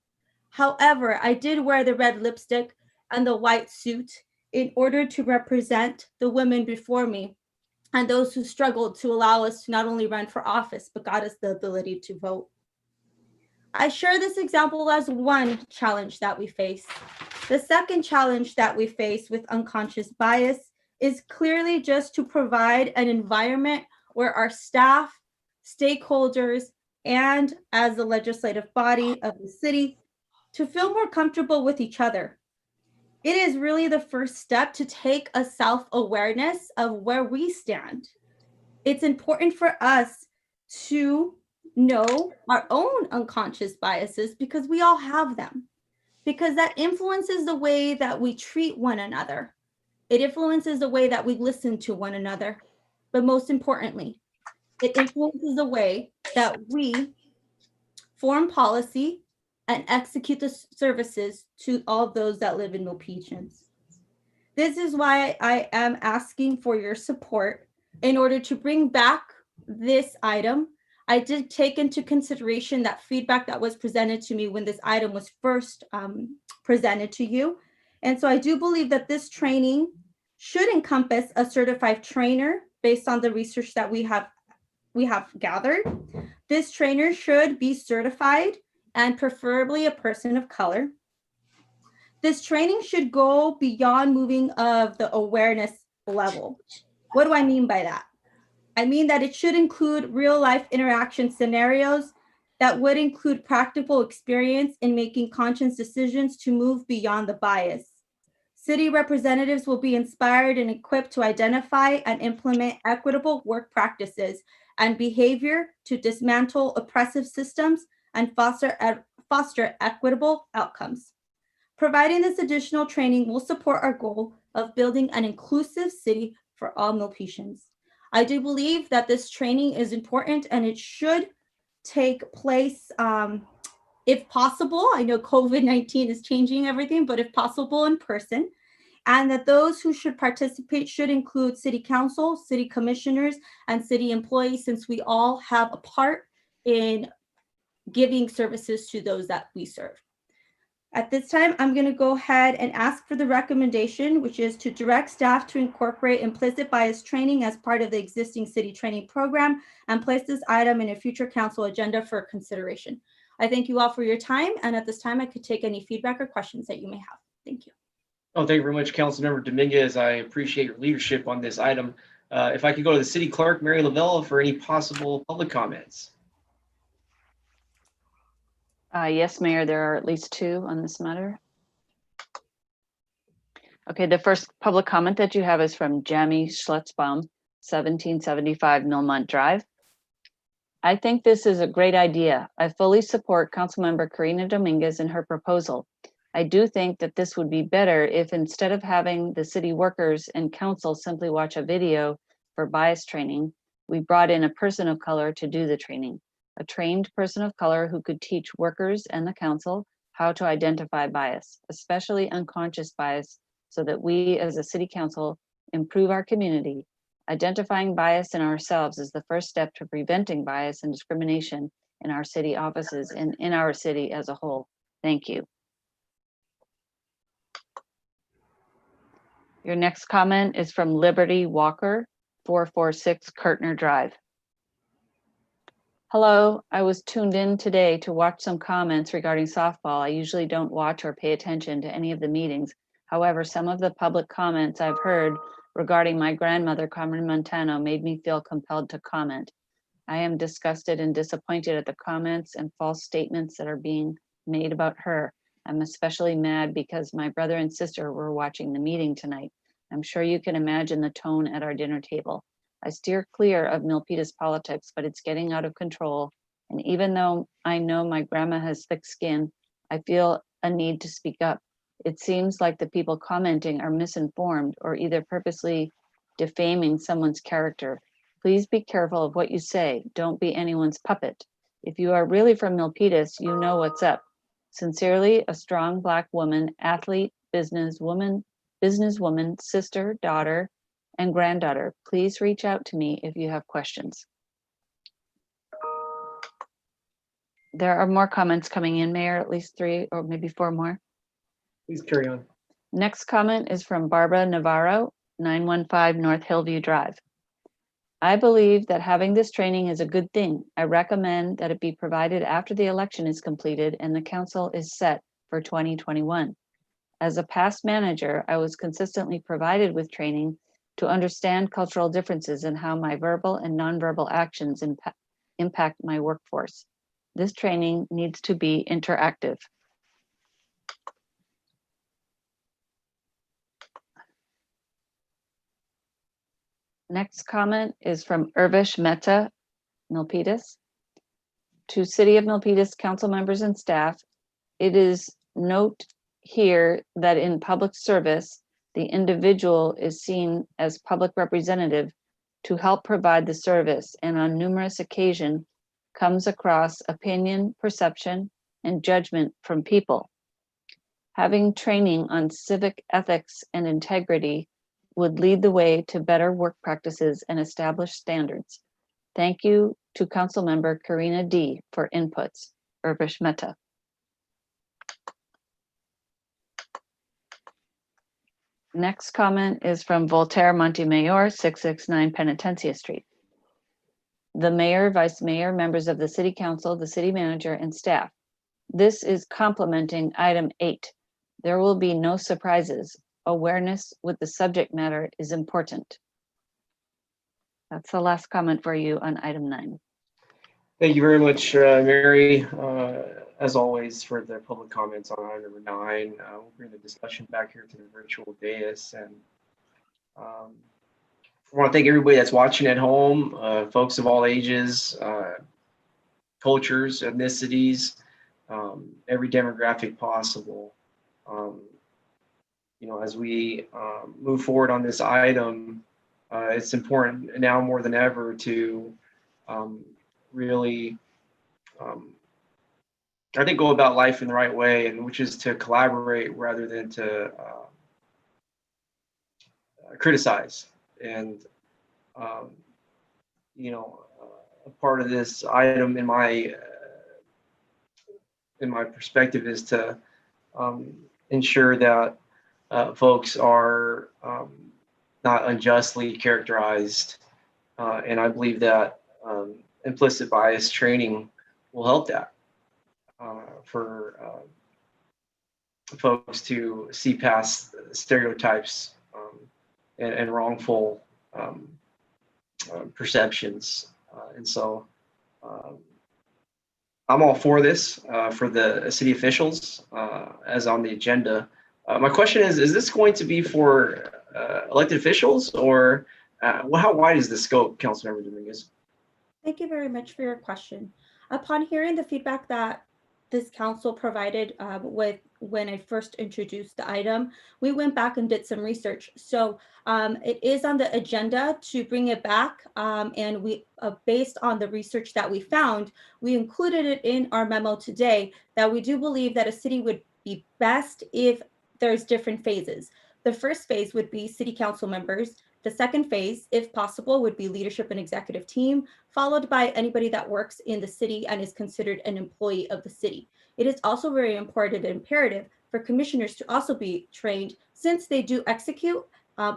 However, I did wear the red lipstick and the white suit in order to represent the women before me and those who struggled to allow us to not only run for office, but got us the ability to vote. I share this example as one challenge that we face. The second challenge that we face with unconscious bias is clearly just to provide an environment where our staff, stakeholders, and as the legislative body of the city, to feel more comfortable with each other. It is really the first step to take a self-awareness of where we stand. It's important for us to know our own unconscious biases, because we all have them, because that influences the way that we treat one another. It influences the way that we listen to one another. But most importantly, it influences the way that we form policy and execute the services to all those that live in Milpitas. This is why I am asking for your support in order to bring back this item. I did take into consideration that feedback that was presented to me when this item was first presented to you. And so I do believe that this training should encompass a certified trainer based on the research that we have gathered. This trainer should be certified and preferably a person of color. This training should go beyond moving of the awareness level. What do I mean by that? I mean that it should include real life interaction scenarios that would include practical experience in making conscious decisions to move beyond the bias. City representatives will be inspired and equipped to identify and implement equitable work practices and behavior to dismantle oppressive systems and foster equitable outcomes. Providing this additional training will support our goal of building an inclusive city for all Milpitians. I do believe that this training is important and it should take place, if possible. I know COVID-19 is changing everything, but if possible, in person. And that those who should participate should include city council, city commissioners, and city employees, since we all have a part in giving services to those that we serve. At this time, I'm going to go ahead and ask for the recommendation, which is to direct staff to incorporate implicit bias training as part of the existing city training program and place this item in a future council agenda for consideration. I thank you all for your time. And at this time, I could take any feedback or questions that you may have. Thank you. Oh, thank you very much, Councilmember Dominguez. I appreciate your leadership on this item. If I could go to the city clerk, Mary Lavella, for any possible public comments. Yes, Mayor, there are at least 2 on this matter. Okay, the first public comment that you have is from Jamie Schletzbaum, 1775 Millmont Drive. I think this is a great idea. I fully support Councilmember Karina Dominguez in her proposal. I do think that this would be better if, instead of having the city workers and council simply watch a video for bias training, we brought in a person of color to do the training. A trained person of color who could teach workers and the council how to identify bias, especially unconscious bias, so that we as a city council improve our community. Identifying bias in ourselves is the first step to preventing bias and discrimination in our city offices and in our city as a whole. Thank you. Your next comment is from Liberty Walker, 446 Kirtner Drive. Hello, I was tuned in today to watch some comments regarding softball. I usually don't watch or pay attention to any of the meetings. However, some of the public comments I've heard regarding my grandmother, Carmen Montano, made me feel compelled to comment. I am disgusted and disappointed at the comments and false statements that are being made about her. I'm especially mad because my brother and sister were watching the meeting tonight. I'm sure you can imagine the tone at our dinner table. I steer clear of Milpitas politics, but it's getting out of control. And even though I know my grandma has thick skin, I feel a need to speak up. It seems like the people commenting are misinformed or either purposely defaming someone's character. Please be careful of what you say. Don't be anyone's puppet. If you are really from Milpitas, you know what's up. Sincerely, a strong Black woman, athlete, businesswoman, sister, daughter, and granddaughter. Please reach out to me if you have questions. There are more comments coming in, Mayor, at least 3 or maybe 4 more. Please carry on. Next comment is from Barbara Navarro, 915 North Hillview Drive. I believe that having this training is a good thing. I recommend that it be provided after the election is completed and the council is set for 2021. As a past manager, I was consistently provided with training to understand cultural differences and how my verbal and nonverbal actions impact my workforce. This training needs to be interactive. Next comment is from Urvish Mehta, Milpitas. To City of Milpitas council members and staff, it is note here that in public service, the individual is seen as public representative to help provide the service, and on numerous occasions comes across opinion, perception, and judgment from people. Having training on civic ethics and integrity would lead the way to better work practices and established standards. Thank you to Councilmember Karina D. for inputs. Urvash Mehta. Next comment is from Voltaire Montemayor, 669 Penitencia Street. The mayor, vice mayor, members of the city council, the city manager, and staff. This is complementing item 8. There will be no surprises. Awareness with the subject matter is important. That's the last comment for you on item 9. Thank you very much, Mary, as always, for the public comments on item number 9. We'll bring the discussion back here to the virtual dais. And I want to thank everybody that's watching at home, folks of all ages, cultures, ethnicities, every demographic possible. You know, as we move forward on this item, it's important now more than ever to really, I think, go about life in the right way, and which is to collaborate rather than to criticize. And you know, a part of this item in my perspective is to ensure that folks are not unjustly characterized, and I believe that implicit bias training will help that for folks to see past stereotypes and wrongful perceptions. And so I'm all for this for the city officials as on the agenda. My question is this going to be for elected officials, or how wide is the scope, Councilmember Dominguez? Thank you very much for your question. Upon hearing the feedback that this council provided when I first introduced the item, we went back and did some research. So it is on the agenda to bring it back, and we, based on the research that we found, we included it in our memo today that we do believe that a city would be best if there's different phases. The first phase would be city council members. The second phase, if possible, would be leadership and executive team, followed by anybody that works in the city and is considered an employee of the city. It is also very important and imperative for commissioners to also be trained, since they do execute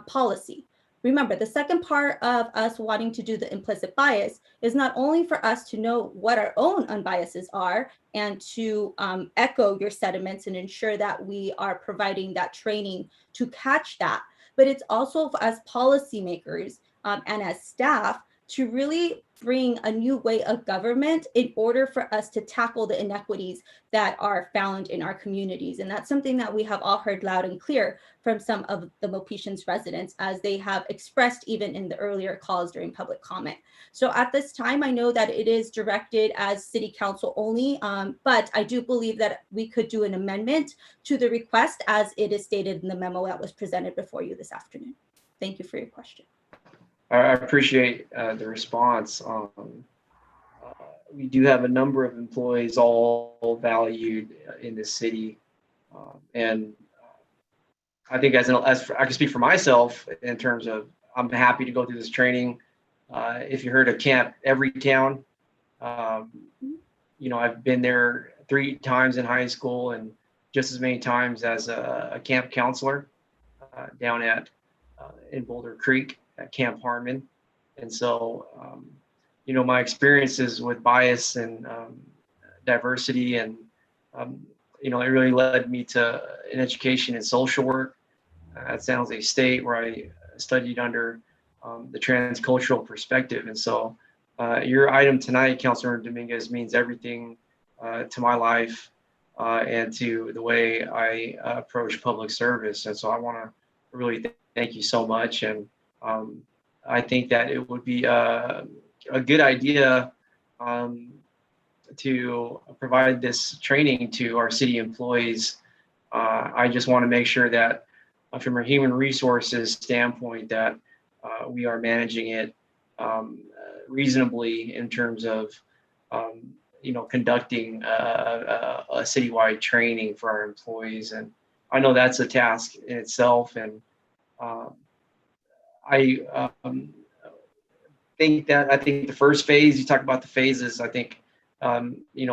policy. Remember, the second part of us wanting to do the implicit bias is not only for us to know what our own unbiases are and to echo your sentiments and ensure that we are providing that training to catch that, but it's also for us policymakers and as staff to really bring a new way of government in order for us to tackle the inequities that are found in our communities. And that's something that we have all heard loud and clear from some of the Milpitas residents, as they have expressed even in the earlier calls during public comment. So at this time, I know that it is directed as city council only, but I do believe that we could do an amendment to the request as it is stated in the memo that was presented before you this afternoon. Thank you for your question. I appreciate the response. We do have a number of employees all valued in this city, and I think as I can speak for myself in terms of I'm happy to go through this training. If you heard of Camp Everytown, you know, I've been there 3 times in high school and just as many times as a camp counselor down at in Boulder Creek at Camp Harmon. And so, you know, my experiences with bias and diversity and, you know, it really led me to an education in social work at San Jose State, where I studied under the transcultural perspective. And so your item tonight, Councilor Dominguez, means everything to my life and to the way I approach public service. And so I want to really thank you so much. And I think that it would be a good idea to provide this training to our city employees. I just want to make sure that from a human resources standpoint that we are managing it reasonably in terms of conducting a citywide training for our employees. And I know that's a task in itself. And I think the first phase, you talk about the phases, I think,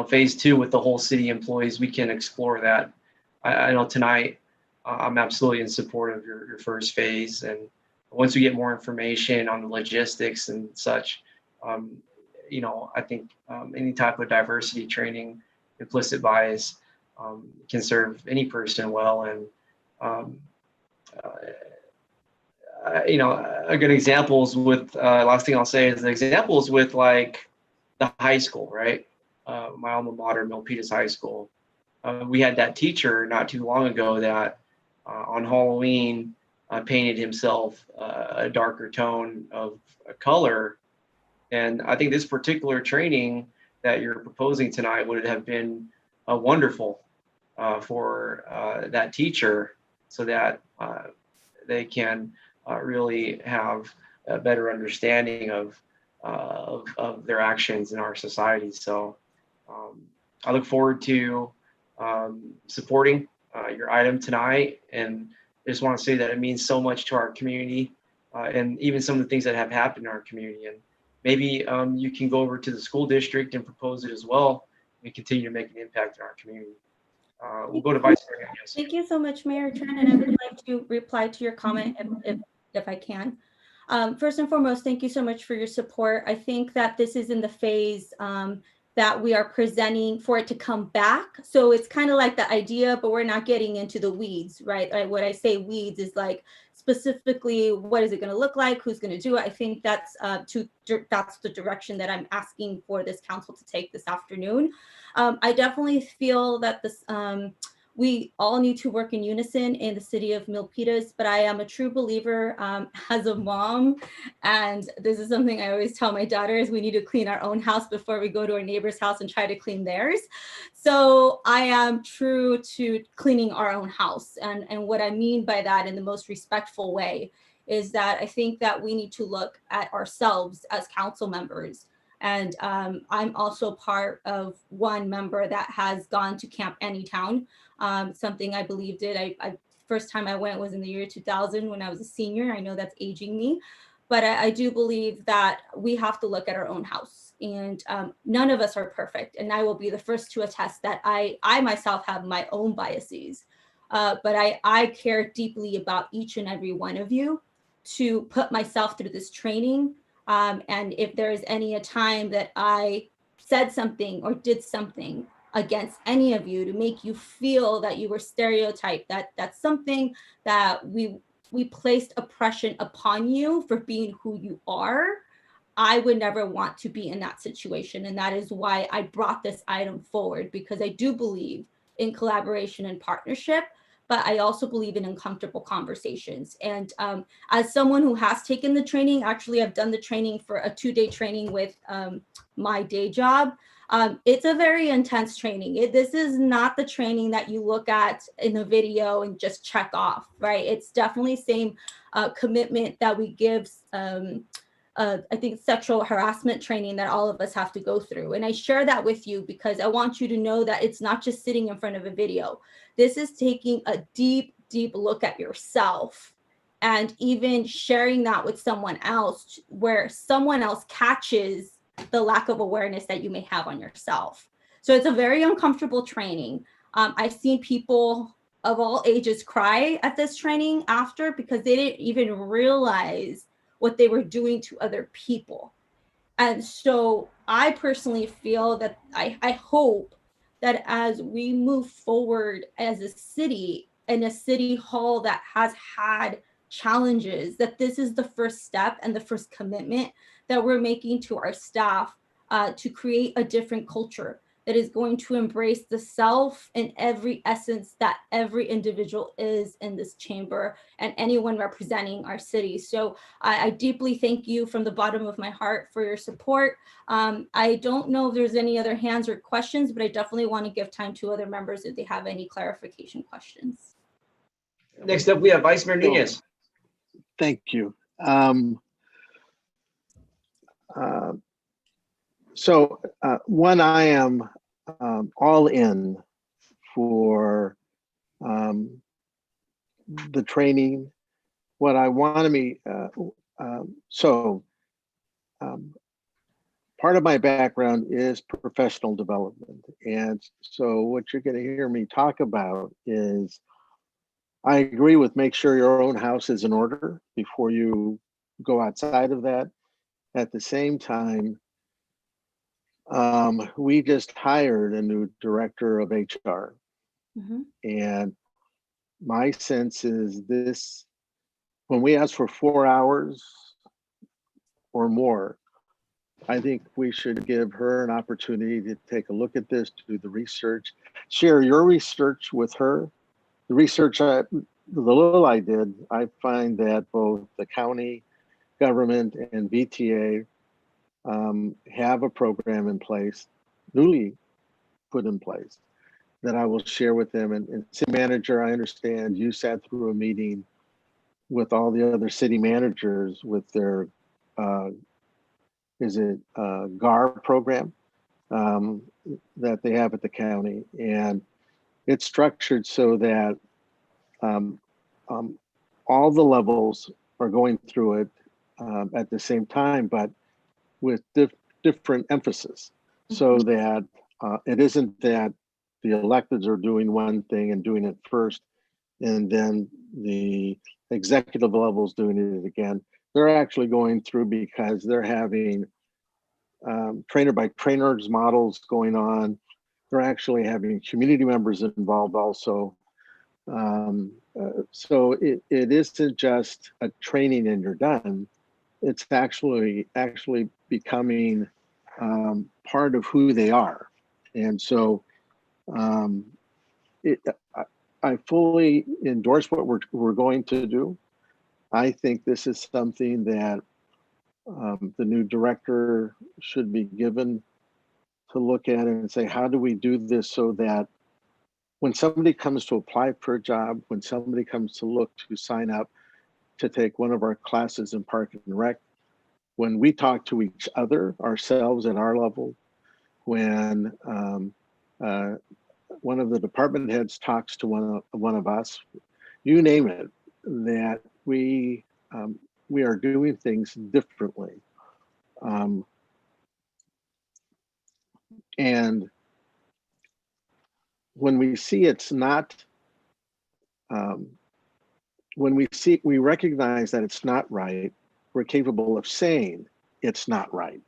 phase 2 with the whole city employees, we can explore that. I know tonight I'm absolutely in support of your first phase. And once we get more information on the logistics and such, I think any type of diversity training, implicit bias can serve any person well. And, a good example is with, last thing I'll say is the examples with like the high school, right? My alma mater, Milpitas High School. We had that teacher not too long ago that on Halloween painted himself a darker tone of color. And I think this particular training that you're proposing tonight would have been wonderful for that teacher so that they can really have a better understanding of their actions in our society. So I look forward to supporting your item tonight, and I just want to say that it means so much to our community and even some of the things that have happened in our community. And maybe you can go over to the school district and propose it as well and continue to make an impact in our community. We'll go to Vice Mayor. Yes. Thank you so much, Mayor Tran, and I would like to reply to your comment if I can. First and foremost, thank you so much for your support. I think that this is in the phase that we are presenting for it to come back. So it's kind of like the idea, but we're not getting into the weeds, right? What I say weeds is like specifically, what is it going to look like? Who's going to do it? I think that's that's the direction that I'm asking for this council to take this afternoon. I definitely feel that this we all need to work in unison in the city of Milpitas, but I am a true believer as a mom, and this is something I always tell my daughters, we need to clean our own house before we go to our neighbor's house and try to clean theirs. So I am true to cleaning our own house. And what I mean by that in the most respectful way is that I think that we need to look at ourselves as council members. And I'm also part of one member that has gone to Camp Anytown, something I believed it. First time I went was in the year 2000 when I was a senior. I know that's aging me, but I do believe that we have to look at our own house, and none of us are perfect. And I will be the first to attest that I myself have my own biases, but I care deeply about each and every one of you to put myself through this training. And if there is any a time that I said something or did something against any of you to make you feel that you were stereotyped, that's something that we placed oppression upon you for being who you are, I would never want to be in that situation. And that is why I brought this item forward, because I do believe in collaboration and partnership, but I also believe in uncomfortable conversations. And as someone who has taken the training, actually I've done the training for a 2-day training with my day job. It's a very intense training. This is not the training that you look at in a video and just check off, right? It's definitely same commitment that we give, I think, sexual harassment training that all of us have to go through. And I share that with you because I want you to know that it's not just sitting in front of a video. This is taking a deep, deep look at yourself and even sharing that with someone else, where someone else catches the lack of awareness that you may have on yourself. So it's a very uncomfortable training. I've seen people of all ages cry at this training after, because they didn't even realize what they were doing to other people. And so I personally feel that I hope that as we move forward as a city, in a city hall that has had challenges, that this is the first step and the first commitment that we're making to our staff to create a different culture. that is going to embrace the self and every essence that every individual is in this chamber and anyone representing our city. So I deeply thank you from the bottom of my heart for your support. I don't know if there's any other hands or questions, but I definitely want to give time to other members if they have any clarification questions. Next up, we have Vice Mayor Nunez. Thank you. One, I am all in for the training. What I want to be, part of my background is professional development. And so what you're going to hear me talk about is, I agree with make sure your own house is in order before you go outside of that. At the same time, we just hired a new director of HR. And my sense is this, when we ask for 4 hours or more, I think we should give her an opportunity to take a look at this, do the research, share your research with her. The research, the little I did, I find that both the county government and VTA have a program in place, newly put in place, that I will share with them. And city manager, I understand you sat through a meeting with all the other city managers with their, GAR program that they have at the county. And it's structured so that all the levels are going through it at the same time, but with different emphasis, so that it isn't that the electeds are doing one thing and doing it first, and then the executive levels doing it again. They're actually going through because they're having trainer by trainers models going on. They're actually having community members involved also. So it isn't just a training and you're done. It's actually becoming part of who they are. And so I fully endorse what we're going to do. I think this is something that the new director should be given to look at and say, how do we do this so that when somebody comes to apply for a job, when somebody comes to look to sign up to take one of our classes in Park and Rec, when we talk to each other, ourselves at our level, when one of the department heads talks to one of us, you name it, that we are doing things differently. And when we see it's not, when we recognize that it's not right, we're capable of saying it's not right.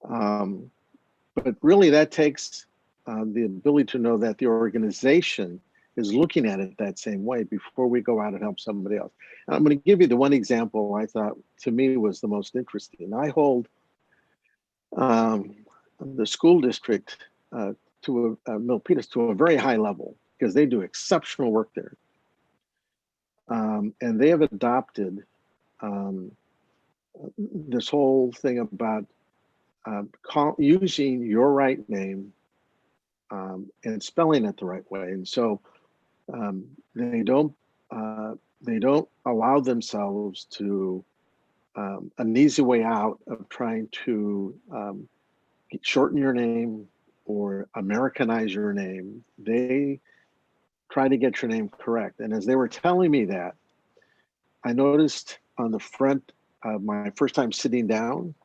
But really that takes the ability to know that the organization is looking at it that same way before we go out and help somebody else. And I'm going to give you the one example I thought to me was the most interesting. I hold the school district to Milpitas to a very high level because they do exceptional work there. And they have adopted this whole thing about using your right name and spelling it the right way. And so they don't allow themselves to an easy way out of trying to shorten your name or Americanize your name. They try to get your name correct. And as they were telling me that, I noticed on the front of my first time sitting down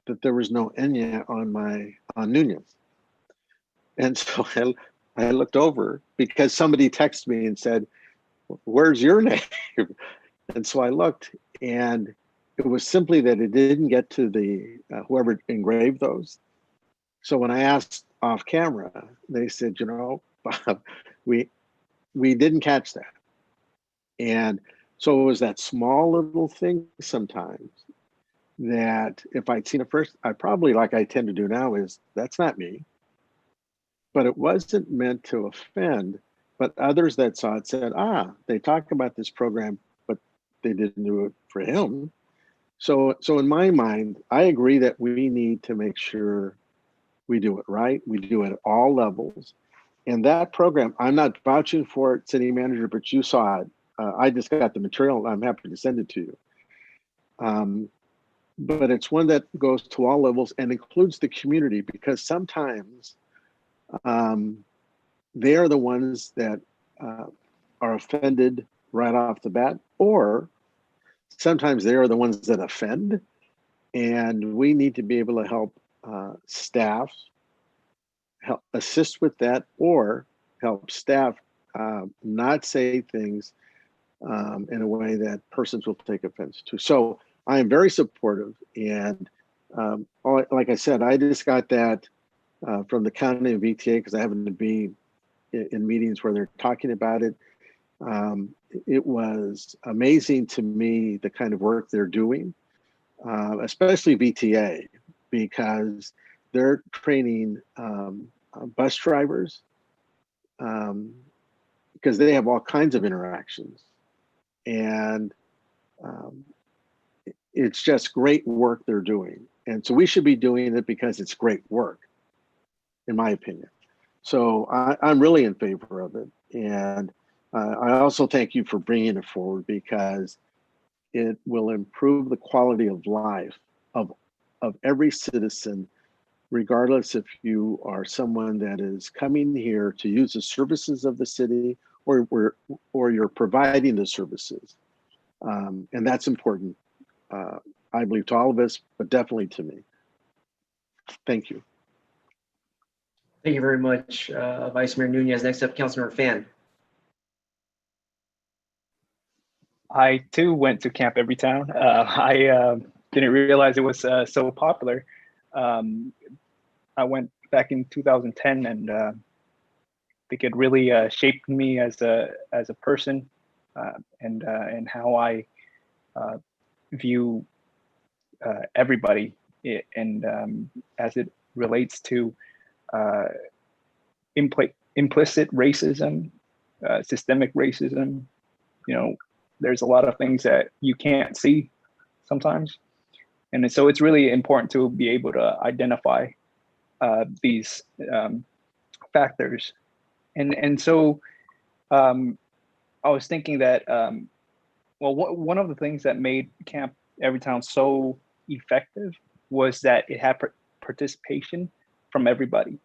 that there was no Enya on Nunez. And so I looked over because somebody texted me and said, where's your name? And so I looked, and it was simply that it didn't get to the whoever engraved those. So when I asked off camera, they said, you know, Bob, we didn't catch that. And so it was that small little thing sometimes that if I'd seen it first, I probably, like I tend to do now, is that's not me. but it wasn't meant to offend. But others that saw it said, they talk about this program, but they didn't do it for him. So in my mind, I agree that we need to make sure we do it right. We do it at all levels. And that program, I'm not vouching for it, city manager, but you saw it. I just got the material. I'm happy to send it to you. But it's one that goes to all levels and includes the community, because sometimes they are the ones that are offended right off the bat, or sometimes they are the ones that offend. And we need to be able to help staff help assist with that, or help staff not say things in a way that persons will take offense to. So I am very supportive. And like I said, I just got that from the county of VTA because I happen to be in meetings where they're talking about it. It was amazing to me, the kind of work they're doing, especially VTA, because they're training bus drivers because they have all kinds of interactions. And it's just great work they're doing. And so we should be doing it because it's great work, in my opinion. So I'm really in favor of it. And I also thank you for bringing it forward, because it will improve the quality of life of every citizen, regardless if you are someone that is coming here to use the services of the city, or you're providing the services. And that's important, I believe, to all of us, but definitely to me. Thank you. Thank you very much, Vice Mayor Nunez. Next up, Councilmember Fan. I too went to Camp Everytown. I didn't realize it was so popular. I went back in 2010, and I think it really shaped me as a person, and how I view everybody, and as it relates to implicit racism, systemic racism. There's a lot of things that you can't see sometimes, and so it's really important to be able to identify these factors. And so I was thinking that one of the things that made Camp Everytown so effective was that it had participation from everybody,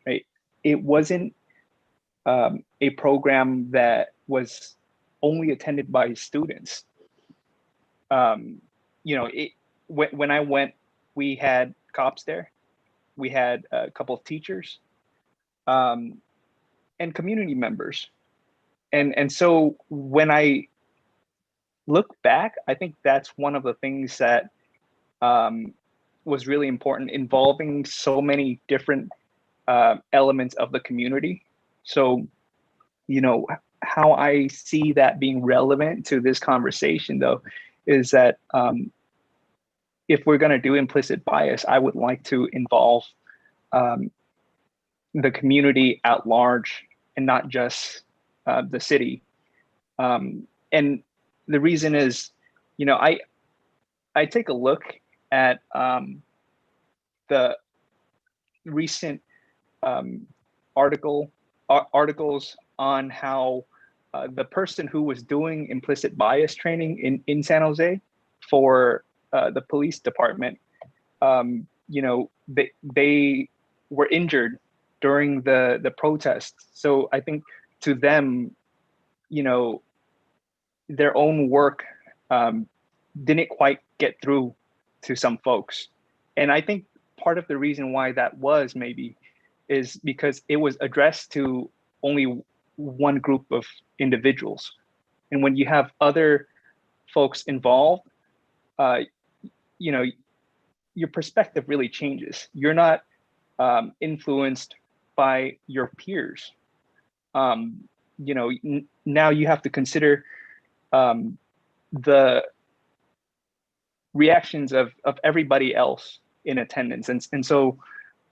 right? It wasn't a program that was only attended by students. When I went, we had cops there, we had a couple of teachers, and community members, and so when I look back, I think that's one of the things that was really important, involving so many different elements of the community. So, how I see that being relevant to this conversation, though, is that if we're going to do implicit bias, I would like to involve the community at large, and not just the city. And the reason is, I take a look at the recent articles on how the person who was doing implicit bias training in San Jose for the police department, they were injured during the protests. So I think to them, their own work didn't quite get through to some folks. And I think part of the reason why that was maybe is because it was addressed to only one group of individuals. And when you have other folks involved, your perspective really changes. You're not influenced by your peers. Now you have to consider the reactions of everybody else in attendance. And so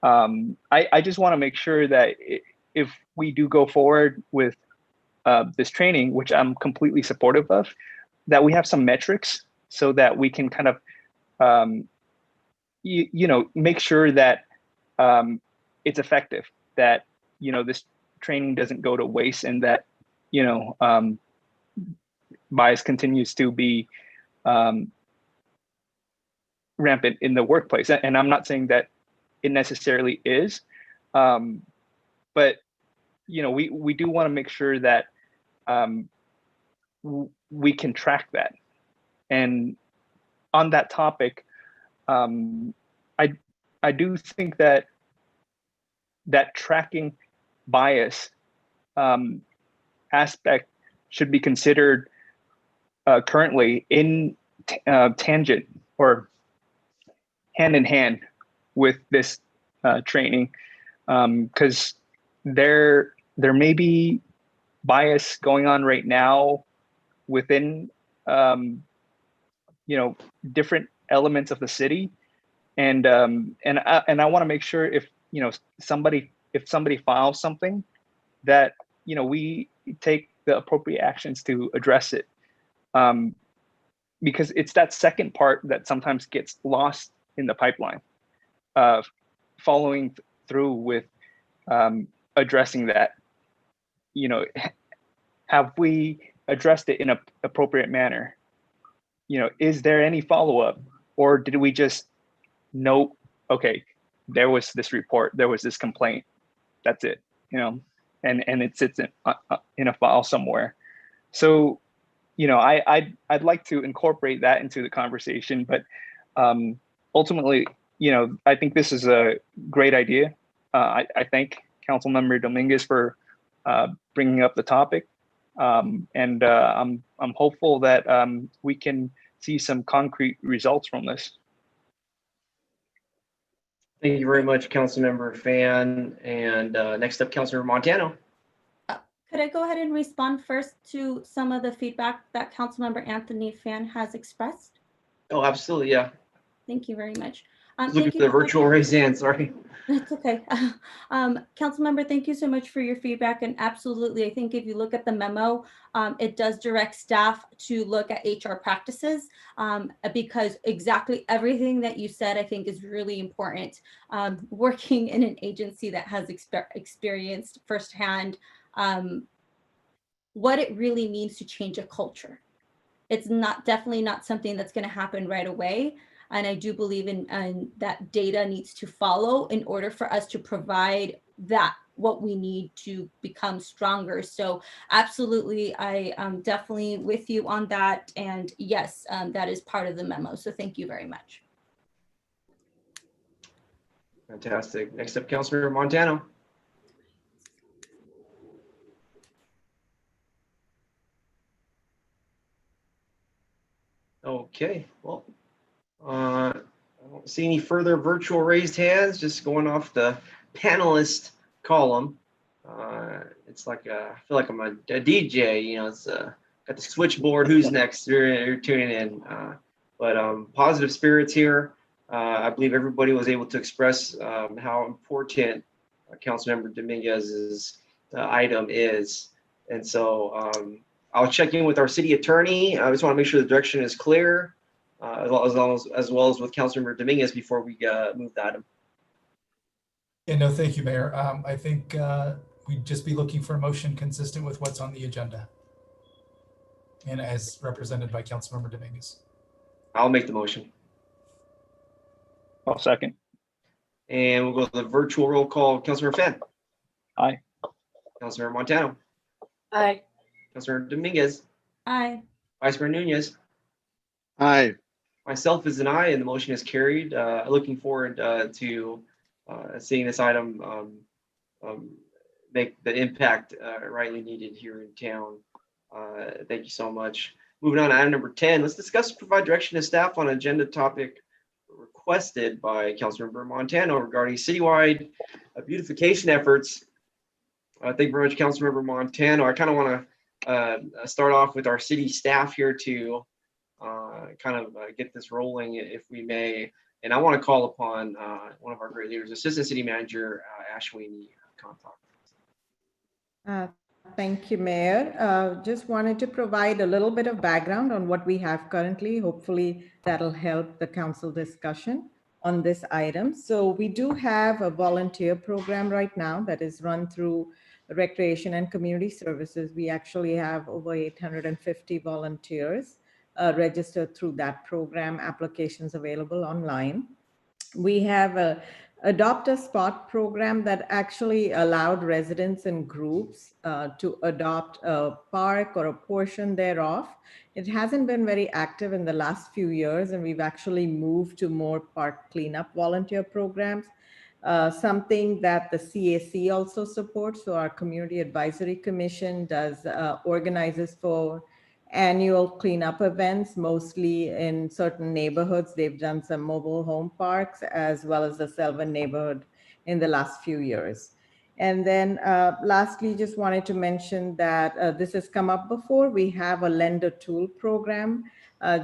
I just want to make sure that if we do go forward with this training, which I'm completely supportive of, that we have some metrics so that we can kind of, make sure that it's effective, that, this training doesn't go to waste, and that, bias continues to be rampant in the workplace. And I'm not saying that it necessarily is, but, we do want to make sure that we can track that. And on that topic, I do think that tracking bias aspect should be considered currently in tangent or hand in hand with this training, because there may be bias going on right now within different elements of the city, and I want to make sure if somebody files something, that we take the appropriate actions to address it, because it's that second part that sometimes gets lost in the pipeline, following through with addressing that. Have we addressed it in an appropriate manner? Is there any follow-up, or did we just note, okay, there was this report, there was this complaint, that's it, and it sits in a file somewhere. So, I'd like to incorporate that into the conversation, but ultimately, I think this is a great idea. I thank Councilmember Dominguez for bringing up the topic, and I'm hopeful that we can see some concrete results from this. Thank you very much, Councilmember Fan. And next up, Councilmember Montano. Could I go ahead and respond first to some of the feedback that Councilmember Anthony Fan has expressed? Oh, absolutely, yeah. Thank you very much. Looking for the virtual raise hand, sorry. That's okay. Councilmember, thank you so much for your feedback. And absolutely, I think if you look at the memo, it does direct staff to look at HR practices, because exactly everything that you said, I think, is really important. Working in an agency that has experienced firsthand what it really means to change a culture. It's definitely not something that's going to happen right away. And I do believe in that data needs to follow in order for us to provide what we need to become stronger. So absolutely, I am definitely with you on that. And yes, that is part of the memo. So thank you very much. Fantastic. Next up, Councilmember Montano. Okay, well, I don't see any further virtual raised hands, just going off the panelist column. It's like I feel like I'm a DJ, it's got the switchboard, who's next, you're tuning in. But positive spirits here. I believe everybody was able to express how important Councilmember Dominguez's item is. And so I'll check in with our city attorney. I just want to make sure the direction is clear, as well as with Councilmember Dominguez before we move the item. Yeah, no, thank you, Mayor. I think we'd just be looking for a motion consistent with what's on the agenda and as represented by Councilmember Dominguez. I'll make the motion. I'll second. And we'll go to the virtual roll call. Councilmember Fan. Aye. Councilmember Montano. Aye. Councilmember Dominguez. Aye. Vice Mayor Nunez. Aye. Myself is an aye, and the motion is carried. Looking forward to seeing this item make the impact rightly needed here in town. Thank you so much. Moving on to item number 10, let's discuss and provide direction to staff on agenda topic requested by Councilmember Montano regarding citywide beautification efforts. Thank you very much, Councilmember Montano. I kind of want to start off with our city staff here to kind of get this rolling, if we may. And I want to call upon one of our great leaders, Assistant City Manager Ashwini Kantak. Thank you, Mayor. Just wanted to provide a little bit of background on what we have currently. Hopefully that'll help the council discussion on this item. So we do have a volunteer program right now that is run through Recreation and Community Services. We actually have over 850 volunteers registered through that program, applications available online. We have a Adopt a Spot program that actually allowed residents and groups to adopt a park or a portion thereof. It hasn't been very active in the last few years, and we've actually moved to more park cleanup volunteer programs. Something that the CAC also supports. So our Community Advisory Commission does organizes for annual cleanup events, mostly in certain neighborhoods. They've done some mobile home parks as well as the Selvin neighborhood in the last few years. And then lastly, just wanted to mention that this has come up before. We have a lender tool program.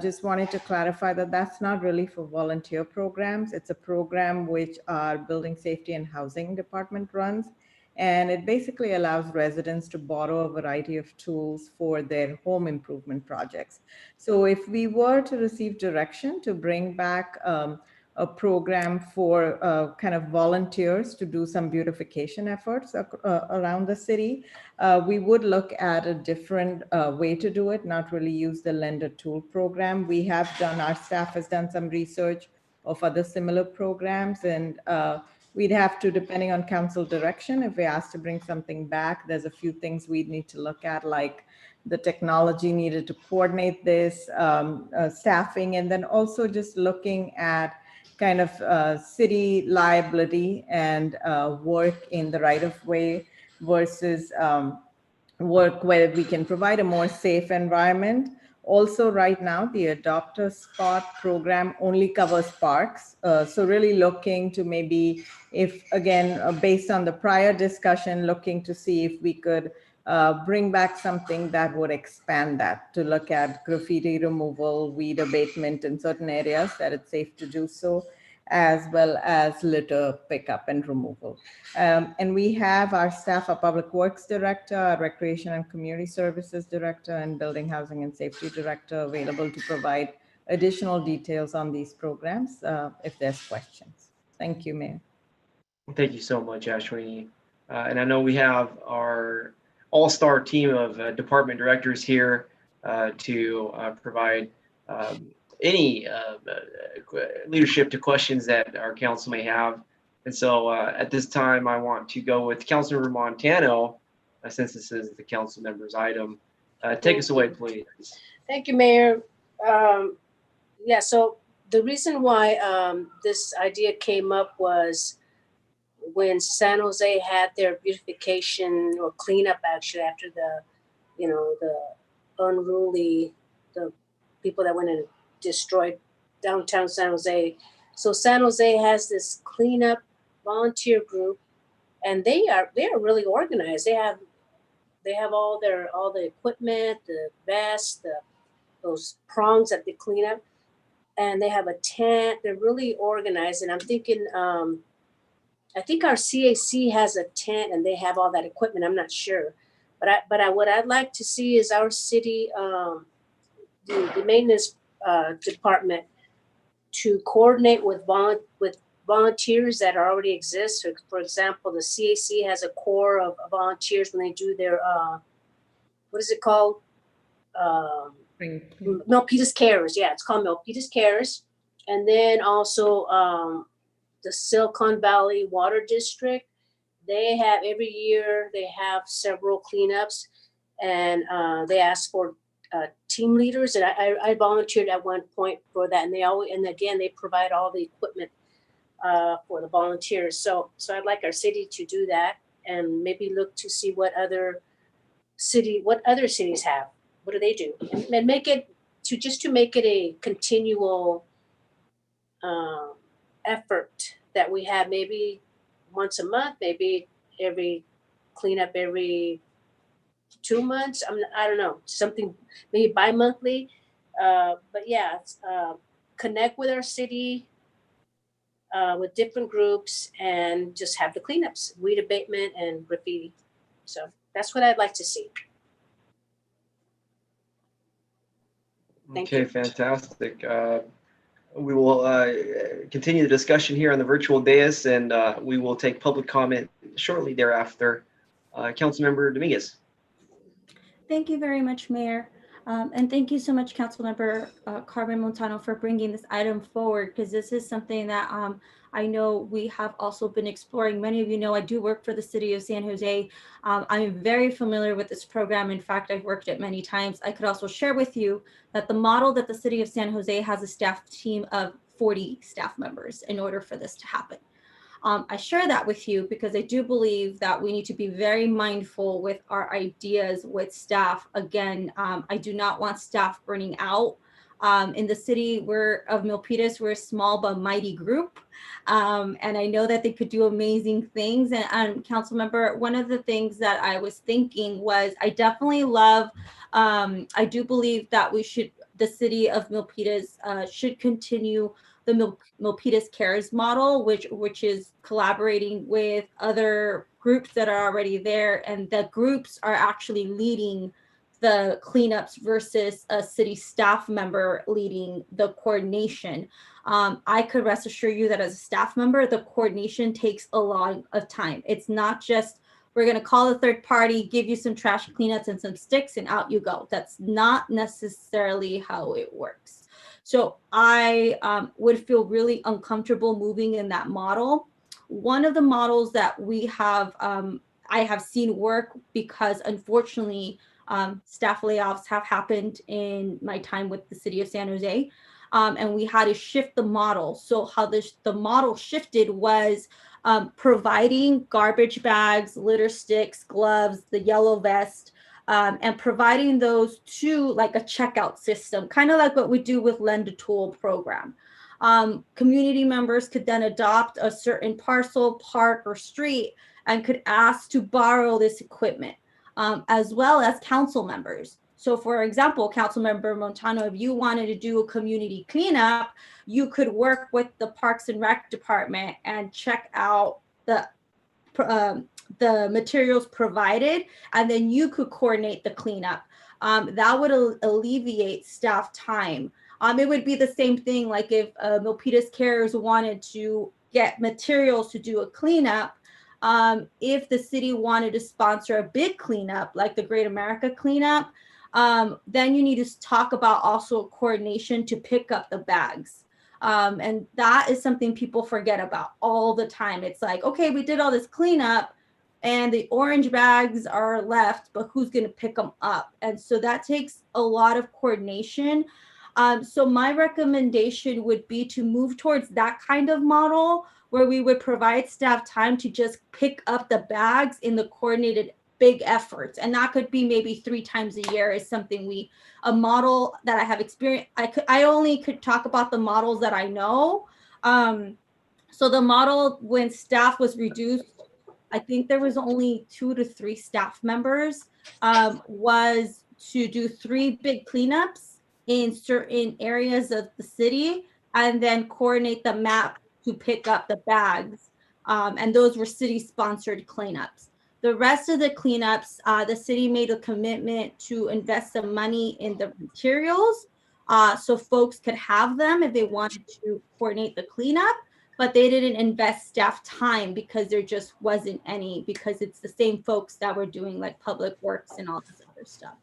Just wanted to clarify that that's not really for volunteer programs. It's a program which our Building Safety and Housing Department runs. And it basically allows residents to borrow a variety of tools for their home improvement projects. So if we were to receive direction to bring back a program for kind of volunteers to do some beautification efforts around the city, we would look at a different way to do it, not really use the lender tool program. We have done, our staff has done some research of other similar programs, and we'd have to, depending on council direction, if we asked to bring something back, there's a few things we'd need to look at, like the technology needed to coordinate this, staffing, and then also just looking at kind of city liability and work in the right of way versus work where we can provide a more safe environment. Also, right now, the Adopt a Spot program only covers parks. So really looking to maybe, if again, based on the prior discussion, looking to see if we could bring back something that would expand that, to look at graffiti removal, weed abatement in certain areas that it's safe to do so, as well as litter pickup and removal. And we have our staff, our Public Works Director, our Recreation and Community Services Director, and Building, Housing and Safety Director available to provide additional details on these programs if there's questions. Thank you, Mayor. Thank you so much, Ashwini. And I know we have our all-star team of department directors here to provide any leadership to questions that our council may have. And so at this time, I want to go with Councilmember Montano, since this is the council member's item. Take us away, please. Thank you, Mayor. Yeah, so the reason why this idea came up was when San Jose had their beautification or cleanup, actually, after the, the unruly, the people that went and destroyed downtown San Jose. So San Jose has this cleanup volunteer group, and they are really organized. They have all the equipment, the vests, those prongs that they clean up, and they have a tent. They're really organized, and I'm thinking, I think our CAC has a tent and they have all that equipment. I'm not sure, but what I'd like to see is our city, the maintenance department, to coordinate with volunteers that already exist. So for example, the CAC has a core of volunteers when they do their what is it called? Milpitas Cares. Yeah, it's called Milpitas Cares. And then also the Silicon Valley Water District. They have every year they have several cleanups, and they ask for team leaders, and I volunteered at one point for that, and again they provide all the equipment for the volunteers. So I'd like our city to do that, and maybe look to see what other cities have. What do they do, and make it to make it a continual effort that we have, maybe once a month, maybe every cleanup every 2 months. I don't know, something maybe bi-monthly. But yeah, connect with our city with different groups and just have the cleanups, weed abatement and graffiti. So that's what I'd like to see. Thank Okay, you. fantastic. We will continue the discussion here on the virtual dais, and we will take public comment shortly thereafter. Councilmember Dominguez. Thank you very much, Mayor. And thank you so much, Councilmember Carmen Montano, for bringing this item forward, because this is something that I know we have also been exploring. Many of you know I do work for the city of San Jose. I'm very familiar with this program. In fact, I've worked it many times. I could also share with you that the model that the city of San Jose has a staff team of 40 staff members in order for this to happen. I share that with you because I do believe that we need to be very mindful with our ideas with staff. Again, I do not want staff burning out. In the city of Milpitas, we're a small but mighty group. And I know that they could do amazing things. And council member, one of the things that I was thinking was I definitely love, I do believe that the city of Milpitas should continue the Milpitas Cares model, which is collaborating with other groups that are already there, and the groups are actually leading the cleanups versus a city staff member leading the coordination. I could rest assure you that as a staff member, the coordination takes a lot of time. It's not just we're going to call a third party, give you some trash cleanups and some sticks, and out you go. That's not necessarily how it works. So I would feel really uncomfortable moving in that model. One of the models that we have, I have seen work because unfortunately, staff layoffs have happened in my time with the city of San Jose. And we had to shift the model. So how the model shifted was providing garbage bags, litter sticks, gloves, the yellow vest, and providing those to like a checkout system, kind of like what we do with Lend a Tool program. Community members could then adopt a certain parcel, park, or street and could ask to borrow this equipment, as well as council members. So for example, Councilmember Montano, if you wanted to do a community cleanup, you could work with the Parks and Rec department and check out the materials provided, and then you could coordinate the cleanup. That would alleviate staff time. It would be the same thing like if Milpitas Cares wanted to get materials to do a cleanup. If the city wanted to sponsor a big cleanup, like the Great America cleanup, then you need to talk about also coordination to pick up the bags. And that is something people forget about all the time. It's like, okay, we did all this cleanup and the orange bags are left, but who's going to pick them up? And so that takes a lot of coordination. So my recommendation would be to move towards that kind of model where we would provide staff time to just pick up the bags in the coordinated big efforts. And that could be maybe 3 times a year is something a model that I have experienced. I only could talk about the models that I know. So the model when staff was reduced, I think there was only 2 to 3 staff members, was to do 3 big cleanups in certain areas of the city and then coordinate the map to pick up the bags. And those were city sponsored cleanups. The rest of the cleanups, the city made a commitment to invest some money in the materials so folks could have them if they wanted to coordinate the cleanup, but they didn't invest staff time because there just wasn't any, because it's the same folks that were doing like public works and all this other stuff.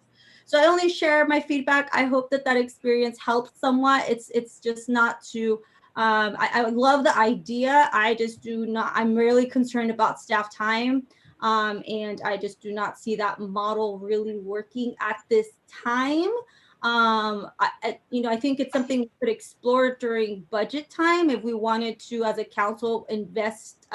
So I only share my feedback. I hope that experience helped somewhat. It's just not to, I love the idea. I just do not, I'm really concerned about staff time. And I just do not see that model really working at this time. I think it's something we could explore during budget time if we wanted to, as a council, invest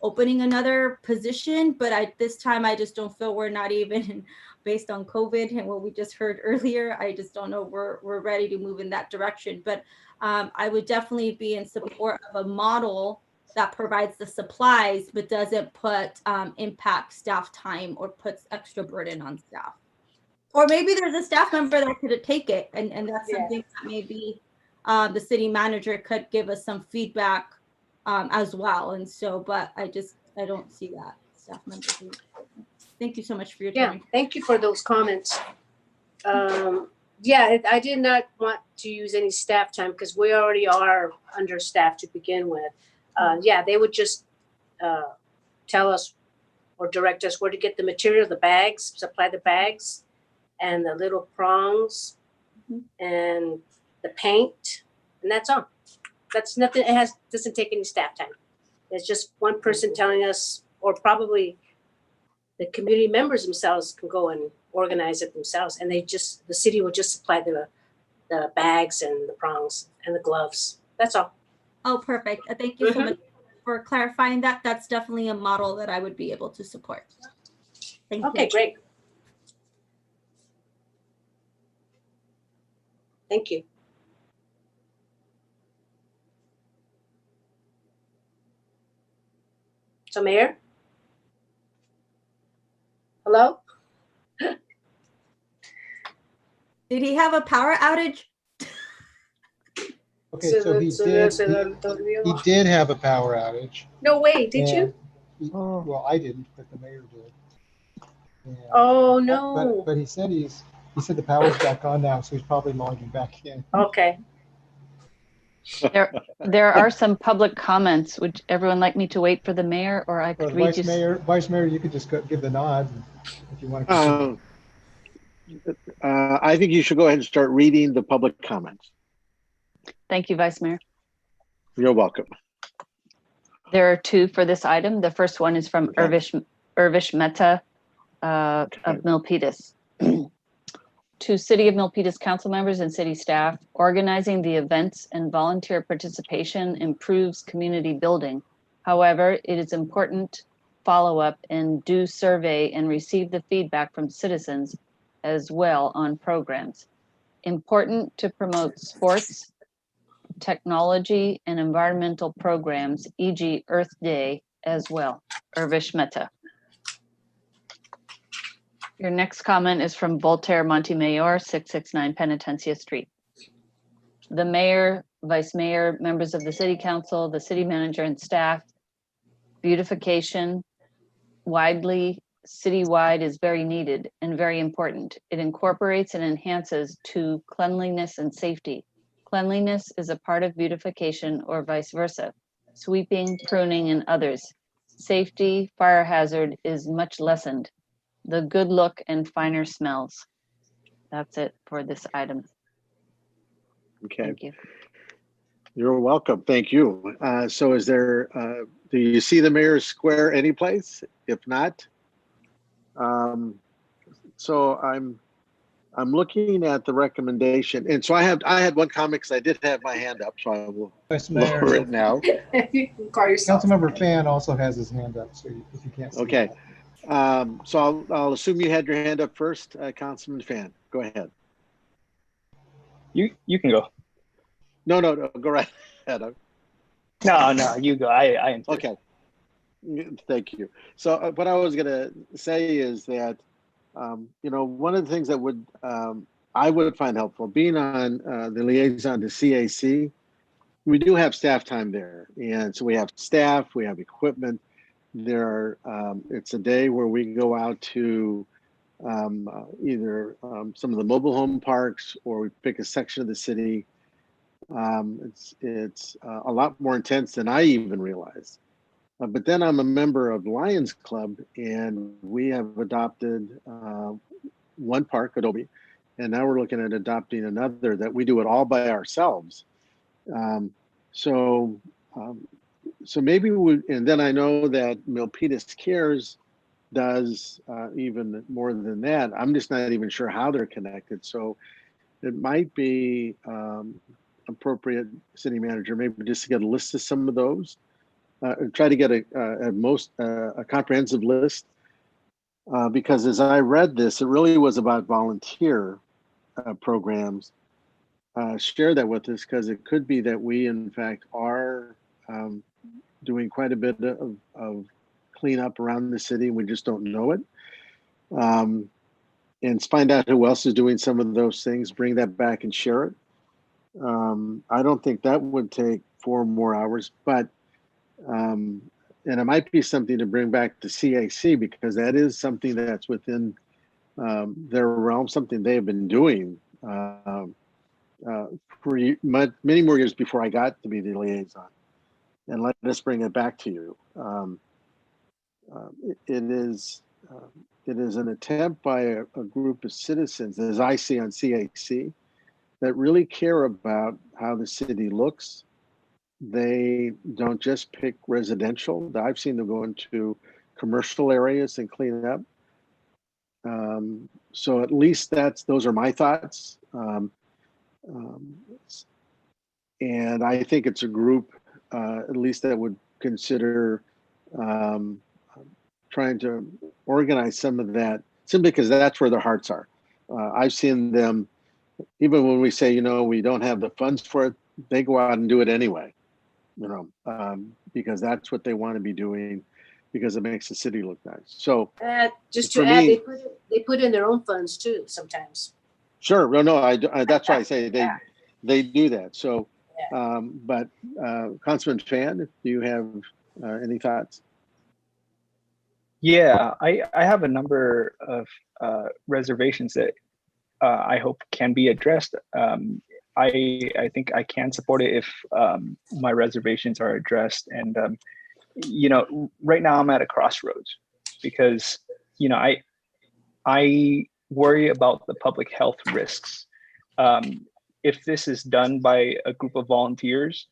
opening another position. But at this time, I just don't feel we're not even based on COVID and what we just heard earlier. I just don't know we're ready to move in that direction. But I would definitely be in support of a model that provides the supplies, but doesn't put impact staff time or puts extra burden on staff. Or maybe there's a staff member that could take it. And that's something that maybe the city manager could give us some feedback as well. And so, but I don't see that staff members. Thank you so much for your Yeah, time. thank you for those comments. Yeah, I did not want to use any staff time because we already are understaffed to begin with. Yeah, they would just tell us or direct us where to get the material, the bags, supply the bags and the little prongs and the paint, and that's all. That's nothing. It doesn't take any staff time. It's just one person telling us, or probably the community members themselves can go and organize it themselves, and the city will just supply the bags and the prongs and the gloves. That's all. Oh, perfect. Thank you so much for clarifying that. That's definitely a model that I would be able to support. Thank you. Okay, great. Thank you. So, Mayor? Hello? Did he have a power outage? Okay, so he did have a power outage. No way, did you? Well, I didn't, but the mayor did. And, oh no. But he said he said the power's back on now, so he's probably logging back in. Okay. There are some public comments. Would everyone like me to wait for the mayor, or I could read you? Vice Mayor, you could just give the nod if you want to. I think you should go ahead and start reading the public comments. Thank you, Vice Mayor. You're welcome. There are two for this item. The first one is from Urvish Mehta of Milpitas. To City of Milpitas council members and city staff, organizing the events and volunteer participation improves community building. However, it is important follow up and do survey and receive the feedback from citizens as well on programs. Important to promote sports, technology, and environmental programs, e.g. Earth Day as well. Urvish Mehta. Your next comment is from Voltaire Montemayor, 669 Penitencia Street. The mayor, vice mayor, members of the city council, the city manager and staff, beautification citywide is very needed and very important. It incorporates and enhances to cleanliness and safety. Cleanliness is a part of beautification or vice versa. Sweeping, pruning, and others. Safety, fire hazard is much lessened. The good look and finer smells. That's it for this item. Okay. Thank you. You're welcome. Thank you. So is there, do you see the mayor's square anyplace? If not, so I'm looking at the recommendation. And so I had one comment because I did have my hand up, so I will lower it now. You can call yourself. Councilmember Fan also has his hand up, so if you can't see. Okay. So I'll assume you had your hand up first, Councilman Fan. Go ahead. You can go. No, go right ahead. No, you go. I am. Okay. Thank you. So what I was going to say is that, one of the things that I would find helpful, being on the liaison to CAC, we do have staff time there. And so we have staff, we have equipment. It's a day where we go out to either some of the mobile home parks, or we pick a section of the city. It's a lot more intense than I even realized. But then I'm a member of Lions Club, and we have adopted one park, Adobe, and now we're looking at adopting another that we do it all by ourselves. So maybe and then I know that Milpitas Cares does even more than that. I'm just not even sure how they're connected. So it might be appropriate, city manager, maybe just to get a list of some of those. Try to get a comprehensive list, because as I read this, it really was about volunteer programs. Share that with us, because it could be that we in fact are doing quite a bit of cleanup around the city and we just don't know it. And find out who else is doing some of those things, bring that back and share it. I don't think that would take 4 more hours, but And it might be something to bring back to CAC, because that is something that's within their realm, something they have been doing for many more years before I got to be the liaison. And let us bring it back to you. It is an attempt by a group of citizens, as I see on CAC, that really care about how the city looks. They don't just pick residential. I've seen them go into commercial areas and clean it up. So at least those are my thoughts. And I think it's a group, at least that would consider trying to organize some of that, simply because that's where their hearts are. I've seen them, even when we say, we don't have the funds for it, they go out and do it anyway, because that's what they want to be doing, because it makes the city look nice. So just to add, me, they put in their own funds too sometimes. Sure. No, I that's why I say they do that. So, but Councilman Fan, do you have any thoughts? Yeah, I have a number of reservations that I hope can be addressed. I think I can support it if my reservations are addressed. And right now I'm at a crossroads, because I worry about the public health risks. If this is done by a group of volunteers,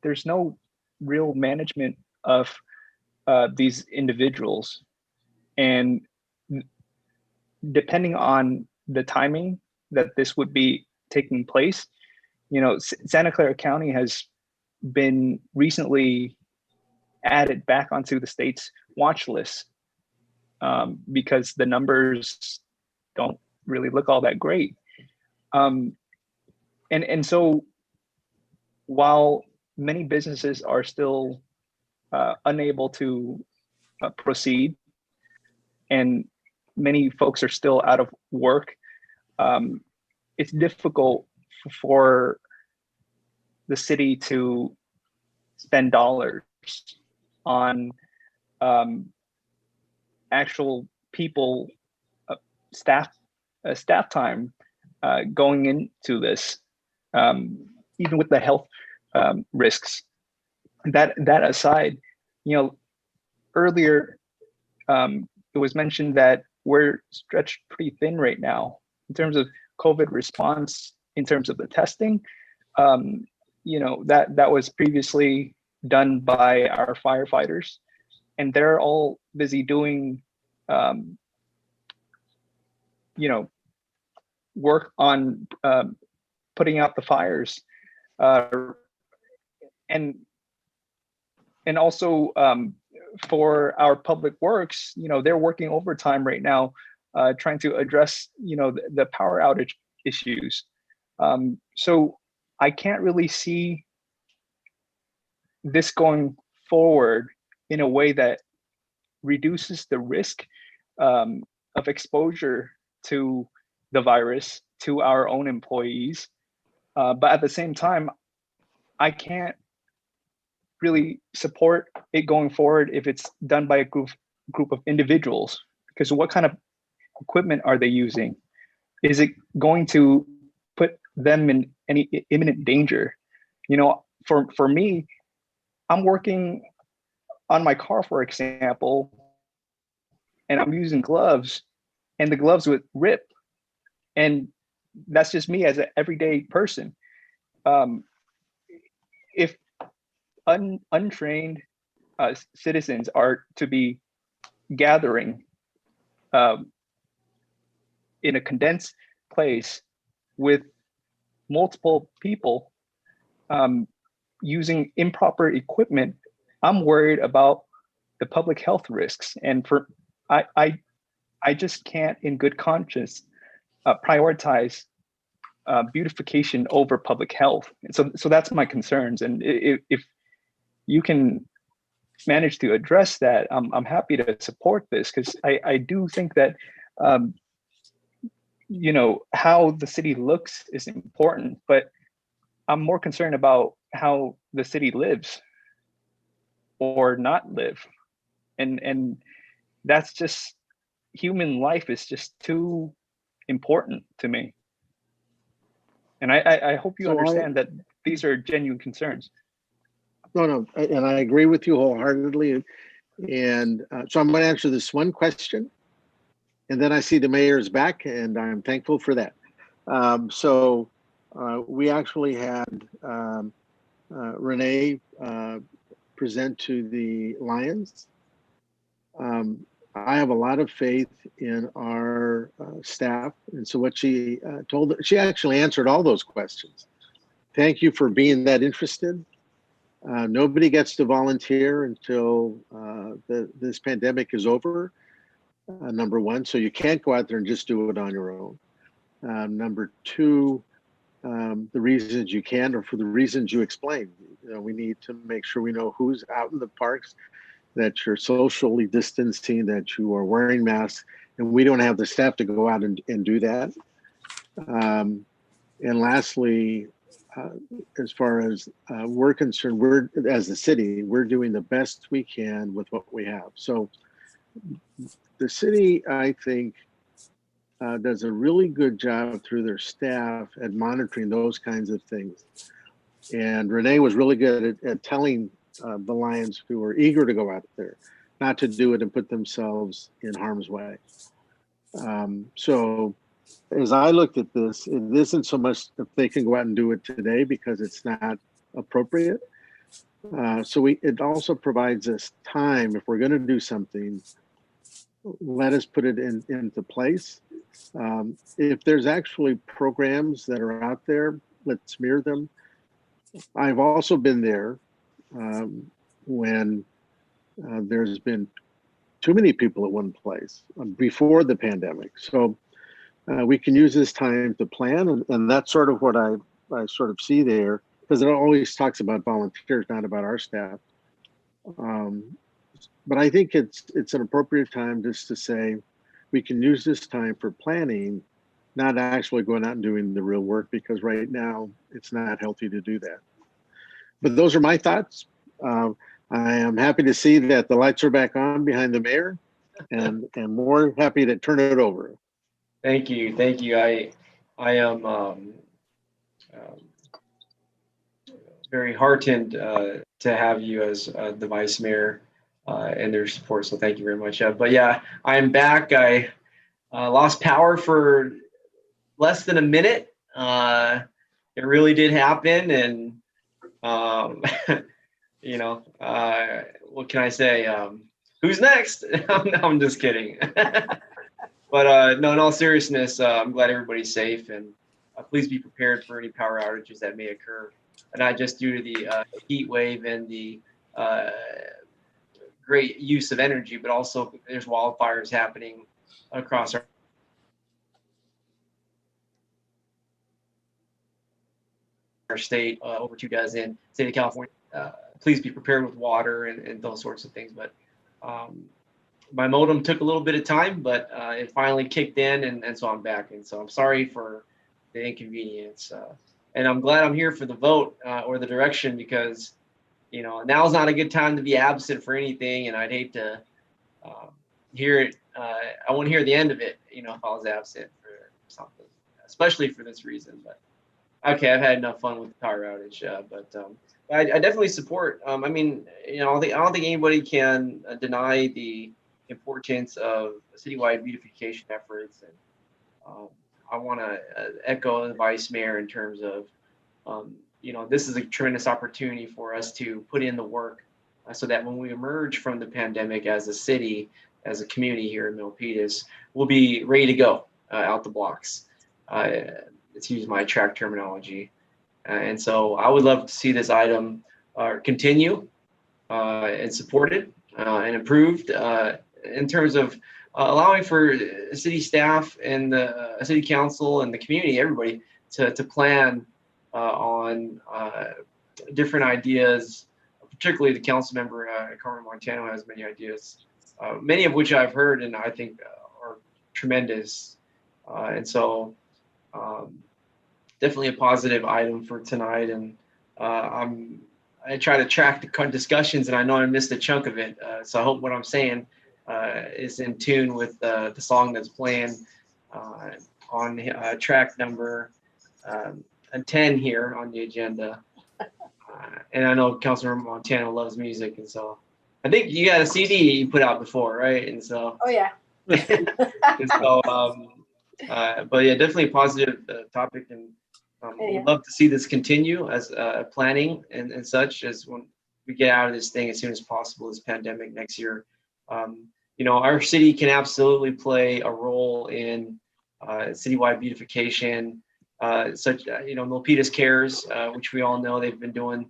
there's no real management of these individuals. And depending on the timing that this would be taking place, Santa Clara County has been recently added back onto the state's watch list because the numbers don't really look all that great. And so while many businesses are still unable to proceed, and many folks are still out of work, it's difficult for the city to spend dollars on actual people, staff time going into this, even with the health risks. That aside, earlier it was mentioned that we're stretched pretty thin right now in terms of COVID response, in terms of the testing. That was previously done by our firefighters, and they're all busy doing work on putting out the fires, and also for our public works, they're working overtime right now, trying to address the power outage issues. So I can't really see this going forward in a way that reduces the risk of exposure to the virus to our own employees. But at the same time, I can't really support it going forward if it's done by a group of individuals, because what kind of equipment are they using? Is it going to put them in any imminent danger? For me, I'm working on my car, for example, and I'm using gloves, and the gloves would rip. And that's just me as an everyday person. If untrained citizens are to be gathering in a condensed place with multiple people using improper equipment, I'm worried about the public health risks. And I just can't, in good conscience, prioritize beautification over public health. And so that's my concerns. And if you can manage to address that, I'm happy to support this, because I do think that how the city looks is important, but I'm more concerned about how the city lives or not live. And that's just, human life is just too important to me. And I hope you So understand that these are genuine concerns. No, and I agree with you wholeheartedly. And so I'm going to answer this one question, and then I see the mayor's back, and I'm thankful for that. We actually had Renee present to the Lions. I have a lot of faith in our staff, and so what she she actually answered all those questions. Thank you for being that interested. Nobody gets to volunteer until this pandemic is over, number one. So you can't go out there and just do it on your own. Number two, the reasons you can, or for the reasons you explained. We need to make sure we know who's out in the parks, that you're socially distancing, that you are wearing masks, and we don't have the staff to go out and do that. And lastly, as far as we're concerned, we're, as the city, we're doing the best we can with what we have. So the city, I think, does a really good job through their staff at monitoring those kinds of things. And Renee was really good at telling the Lions who were eager to go out there not to do it and put themselves in harm's way. So as I looked at this, it isn't so much if they can go out and do it today because it's not appropriate. It also provides us time. If we're going to do something, let us put it into place. If there's actually programs that are out there, let's mirror them. I've also been there when there's been too many people at one place before the pandemic. So we can use this time to plan, and that's sort of what I sort of see there, because it always talks about volunteers, not about our staff. But I think it's an appropriate time just to say we can use this time for planning, not actually going out and doing the real work, because right now it's not healthy to do that. But those are my thoughts. I am happy to see that the lights are back on behind the mayor, and more happy to turn it over. Thank you. Thank you. I am very heartened to have you as the vice mayor and their support. So thank you very much. But yeah, I am back. I lost power for less than a minute. It really did happen. And, what can I say? Who's next? I'm just kidding. But no, in all seriousness, I'm glad everybody's safe, and please be prepared for any power outages that may occur, not just due to the heat wave and the great use of energy, but also there's wildfires happening across our state, over 2 dozen, state of California. Please be prepared with water and those sorts of things. But my modem took a little bit of time, but it finally kicked in, and so I'm back. And so I'm sorry for the inconvenience. And I'm glad I'm here for the vote or the direction, because, now's not a good time to be absent for anything. And I'd hate to hear it. I wouldn't hear the end of it, if I was absent for something, especially for this reason. But okay, I've had enough fun with the power outage. But I definitely support. I don't think anybody can deny the importance of citywide beautification efforts, and I want to echo the vice mayor in terms of this is a tremendous opportunity for us to put in the work so that when we emerge from the pandemic as a city, as a community here in Milpitas, we'll be ready to go out the blocks, to use my track terminology. And so I would love to see this item continue and supported and improved in terms of allowing for city staff and the city council and the community, everybody, to plan on different ideas. Particularly the council member, Carmen Montano, has many ideas, many of which I've heard and I think are tremendous. And so definitely a positive item for tonight. And I try to track the discussions, and I know I missed a chunk of it. So I hope what I'm saying is in tune with the song that's playing on track number 10 here on the agenda. And I know Councilmember Montano loves music, and so I think you got a CD you put out before, right? And so, Oh, yeah. and so, but yeah, definitely a positive topic, and we'd love to see this continue as planning and such as when we get out of this thing as soon as possible, this pandemic next year. You know, our city can absolutely play a role in citywide beautification, you know, Milpitas Cares, which we all know they've been doing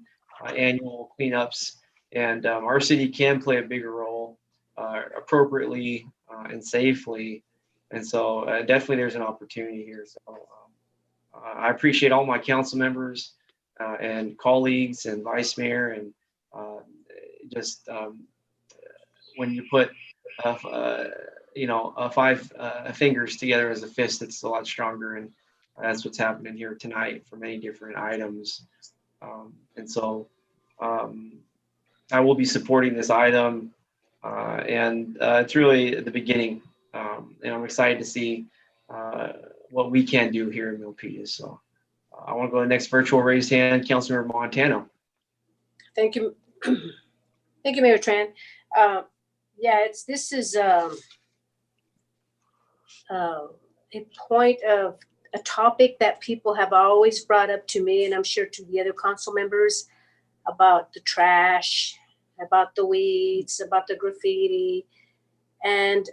annual cleanups, and our city can play a bigger role appropriately and safely. And so definitely there's an opportunity here. So I appreciate all my council members and colleagues and vice mayor, and just when you put you know, five fingers together as a fist, it's a lot stronger, and that's what's happening here tonight for many different items. And so I will be supporting this item, and it's really the beginning, and I'm excited to see what we can do here in Milpitas. So I want to go to the next virtual raised hand, Councilmember Montano. Thank you. Thank you, Mayor Tran. Yeah, this is a point of a topic that people have always brought up to me, and I'm sure to the other council members, about the trash, about the weeds, about the graffiti, and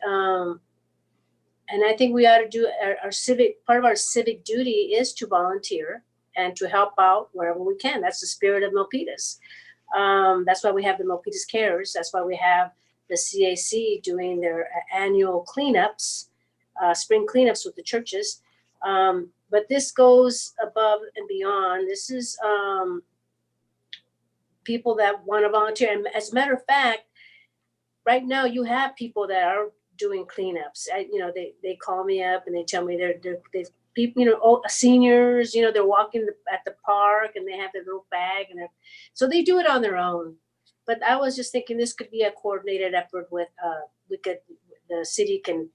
I think we ought to do our civic, part of our civic duty is to volunteer and to help out wherever we can. That's the spirit of Milpitas. That's why we have the Milpitas Cares. That's why we have the CAC doing their annual cleanups, spring cleanups with the churches. But this goes above and beyond. This is people that want to volunteer. And as a matter of fact, right now you have people that are doing cleanups. You know, they call me up and they tell me they've people, you know, seniors, you know, they're walking at the park and they have their little bag, and so they do it on their own. But I was just thinking this could be a coordinated effort with the city can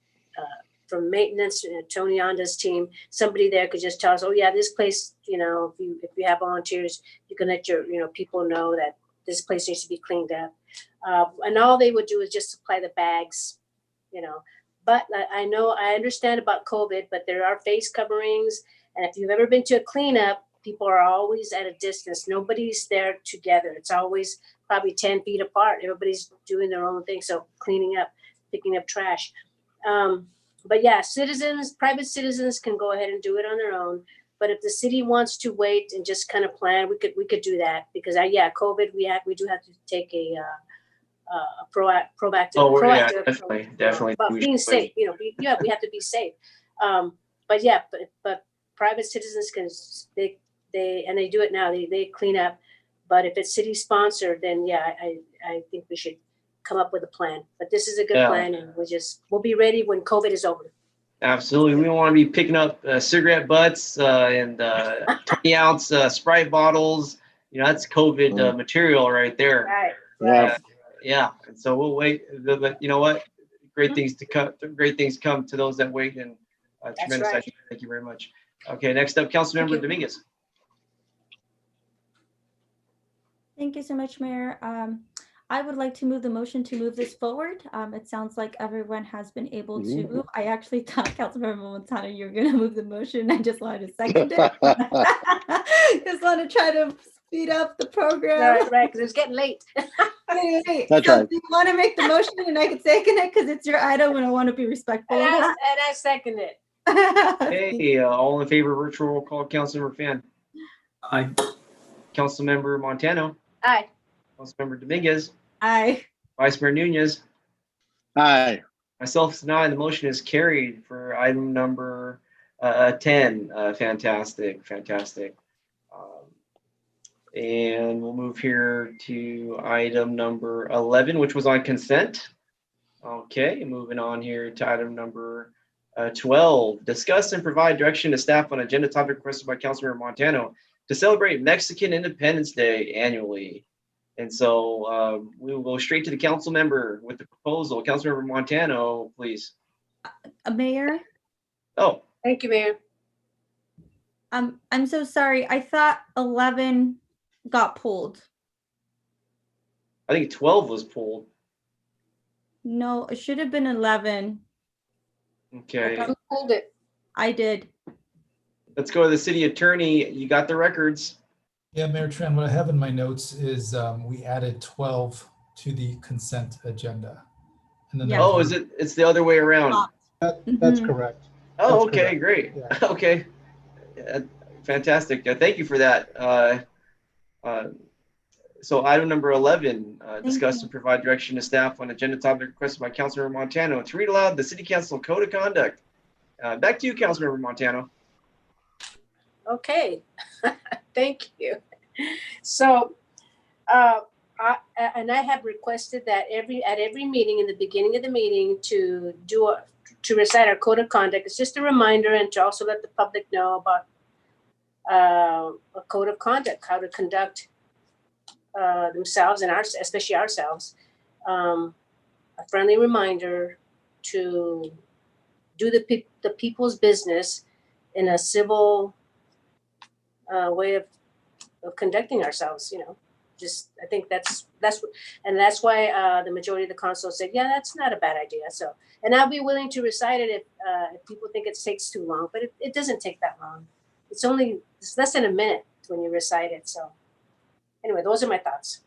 from maintenance, Tony Onda's team, somebody there could just tell us, oh yeah, this place, you know, if you have volunteers, you can let your, you know, people know that this place needs to be cleaned up. And all they would do is just supply the bags, you know. But I understand about COVID, but there are face coverings. And if you've ever been to a cleanup, people are always at a distance. Nobody's there together. It's always probably 10 feet apart. Everybody's doing their own thing. So cleaning up, picking up trash. But yeah, private citizens can go ahead and do it on their own. But if the city wants to wait and just kind of plan, we could do that, because COVID, we do have to take a proactive. Oh, yeah, proactive definitely. About being safe, you know, we have to be safe. But yeah, but private citizens can, they do it now, they clean up. But if it's city sponsored, then yeah, I think we should come up with a plan. But this is a good plan, and we'll be ready when COVID is over. Absolutely. We don't want to be picking up cigarette butts and 20-ounce Sprite bottles. You know, that's COVID material right there. Right. Yeah. And so we'll wait. But you know what? Great things come to those that wait. And tremendous. Right. Thank you very much. Okay. Next up, Councilmember Dominguez. Thank you so much, Mayor. I would like to move the motion to move this forward. It sounds like everyone has been able to move. I actually thought, Councilmember Montano, you were going to move the motion. I just wanted to second it. Just want to try to speed up the program. Right, because it's getting late. That's so right. do you want to make the motion and I can second it because it's your item and I want to be respectful And of that? I second it. Hey, all in favor of virtual roll call, Councilmember Fan. Aye. Councilmember Montano. Aye. Councilmember Dominguez. Aye. Vice Mayor Nunez. Aye. Myself is an aye. The motion is carried for item number 10. Fantastic. And we'll move here to item number 11, which was on consent. Okay, moving on here to item number 12. Discuss and provide direction to staff on agenda topic requested by Councilmember Montano. to celebrate Mexican Independence Day annually. And so we will go straight to the council member with the proposal. Councilmember Montano, please. Mayor, Oh, Thank you, Mayor. I'm so sorry. I thought 11 got pulled. I think 12 was pulled. No, it should have been 11. Okay, Who pulled it? I did. let's go to the city attorney. You got the records. Yeah, Mayor Tran, what I have in my notes is we added 12 to the consent agenda. And then Yeah. Oh, is it? It's the other way around. That's Mhm. correct. Oh, That's okay, correct. great. Yeah. Okay, fantastic. Thank you for that. So item number 11, discuss you. and provide direction to staff on agenda topic requested by Councilmember Montano to read aloud the City Council Code of Conduct. Back to you, Councilmember Montano. Okay, thank you. So, I have requested that at every meeting, in the beginning of the meeting, to recite our code of conduct. It's just a reminder, and to also let the public know about a code of conduct, how to conduct themselves and especially ourselves. A friendly reminder to do the people's business in a civil way of conducting ourselves. Just I think that's why the majority of the council said, yeah, that's not a bad idea. So, and I'll be willing to recite it if people think it takes too long, but it doesn't take that long. It's less than a minute when you recite it. So anyway, those are my thoughts.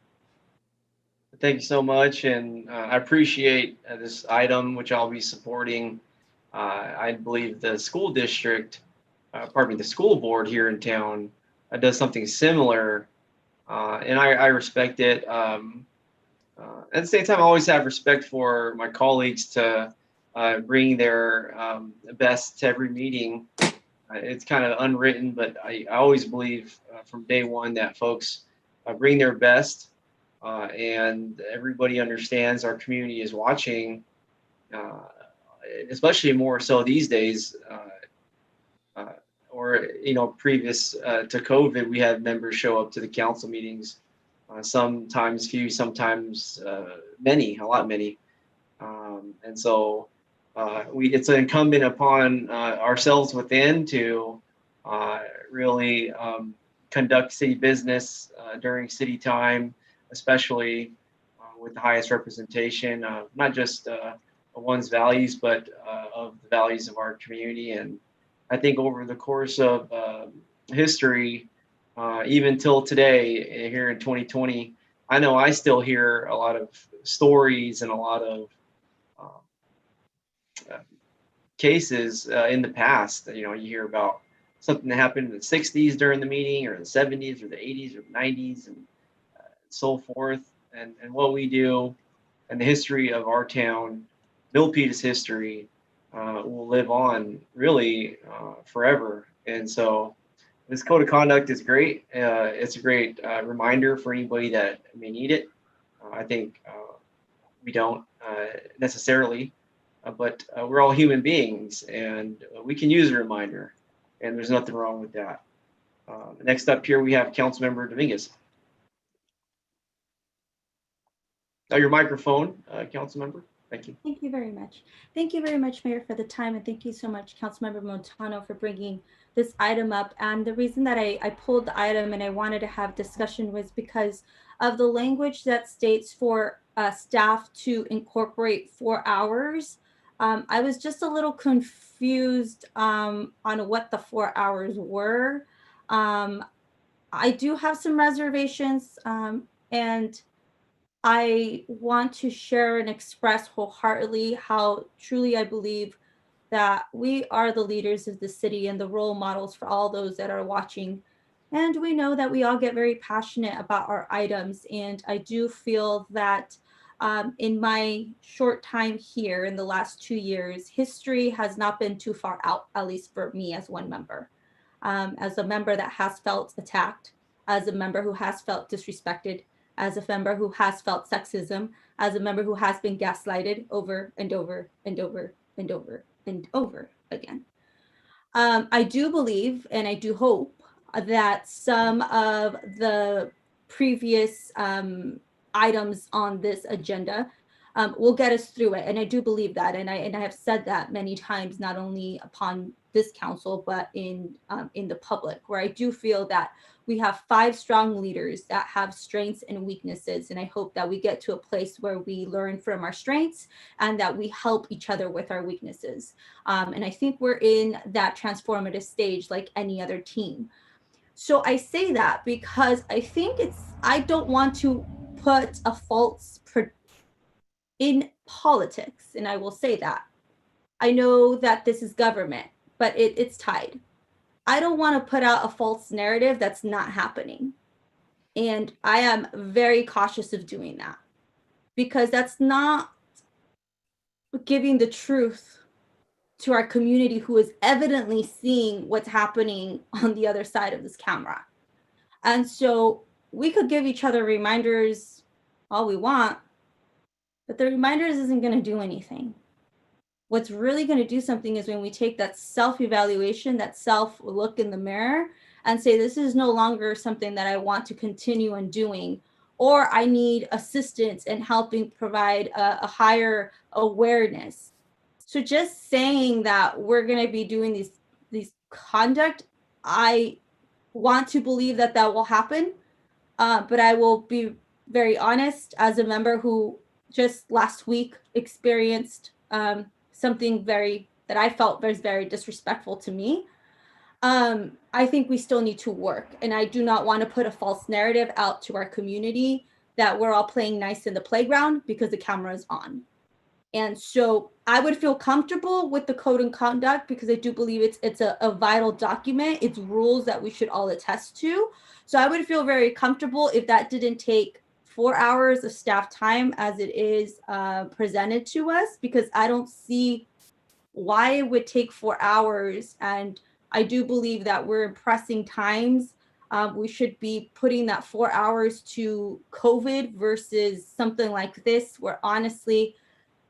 Thank you so much, and I appreciate this item, which I'll be supporting. I believe the school district, the school board here in town does something similar, and I respect it. At the same time, I always have respect for my colleagues to bring their best to every meeting. It's kind of unwritten, but I always believe from day one that folks bring their best. And everybody understands our community is watching, especially more so these days. Previous to COVID, we had members show up to the council meetings, sometimes few, sometimes many, a lot many. And so it's incumbent upon ourselves within to really conduct city business during city time, especially with the highest representation, not just one's values, but of the values of our community. And I think over the course of history, even till today, here in 2020, I know I still hear a lot of stories and a lot of cases in the past. You hear about something that happened in the 60s during the meeting, or the 70s, or the 80s, or the 90s, and so forth. And what we do and the history of our town, Milpitas history, will live on really forever. And so this code of conduct is great. It's a great reminder for anybody that may need it. I think we don't necessarily, but we're all human beings, and we can use a reminder, and there's nothing wrong with that. Next up here, we have Councilmember Dominguez. Your microphone, Councilmember. Thank you. Thank you very much. Thank you very much, Mayor, for the time. And thank you so much, Councilmember Montano, for bringing this item up. And the reason that I pulled the item and I wanted to have discussion was because of the language that states for staff to incorporate 4 hours. I was just a little confused on what the 4 hours were. I do have some reservations, and I want to share and express wholeheartedly how truly I believe that we are the leaders of the city and the role models for all those that are watching. And we know that we all get very passionate about our items. And I do feel that in my short time here in the last 2 years, history has not been too far out, at least for me as one member. As a member that has felt attacked, as a member who has felt disrespected, as a member who has felt sexism, as a member who has been gaslighted over and over and over and over and over again. I do believe and I do hope that some of the previous items on this agenda will get us through it. And I do believe that. And I have said that many times, not only upon this council, but in the public, where I do feel that we have 5 strong leaders that have strengths and weaknesses. And I hope that we get to a place where we learn from our strengths and that we help each other with our weaknesses. And I think we're in that transformative stage like any other team. So I say that because I think I don't want to put a false in politics, and I will say that. I know that this is government, but it's tied. I don't want to put out a false narrative that's not happening. And I am very cautious of doing that because that's not giving the truth to our community who is evidently seeing what's happening on the other side of this camera. And so we could give each other reminders all we want, but the reminders isn't going to do anything. What's really going to do something is when we take that self-evaluation, that self-look in the mirror and say, this is no longer something that I want to continue on doing, or I need assistance in helping provide a higher awareness. So just saying that we're going to be doing these conduct, I want to believe that will happen, but I will be very honest as a member who just last week experienced something that I felt was very disrespectful to me. I think we still need to work, and I do not want to put a false narrative out to our community that we're all playing nice in the playground because the camera is on. And so I would feel comfortable with the code and conduct because I do believe it's a vital document. It's rules that we should all attest to. So I would feel very comfortable if that didn't take 4 hours of staff time as it is presented to us, because I don't see why it would take 4 hours. And I do believe that we're in pressing times. We should be putting that 4 hours to COVID versus something like this, where honestly,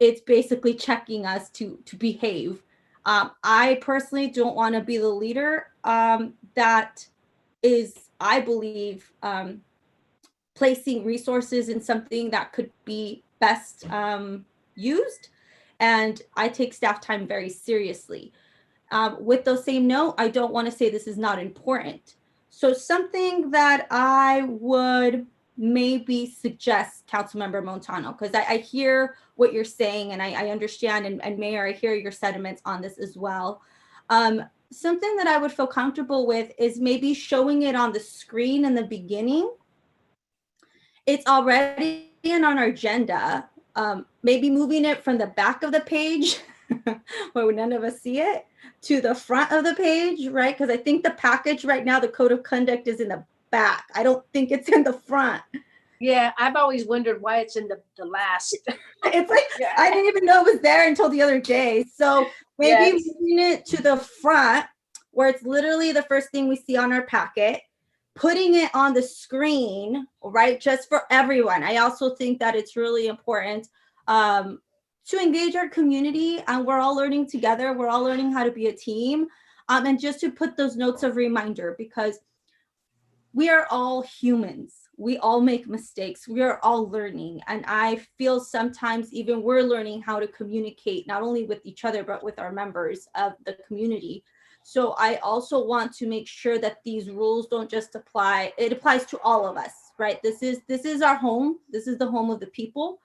it's basically checking us to behave. I personally don't want to be the leader that is, I believe, placing resources in something that could be best used. And I take staff time very seriously. With those same note, I don't want to say this is not important. So something that I would maybe suggest, Councilmember Montano, because I hear what you're saying and I understand, and Mayor, I hear your sentiments on this as well. Something that I would feel comfortable with is maybe showing it on the screen in the beginning. It's already on our agenda. Maybe moving it from the back of the page where none of us see it to the front of the page, right? Because I think the package right now, the code of conduct is in the back. I don't think it's in the front. Yeah, I've always wondered why it's in the last. It's like, yeah. I didn't even know it was there until the other day. So maybe moving it to the front where it's literally the first thing we see on our packet, putting it on the screen, right? Just for everyone. I also think that it's really important to engage our community, and we're all learning together. We're all learning how to be a team, and just to put those notes of reminder, because we are all humans. We all make mistakes. We are all learning. And I feel sometimes even we're learning how to communicate, not only with each other, but with our members of the community. So I also want to make sure that these rules don't just apply. It applies to all of us, right? This is our home. This is the home of the people.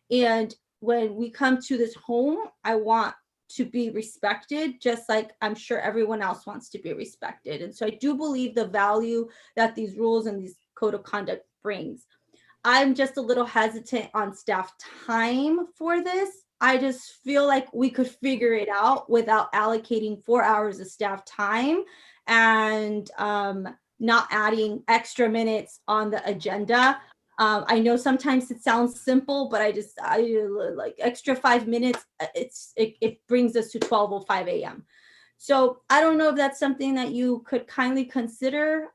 And when we come to this home, I want to be respected, just like I'm sure everyone else wants to be respected. And so I do believe the value that these rules and these code of conduct brings. I'm just a little hesitant on staff time for this. I just feel like we could figure it out without allocating 4 hours of staff time and not adding extra minutes on the agenda. I know sometimes it sounds simple, but I like extra 5 minutes. It brings us to 12:05 a.m. So I don't know if that's something that you could kindly consider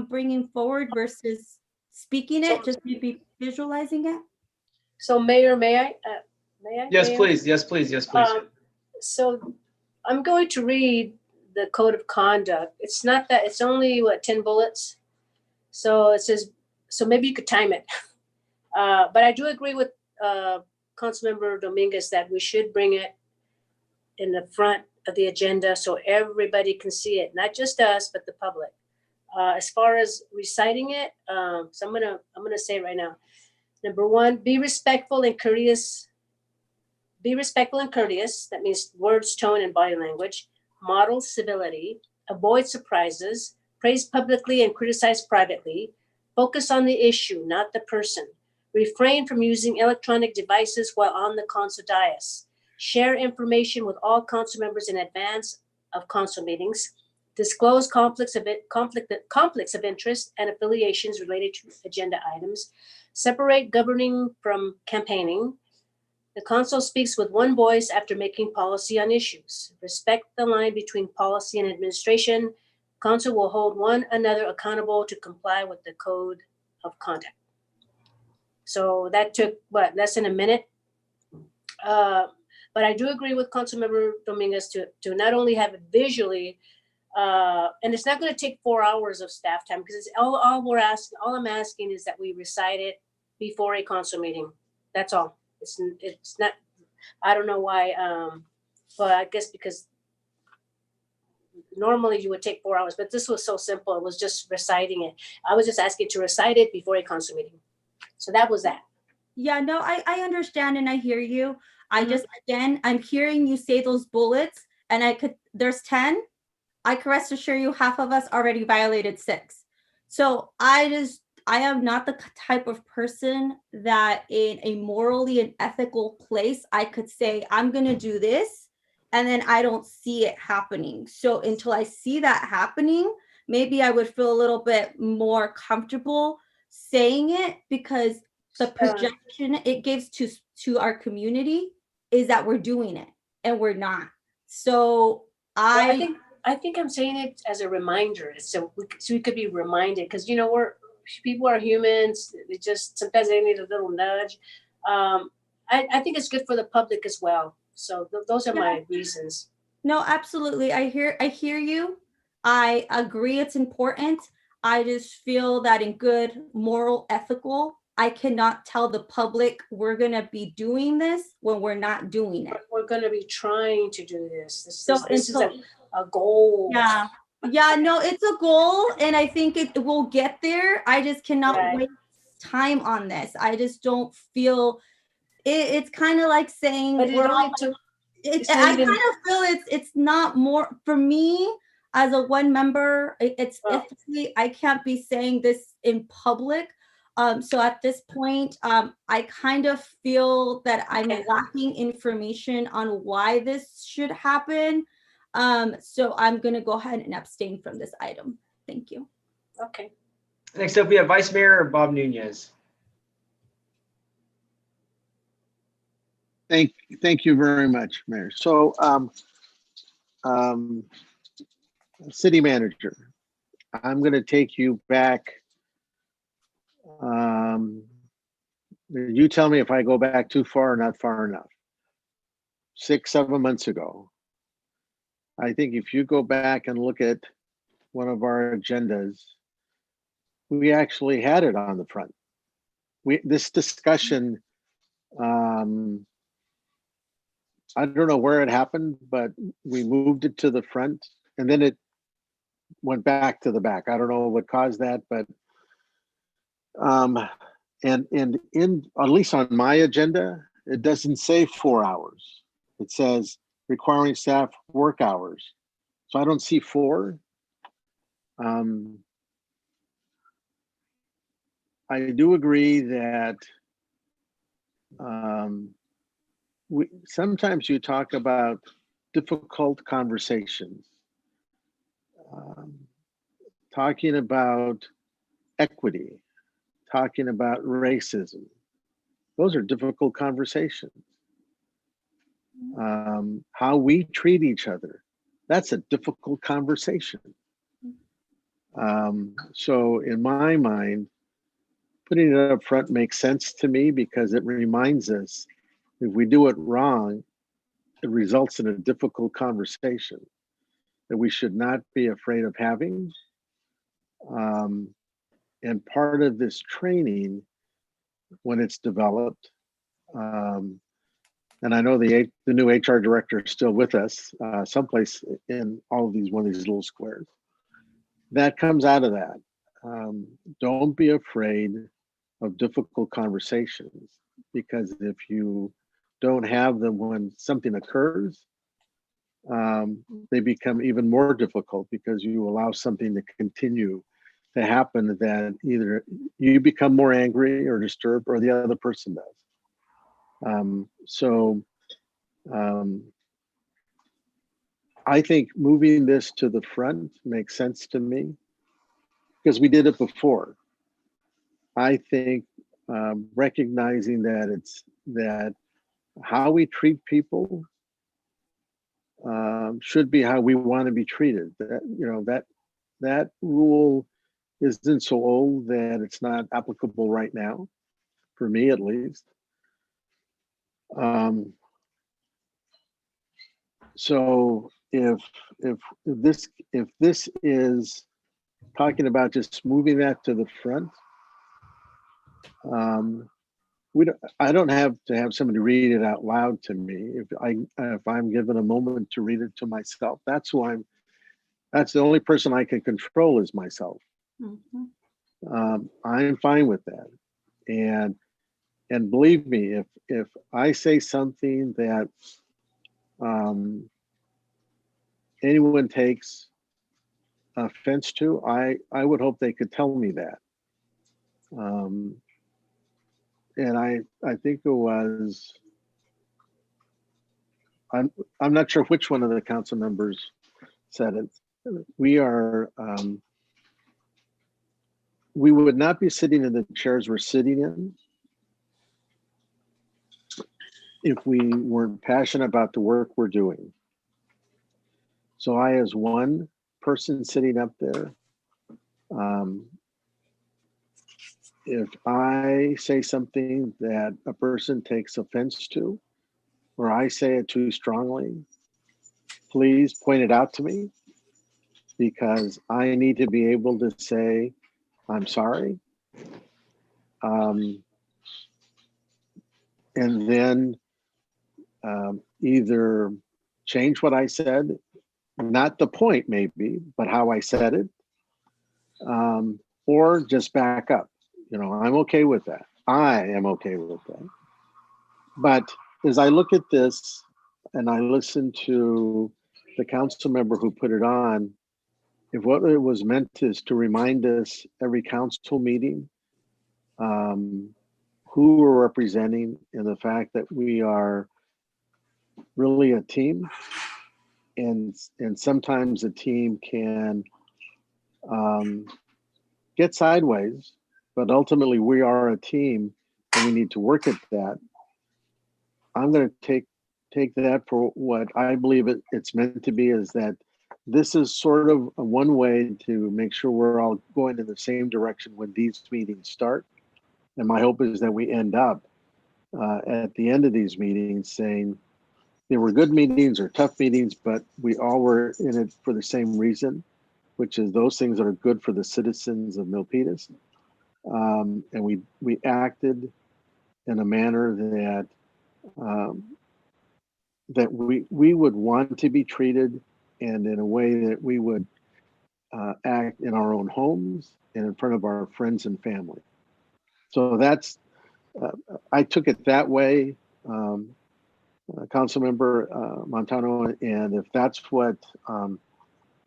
bringing forward versus speaking it, just maybe visualizing it. So Mayor, may I? Yes, Mayor? please. Yes, please. Yes, please. So I'm going to read the code of conduct. It's not that, it's only what, 10 bullets. So it says, so maybe you could time it. But I do agree with Councilmember Dominguez that we should bring it in the front of the agenda so everybody can see it, not just us, but the public. As far as reciting it, so I'm gonna say it right now. Number one, be respectful and courteous. Be respectful and courteous. That means words, tone, and body language. Model civility. Avoid surprises. Praise publicly and criticize privately. Focus on the issue, not the person. Refrain from using electronic devices while on the council dais. Share information with all council members in advance of council meetings. Disclose conflicts of interest and affiliations related to agenda items. Separate governing from campaigning. The council speaks with one voice after making policy on issues. Respect the line between policy and administration. Council will hold one another accountable to comply with the code of conduct. So that took, what, less than a minute? But I do agree with Councilmember Dominguez to not only have it visually, and it's not going to take 4 hours of staff time, because it's all I'm asking is that we recite it before a council meeting. That's all. It's not, I don't know why, but I guess because normally you would take 4 hours, but this was so simple. It was just reciting it. I was just asking to recite it before a council meeting. So that was that. Yeah, no, I understand and I hear you. I just, again, I'm hearing you say those bullets and there's 10. I can rest assure you half of us already violated 6. So I am not the type of person that in a morally and ethical place, I could say, I'm going to do this, and then I don't see it happening. So until I see that happening, maybe I would feel a little bit more comfortable saying it, because the projection it gives to our community is that we're doing it and we're not. So I think I'm saying it as a reminder, so we could be reminded, because people are humans. They just sometimes they need a little nudge. I think it's good for the public as well. So those are my reasons. No, absolutely. I hear you. I agree it's important. I just feel that in good moral, ethical, I cannot tell the public we're going to be doing this when we're not doing it. We're going to be trying to do this. This is a goal. Yeah. Yeah, no, it's a goal, and I think it will get there. I just cannot waste time on this. I just don't feel it's kind of like saying but it only took, I kind of feel it's not more for me as a one member. It's I can't be saying this in public. So at this point, I kind of feel that I'm lacking information on why this should happen. So I'm going to go ahead and abstain from this item. Thank you. Okay. Next up, we have Vice Mayor Bob Nunez. Thank you very much, Mayor. So, City Manager, I'm going to take you back. You tell me if I go back too far or not far enough. 6-7 months ago. I think if you go back and look at one of our agendas, we actually had it on the front. This discussion, I don't know where it happened, but we moved it to the front and then it went back to the back. I don't know what caused that, but and in at least on my agenda, it doesn't say 4 hours. It says requiring staff work hours. So I don't see 4. I do agree that sometimes you talk about difficult conversations, talking about equity, talking about racism. Those are difficult conversations. How we treat each other, that's a difficult conversation. So in my mind, putting it up front makes sense to me because it reminds us if we do it wrong, it results in a difficult conversation. that we should not be afraid of having. And part of this training, when it's developed, and I know the new HR director is still with us, someplace in all of these, one of these little squares. That comes out of that. Don't be afraid of difficult conversations, because if you don't have them when something occurs, they become even more difficult because you allow something to continue to happen that either you become more angry or disturbed or the other person does. I think moving this to the front makes sense to me because we did it before. I think recognizing that how we treat people should be how we want to be treated. That rule isn't so old that it's not applicable right now, for me at least. So if this is talking about just moving that to the front, I don't have to have somebody read it out loud to me. If I'm given a moment to read it to myself, that's the only person I can control is myself. I'm fine with that. And believe me, if I say something that anyone takes offense to, I would hope they could tell me that. And I think it was, I'm not sure which one of the council members said it. We would not be sitting in the chairs we're sitting in if we weren't passionate about the work we're doing. So I, as one person sitting up there, if I say something that a person takes offense to, or I say it too strongly, please point it out to me, because I need to be able to say, I'm sorry. And then either change what I said, not the point maybe, but how I said it, or just back up. I'm okay with that. I am okay with that. But as I look at this and I listen to the council member who put it on, if what it was meant is to remind us every council meeting who we're representing and the fact that we are really a team, and sometimes a team can get sideways, but ultimately we are a team and we need to work at that. I'm going to take that for what I believe it's meant to be, is that this is sort of one way to make sure we're all going in the same direction when these meetings start. And my hope is that we end up at the end of these meetings saying they were good meetings or tough meetings, but we all were in it for the same reason, which is those things that are good for the citizens of Milpitas. And we acted in a manner that we would want to be treated, and in a way that we would act in our own homes and in front of our friends and family. So that's, I took it that way, Councilmember Montano, and if that's what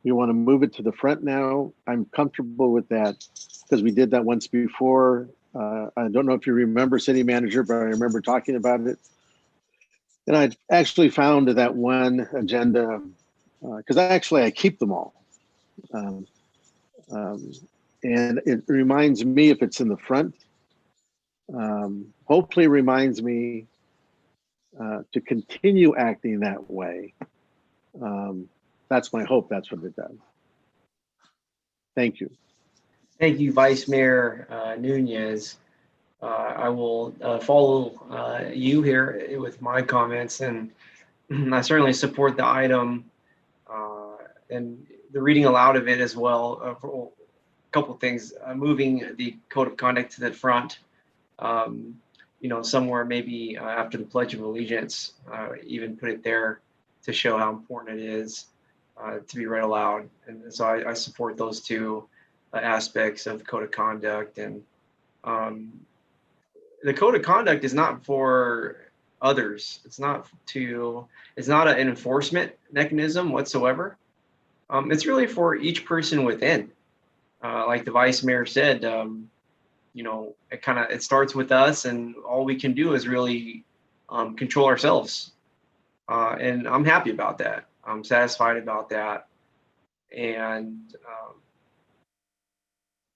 you want to move it to the front now, I'm comfortable with that, because we did that once before. I don't know if you remember, City Manager, but I remember talking about it. And I actually found that one agenda, because I keep them all. And it reminds me, if it's in the front, hopefully reminds me to continue acting that way. That's my hope. That's what it does. Thank you. Thank you, Vice Mayor Nunez. I will follow you here with my comments, and I certainly support the item and the reading aloud of it as well, for a couple of things, moving the code of conduct to the front, somewhere maybe after the Pledge of Allegiance, even put it there to show how important it is to be read aloud. And so I support those two aspects of the code of conduct. And the code of conduct is not for others. It's not an enforcement mechanism whatsoever. It's really for each person within. Like the vice mayor said, it starts with us, and all we can do is really control ourselves. And I'm happy about that. I'm satisfied about that. And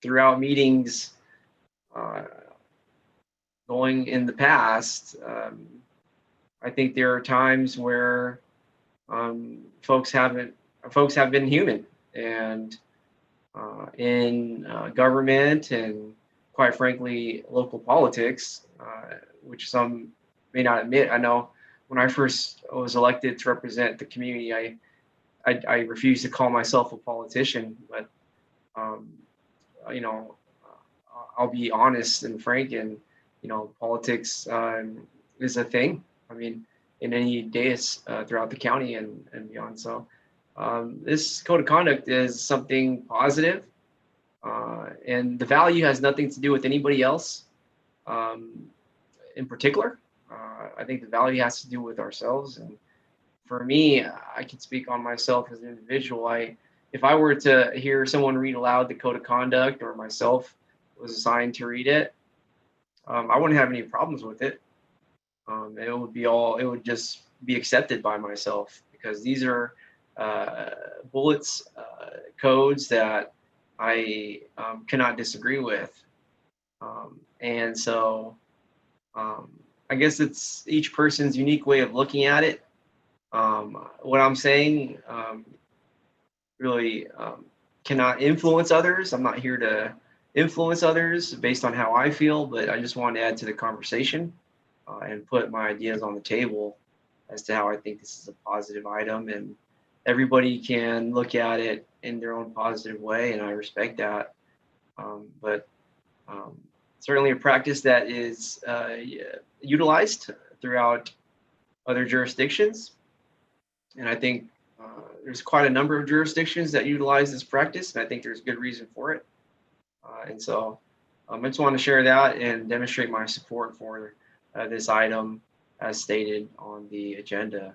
throughout meetings going in the past, I think there are times where folks have been human, and in government and, quite frankly, local politics, which some may not admit. I know when I first was elected to represent the community, I refused to call myself a politician, but I'll be honest and frank, and politics is a thing. I mean, in any dais throughout the county and beyond. So this code of conduct is something positive, and the value has nothing to do with anybody else in particular. I think the value has to do with ourselves. And for me, I can speak on myself as an individual. If I were to hear someone read aloud the code of conduct, or myself was assigned to read it, I wouldn't have any problems with it. It would just be accepted by myself, because these are bullets, codes that I cannot disagree with. And so I guess it's each person's unique way of looking at it. What I'm saying really cannot influence others. I'm not here to influence others based on how I feel, but I just want to add to the conversation and put my ideas on the table as to how I think this is a positive item, and everybody can look at it in their own positive way, and I respect that. But certainly a practice that is utilized throughout other jurisdictions, and I think there's quite a number of jurisdictions that utilize this practice, and I think there's good reason for it. And so I just want to share that and demonstrate my support for this item as stated on the agenda.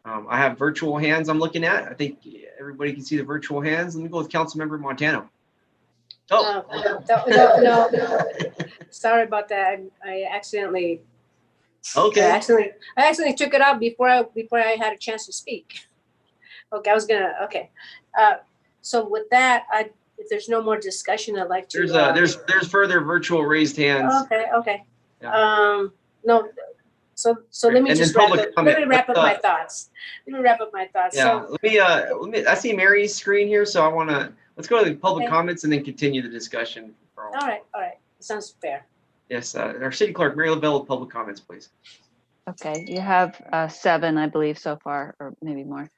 I have virtual hands I'm looking at. I think everybody can see the virtual hands. Let me go with Councilmember Montano. No. Sorry about that. I accidentally. Okay. I accidentally took it out before I had a chance to speak. Okay, I was gonna. Okay. So with that, if there's no more discussion, I'd like to. There's further virtual raised hands. Okay. Yeah. No. So let me just wrap up my thoughts. Yeah. So, let me. I see Mary's screen here, so let's go to the public comments and then continue the discussion. All right. Sounds fair. Yes. Our city clerk, Mary Lavelle, with public comments, please. Okay, you have 7, I believe, so far, or maybe more.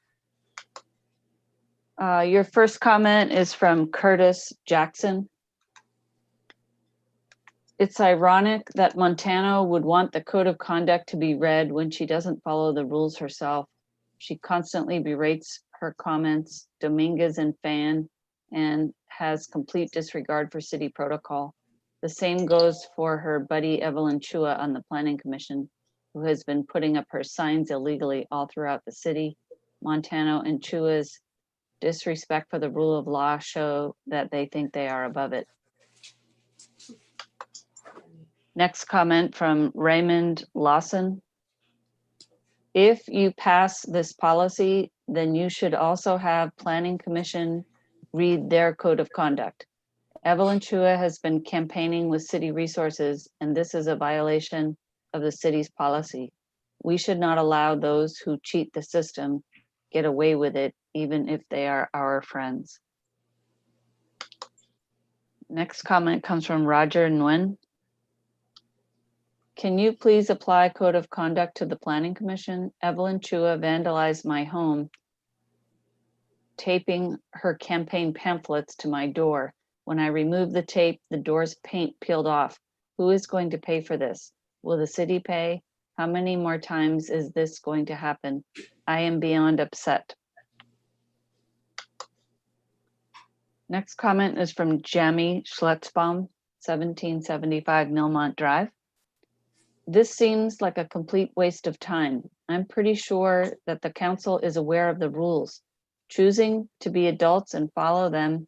Your first comment is from Curtis Jackson. It's ironic that Montano would want the code of conduct to be read when she doesn't follow the rules herself. She constantly berates her comments, Dominguez and Fan, and has complete disregard for city protocol. The same goes for her buddy Evelyn Chua on the Planning Commission, who has been putting up her signs illegally all throughout the city. Montano and Chua's disrespect for the rule of law show that they think they are above it. Next comment from Raymond Lawson. If you pass this policy, then you should also have Planning Commission read their code of conduct. Evelyn Chua has been campaigning with city resources, and this is a violation of the city's policy. We should not allow those who cheat the system get away with it, even if they are our friends. Next comment comes from Roger Nguyen. Can you please apply code of conduct to the Planning Commission? Evelyn Chua vandalized my home taping her campaign pamphlets to my door. When I remove the tape, the door's paint peeled off. Who is going to pay for this? Will the city pay? How many more times is this going to happen? I am beyond upset. Next comment is from Jamie Schletzbaum, 1775 Millmont Drive. This seems like a complete waste of time. I'm pretty sure that the council is aware of the rules. Choosing to be adults and follow them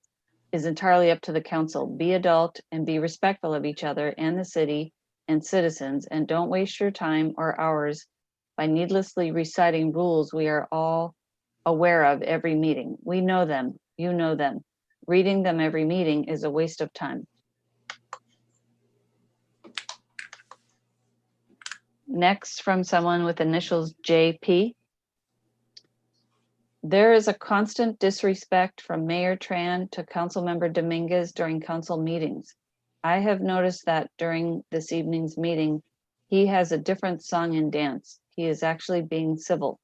is entirely up to the council. Be adult and be respectful of each other and the city and citizens, and don't waste your time or ours by needlessly reciting rules we are all aware of every meeting. We know them, you know them. Reading them every meeting is a waste of time. Next, from someone with initials JP. There is a constant disrespect from Mayor Tran to Councilmember Dominguez during council meetings. I have noticed that during this evening's meeting, he has a different song and dance. He is actually being civil.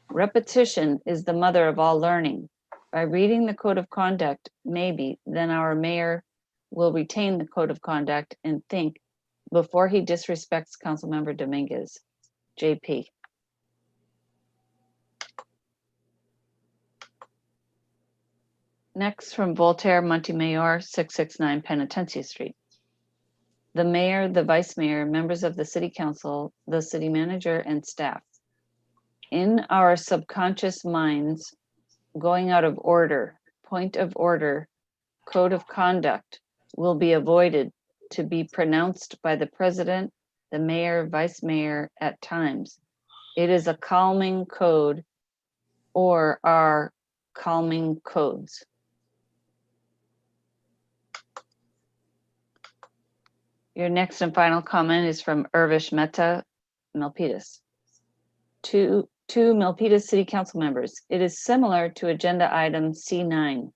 Repetition is the mother of all learning. By reading the code of conduct, maybe then our mayor will retain the code of conduct and think before he disrespects Councilmember Dominguez. JP. Next, from Voltaire Montemayor, 669 Penitencia Street. The mayor, the vice mayor, members of the city council, the city manager, and staff. In our subconscious minds, going out of order, point of order, code of conduct will be avoided to be pronounced by the president, the mayor, vice mayor at times. It is a calming code or are calming codes. Your next and final comment is from Urvish Mehta, Milpitas. To Milpitas City Council members, it is similar to agenda item C9.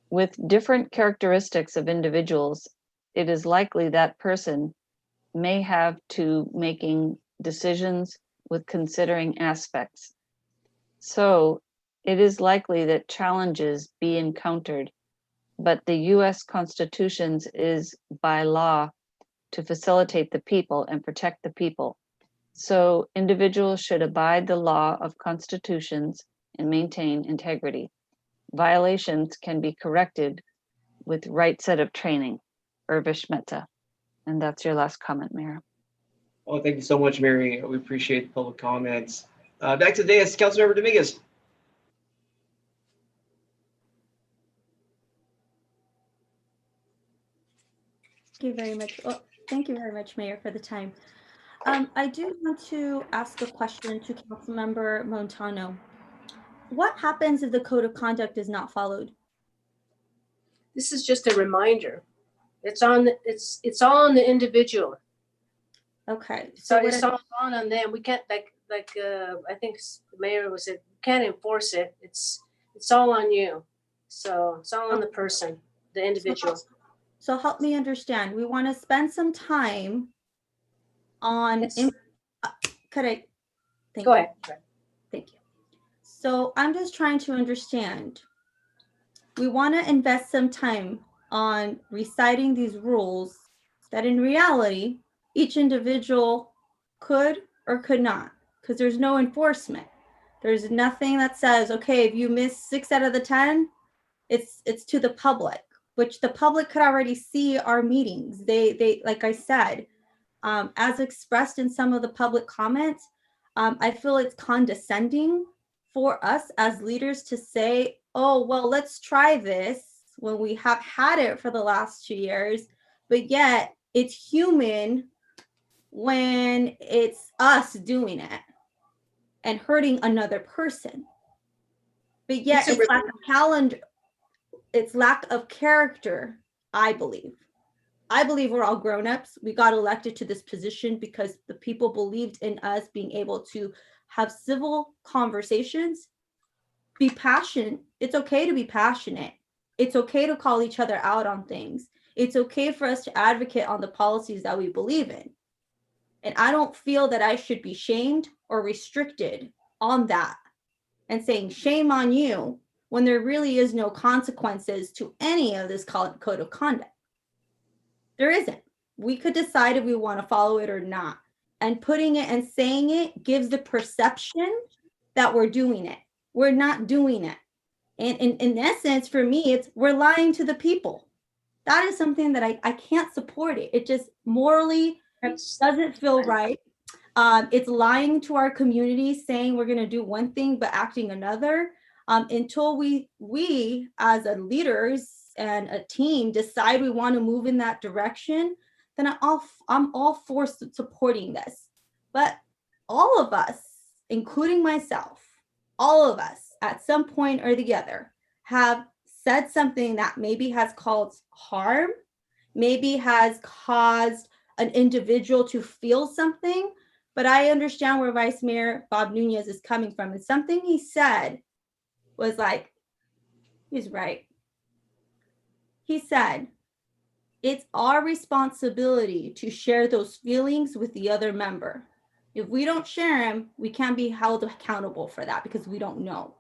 With different characteristics of individuals, it is likely that person may have to making decisions with considering aspects. So it is likely that challenges be encountered, but the US Constitution is by law to facilitate the people and protect the people. So individuals should abide the law of constitutions and maintain integrity. Violations can be corrected with right set of training. Urvish Mehta. And that's your last comment, Mayor. Well, thank you so much, Mary. We appreciate the public comments. Back to the dais, Councilmember Dominguez. Thank you very much. Well, thank you very much, Mayor, for the time. I do want to ask a question to Councilmember Montano. What happens if the code of conduct is not followed? This is just a reminder. It's on. It's all on the individual. Okay. So it's all on them. We can't I think the mayor was said, we can't enforce it. It's all on you. So it's all on the person, the individual. So help me understand. We want to spend some time on. Could I? Go ahead. Thank you. So I'm just trying to understand. We want to invest some time on reciting these rules that in reality, each individual could or could not, because there's no enforcement. There's nothing that says, okay, if you miss 6 out of the 10, it's to the public, which the public could already see our meetings. They like I said, as expressed in some of the public comments, I feel it's condescending for us as leaders to say, oh, well, let's try this when we have had it for the last 2 years, but yet it's human when it's us doing it and hurting another person. But yet it's lack of calendar, it's lack of character, I believe. I believe we're all grown-ups. We got elected to this position because the people believed in us being able to have civil conversations, be passionate. It's okay to be passionate. It's okay to call each other out on things. It's okay for us to advocate on the policies that we believe in. And I don't feel that I should be shamed or restricted on that and saying, shame on you, when there really is no consequences to any of this code of conduct. There isn't. We could decide if we want to follow it or not. And putting it and saying it gives the perception that we're doing it. We're not doing it. And in essence, for me, it's we're lying to the people. That is something that I can't support it. It just morally doesn't feel right. It's lying to our community, saying we're going to do one thing but acting another. Until we as a leaders and a team decide we want to move in that direction, then I'm all for supporting this. But all of us, including myself, all of us at some point or the other have said something that maybe has caused harm, maybe has caused an individual to feel something. But I understand where Vice Mayor Bob Nunez is coming from. And something he said was like, he's right. He said, it's our responsibility to share those feelings with the other member. If we don't share them, we can't be held accountable for that because we don't know.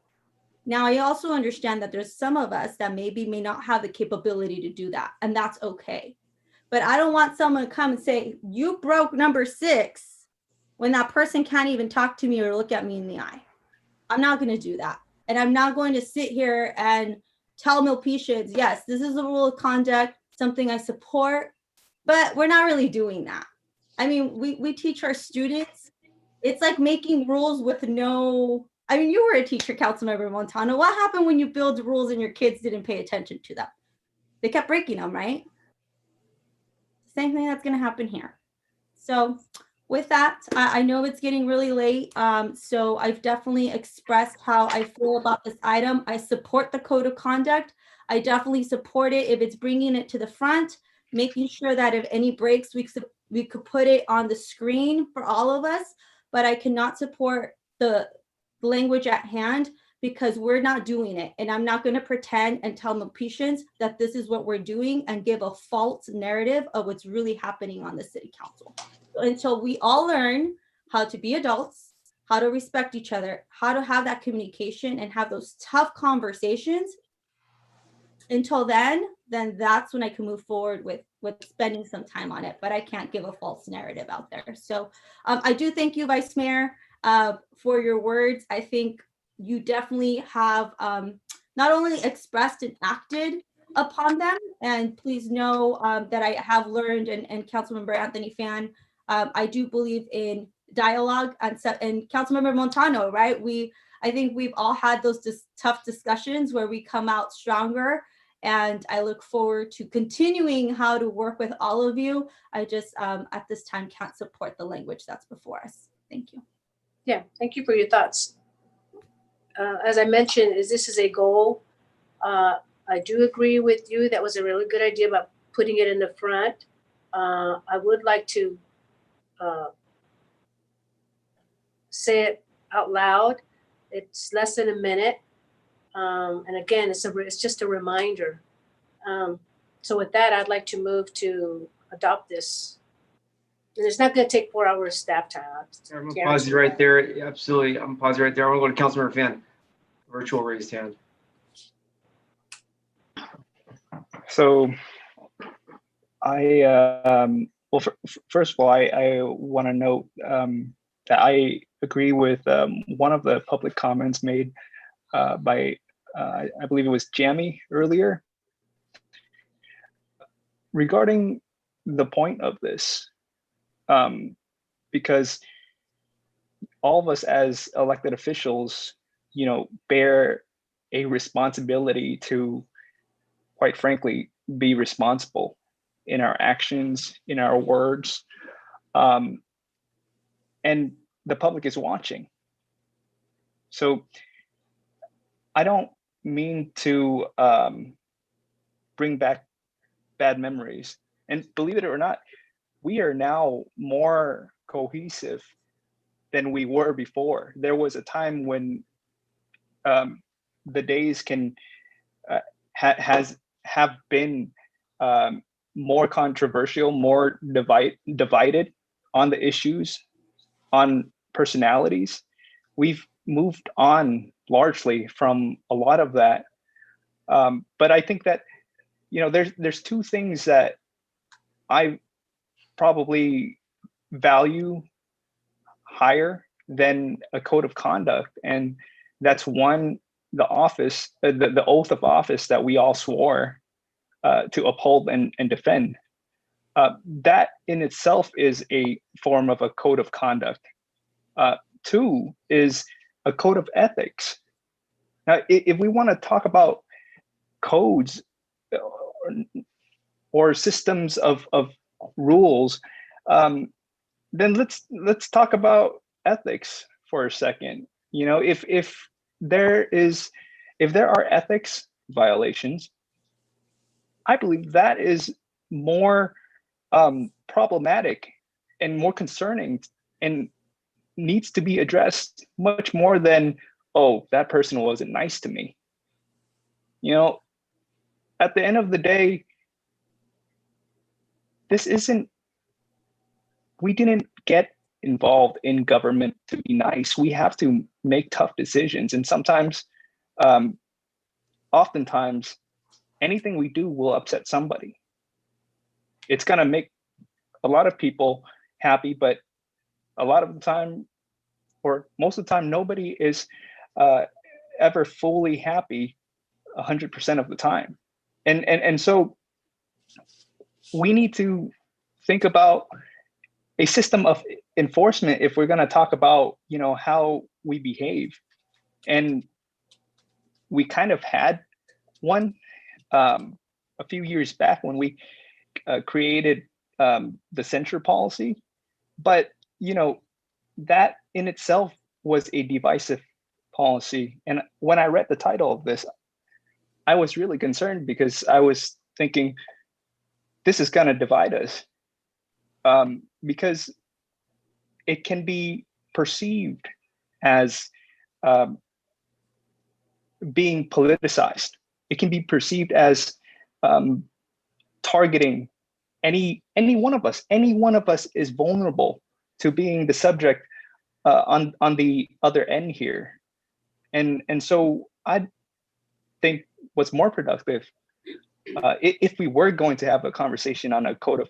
Now, I also understand that there's some of us that maybe may not have the capability to do that, and that's okay. But I don't want someone to come and say, you broke number 6 when that person can't even talk to me or look at me in the eye. I'm not going to do that. And I'm not going to sit here and tell Milpitians, yes, this is a rule of conduct, something I support, but we're not really doing that. I mean, we teach our students, it's like making rules with no, I mean, you were a teacher, Councilmember Montano. What happened when you build rules and your kids didn't pay attention to them? They kept breaking them, right? Same thing that's going to happen here. So with that, I know it's getting really late. So I've definitely expressed how I feel about this item. I support the code of conduct. I definitely support it if it's bringing it to the front, making sure that if any breaks, we could put it on the screen for all of us. But I cannot support the language at hand because we're not doing it. And I'm not going to pretend and tell Milpitians that this is what we're doing and give a false narrative of what's really happening on the city council. Until we all learn how to be adults, how to respect each other, how to have that communication and have those tough conversations, until then that's when I can move forward with spending some time on it, but I can't give a false narrative out there. So I do thank you, Vice Mayor, for your words. I think you definitely have not only expressed and acted upon them, and please know that I have learned, and Councilmember Anthony Fan, I do believe in dialogue, and Councilmember Montano, right? I think we've all had those tough discussions where we come out stronger, and I look forward to continuing how to work with all of you. I just at this time can't support the language that's before us. Thank you. Yeah, thank you for your thoughts. As I mentioned, this is a goal. I do agree with you. That was a really good idea about putting it in the front. I would like to say it out loud. It's less than a minute. And again, it's just a reminder. So with that, I'd like to move to adopt this. And it's not going to take 4 hours staff time. I'm going to pause you right there. Yeah, absolutely. I'm going to pause you right there. I want to go to Councilmember Fan. Virtual raised hand. So well, first of all, I want to note that I agree with one of the public comments made by, I believe it was Jamie earlier, regarding the point of this, because all of us as elected officials, bear a responsibility to, quite frankly, be responsible in our actions, in our words, and the public is watching. So I don't mean to bring back bad memories. And believe it or not, we are now more cohesive than we were before. There was a time when the days can have been more controversial, more divided on the issues, on personalities. We've moved on largely from a lot of that. But I think that, there's two things that I probably value higher than a code of conduct. And that's one, the office, the oath of office that we all swore to uphold and defend. That in itself is a form of a code of conduct. Two is a code of ethics. Now, if we want to talk about codes or systems of rules, then let's talk about ethics for a second. If there are ethics violations, I believe that is more problematic and more concerning and needs to be addressed much more than, oh, that person wasn't nice to me. At the end of the day, we didn't get involved in government to be nice. We have to make tough decisions. And sometimes, oftentimes, anything we do will upset somebody. It's going to make a lot of people happy, but a lot of the time, or most of the time, nobody is ever fully happy 100% of the time. And so we need to think about a system of enforcement if we're going to talk about, how we behave. And we kind of had one a few years back when we created the censure policy. But, that in itself was a divisive policy. And when I read the title of this, I was really concerned because I was thinking, this is going to divide us. Because it can be perceived as being politicized. It can be perceived as targeting any one of us. Any one of us is vulnerable to being the subject on the other end here. And so I think what's more productive, if we were going to have a conversation on a code of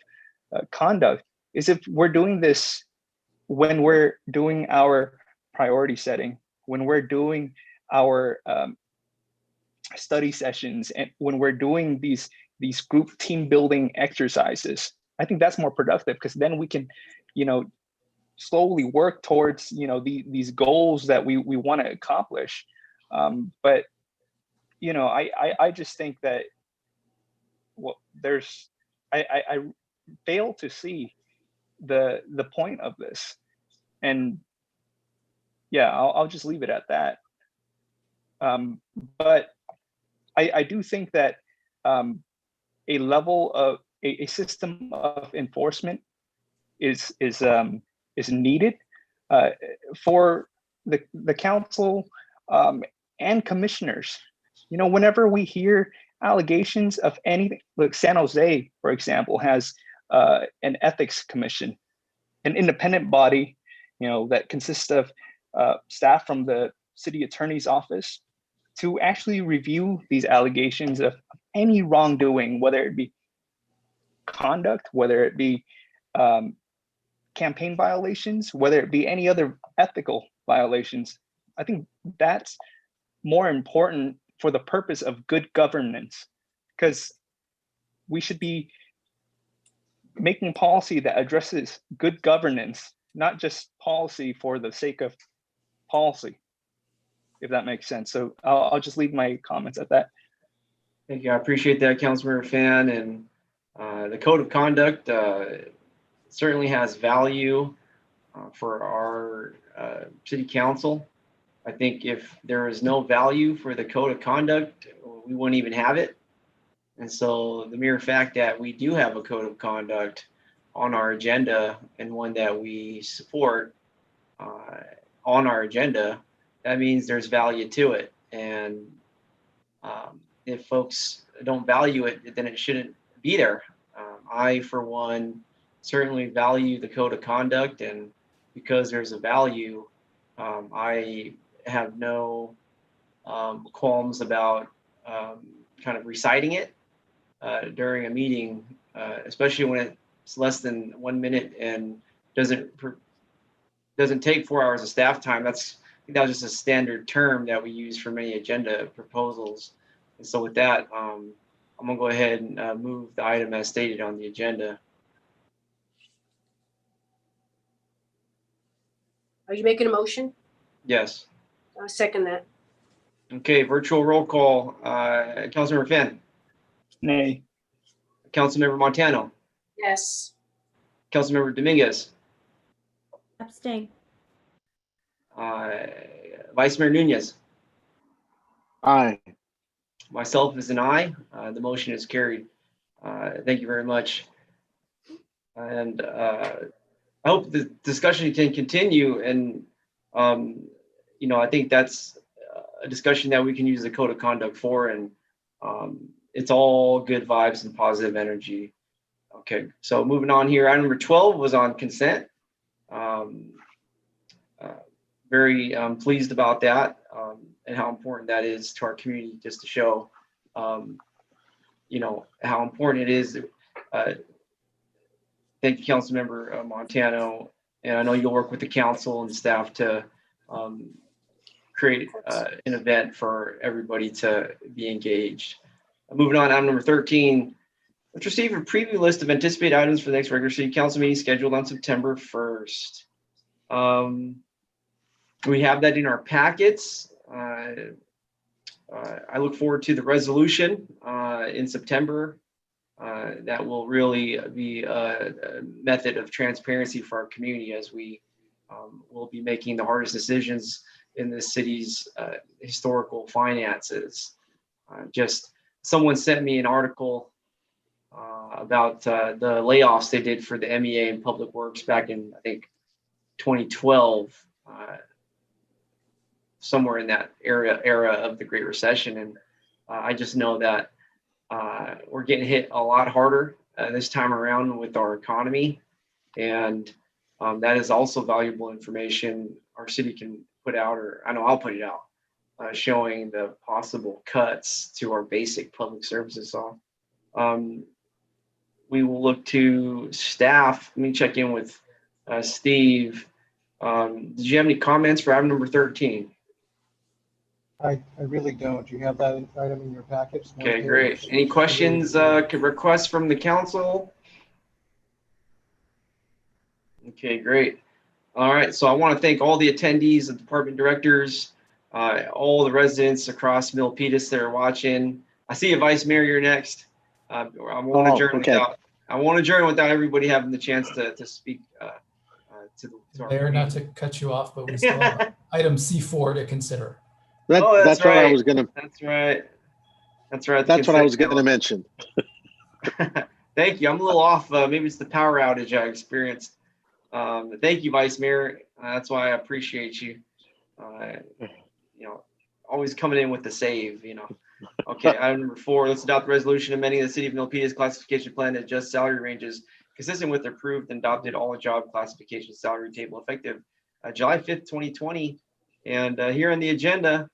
conduct, is if we're doing this when we're doing our priority setting, when we're doing our study sessions, and when we're doing these group team building exercises. I think that's more productive because then we can, slowly work towards, these goals that we want to accomplish. But, I just think that, I fail to see the point of this. And yeah, I'll just leave it at that. But I do think that a level of a system of enforcement is needed for the council and commissioners. Whenever we hear allegations of anything, like San Jose, for example, has an ethics commission, an independent body, that consists of staff from the city attorney's office to actually review these allegations of any wrongdoing, whether it be conduct, whether it be campaign violations, whether it be any other ethical violations. I think that's more important for the purpose of good governance, because we should be making policy that addresses good governance, not just policy for the sake of policy, if that makes sense. So I'll just leave my comments at that. Thank you. I appreciate that, Councilmember Fan. And the code of conduct certainly has value for our city council. I think if there is no value for the code of conduct, we wouldn't even have it. And so the mere fact that we do have a code of conduct on our agenda and one that we support on our agenda, that means there's value to it. And if folks don't value it, then it shouldn't be there. I, for one, certainly value the code of conduct, and because there's a value, I have no qualms about kind of reciting it during a meeting, especially when it's less than 1 minute and doesn't take 4 hours of staff time. I think that was just a standard term that we use for many agenda proposals. And so with that, I'm gonna go ahead and move the item as stated on the agenda. Are you making a motion? Yes. I'll second that. Okay, virtual roll call. Councilmember Finn. Nay. Councilmember Montano. Yes. Councilmember Dominguez. Abstain. Vice Mayor Nunez. Aye. Myself is an aye. The motion is carried. Thank you very much. And I hope the discussion can continue. And, I think that's a discussion that we can use the code of conduct for. And it's all good vibes and positive energy. Okay, so moving on here. Item number 12 was on consent. Very pleased about that and how important that is to our community, just to show, how important it is. Thank you, Councilmember Montano. And I know you'll work with the council and staff to create an event for everybody to be engaged. Moving on, item number 13. Let's receive a preview list of anticipated items for the next regular city council meeting scheduled on September 1st. We have that in our packets. I look forward to the resolution in September. That will really be a method of transparency for our community as we will be making the hardest decisions in the city's historical finances. Just someone sent me an article about the layoffs they did for the MEA and Public Works back in, I think, 2012. Somewhere in that era of the Great Recession. And I just know that we're getting hit a lot harder this time around with our economy. And that is also valuable information our city can put out, or I know I'll put it out, showing the possible cuts to our basic public services. So we will look to staff. Let me check in with Steve. Did you have any comments for item number 13? I really don't. You have that item in your package. Okay, great. Any questions, requests from the council? Okay, great. All right, so I want to thank all the attendees, the department directors, all the residents across Milpitas that are watching. I see you, Vice Mayor, you're next. I won't adjourn without everybody having the chance to speak to our Mayor, not to cut you off, but we still have item C4 to consider. That's right. What I was gonna. That's right. That's right. That's what I was going to mention. Thank you. I'm a little off. Maybe it's the power outage I experienced. Thank you, Vice Mayor. That's why I appreciate you. Always coming in with the save. Okay. Item number 4. Let's adopt the resolution amending the City of Milpitas classification plan to adjust salary ranges consistent with approved and adopted all-job classification salary table effective July 5th, 2020. And here on the agenda,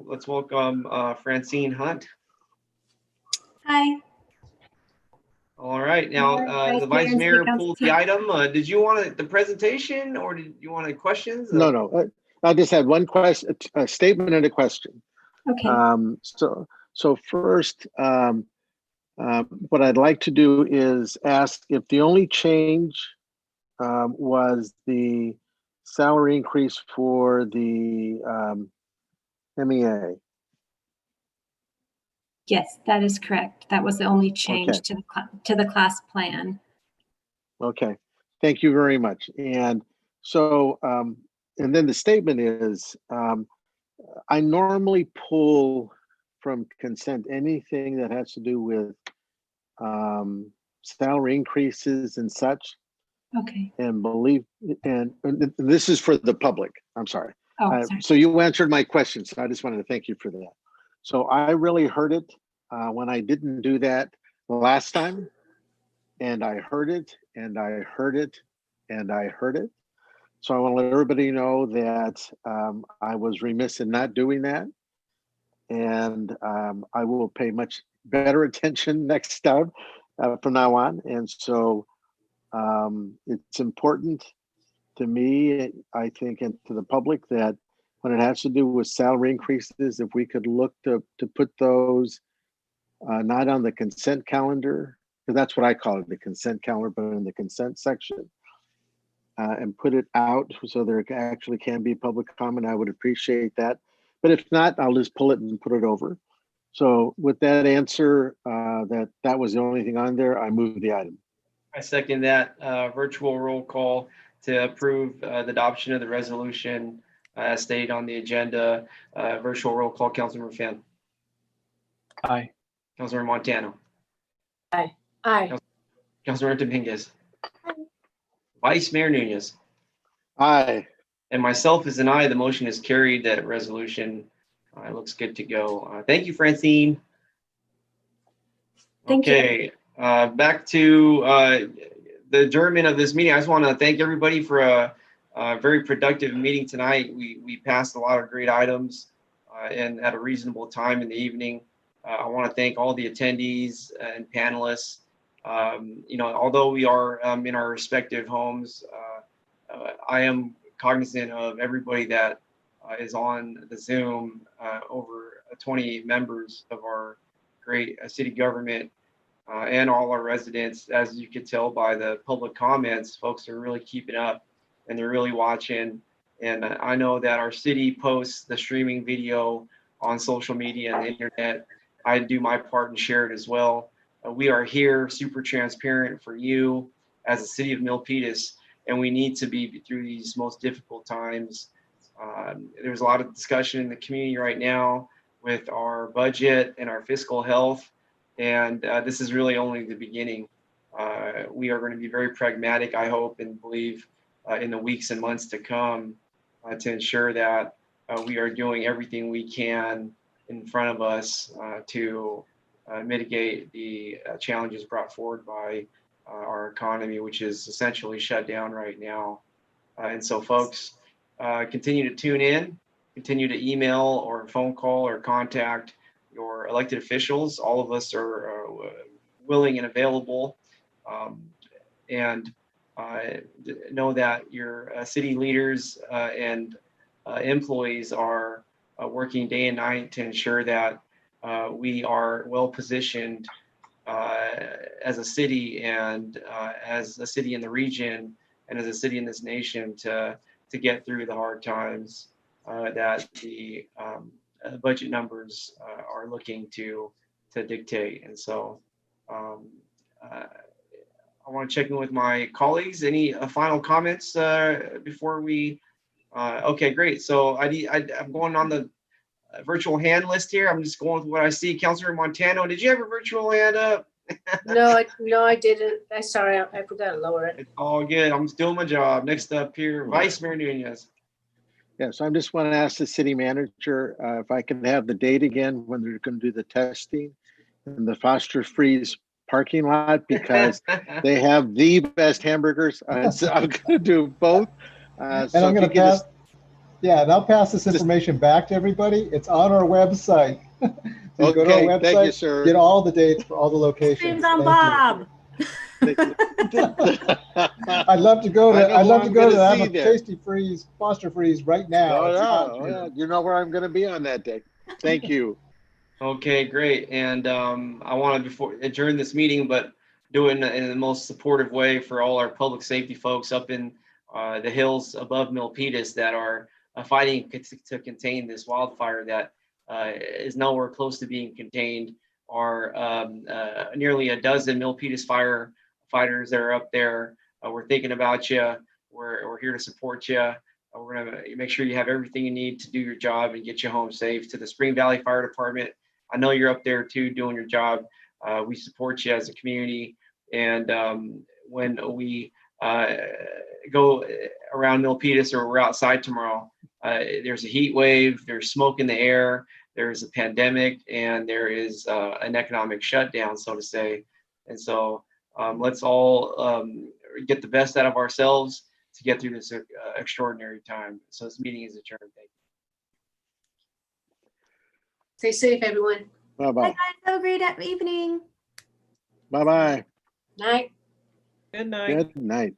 let's welcome Francine Hunt. Hi. All right. Now, the Vice Mayor pulled the item. Did you want the presentation or did you want questions? No. I just had one question, a statement and a question. Okay. So first, what I'd like to do is ask if the only change was the salary increase for the MEA. Yes, that is correct. That was the only change to the class plan. Okay, thank you very much. And so, and then the statement is, I normally pull from consent anything that has to do with salary increases and such. Okay. And this is for the public. I'm sorry. Oh, sorry. So you answered my question. So I just wanted to thank you for that. So I really heard it when I didn't do that last time. And I heard it and I heard it and I heard it. So I want to let everybody know that I was remiss in not doing that. and I will pay much better attention next time from now on. And so it's important to me, I think, and to the public, that when it has to do with salary increases, if we could look to put those not on the consent calendar, because that's what I call it, the consent calendar, but in the consent section, and put it out so there actually can be public comment, I would appreciate that. But if not, I'll just pull it and put it over. So with that answer, that was the only thing on there, I move the item. I second that. Virtual roll call to approve the adoption of the resolution as stated on the agenda. Virtual roll call, Councilmember Fan. Aye. Councilmember Montano. Aye. Aye. Councilmember Dominguez. Vice Mayor Nunez. Aye. And myself as an aye. The motion is carried. That resolution looks good to go. Thank you, Francine. Thank you. Okay, back to the adjournment of this meeting. I just want to thank everybody for a very productive meeting tonight. We passed a lot of great items and at a reasonable time in the evening. I want to thank all the attendees and panelists. You know, although we are in our respective homes, I am cognizant of everybody that is on the Zoom, over 20 members of our great city government and all our residents. As you could tell by the public comments, folks are really keeping up and they're really watching. And I know that our city posts the streaming video on social media and the internet. I do my part and share it as well. We are here, super transparent for you as a city of Milpitas, and we need to be through these most difficult times. There's a lot of discussion in the community right now with our budget and our fiscal health, and this is really only the beginning. We are going to be very pragmatic, I hope and believe, in the weeks and months to come to ensure that we are doing everything we can in front of us to mitigate the challenges brought forward by our economy, which is essentially shut down right now. And so folks, continue to tune in, continue to email or phone call or contact your elected officials. All of us are willing and available. And know that your city leaders and employees are working day and night to ensure that we are well positioned as a city and as a city in the region and as a city in this nation to get through the hard times that the budget numbers are looking to dictate. And so I want to check in with my colleagues. Any final comments before we? Okay, great. So I'm going on the virtual hand list here. I'm just going with what I see. Councilor Montano, did you have a virtual hand up? No, I didn't. I'm sorry, I forgot to lower it. It's all good. I'm just doing my job. Next up here, Vice Mayor Nunez. Yeah, so I just want to ask the city manager if I can have the date again when they're going to do the testing in the Foster Freeze parking lot, because they have the best hamburgers. So I'm going to do both. And so I'm going to pass. Yeah, and I'll pass this information back to everybody. It's on our website. So okay, go to our website, thank you, sir. Get all the dates for all the locations. Streams on Bob. I'd love to go to. I'd love to go to have a there. Tasty Freeze, Foster Freeze right now. Yeah. You know where I'm going to be on that day. Thank you. Okay, great. And I want to before adjourn this meeting, but do it in the most supportive way for all our public safety folks up in the hills above Milpitas that are fighting to contain this wildfire that is nowhere close to being contained. Are nearly a dozen Milpitas firefighters that are up there. We're thinking about you. We're here to support you. We're going to make sure you have everything you need to do your job and get you home safe. To the Spring Valley Fire Department, I know you're up there too doing your job. We support you as a community. And when we go around Milpitas or we're outside tomorrow, there's a heat wave, there's smoke in the air, there's a pandemic, and there is an economic shutdown, so to say. And so let's all get the best out of ourselves to get through this extraordinary time. So this meeting is adjourned. Thank you. Stay safe, everyone. Bye, Bye-bye. guys. Have a great evening. Bye-bye. Night. Good night. Good night.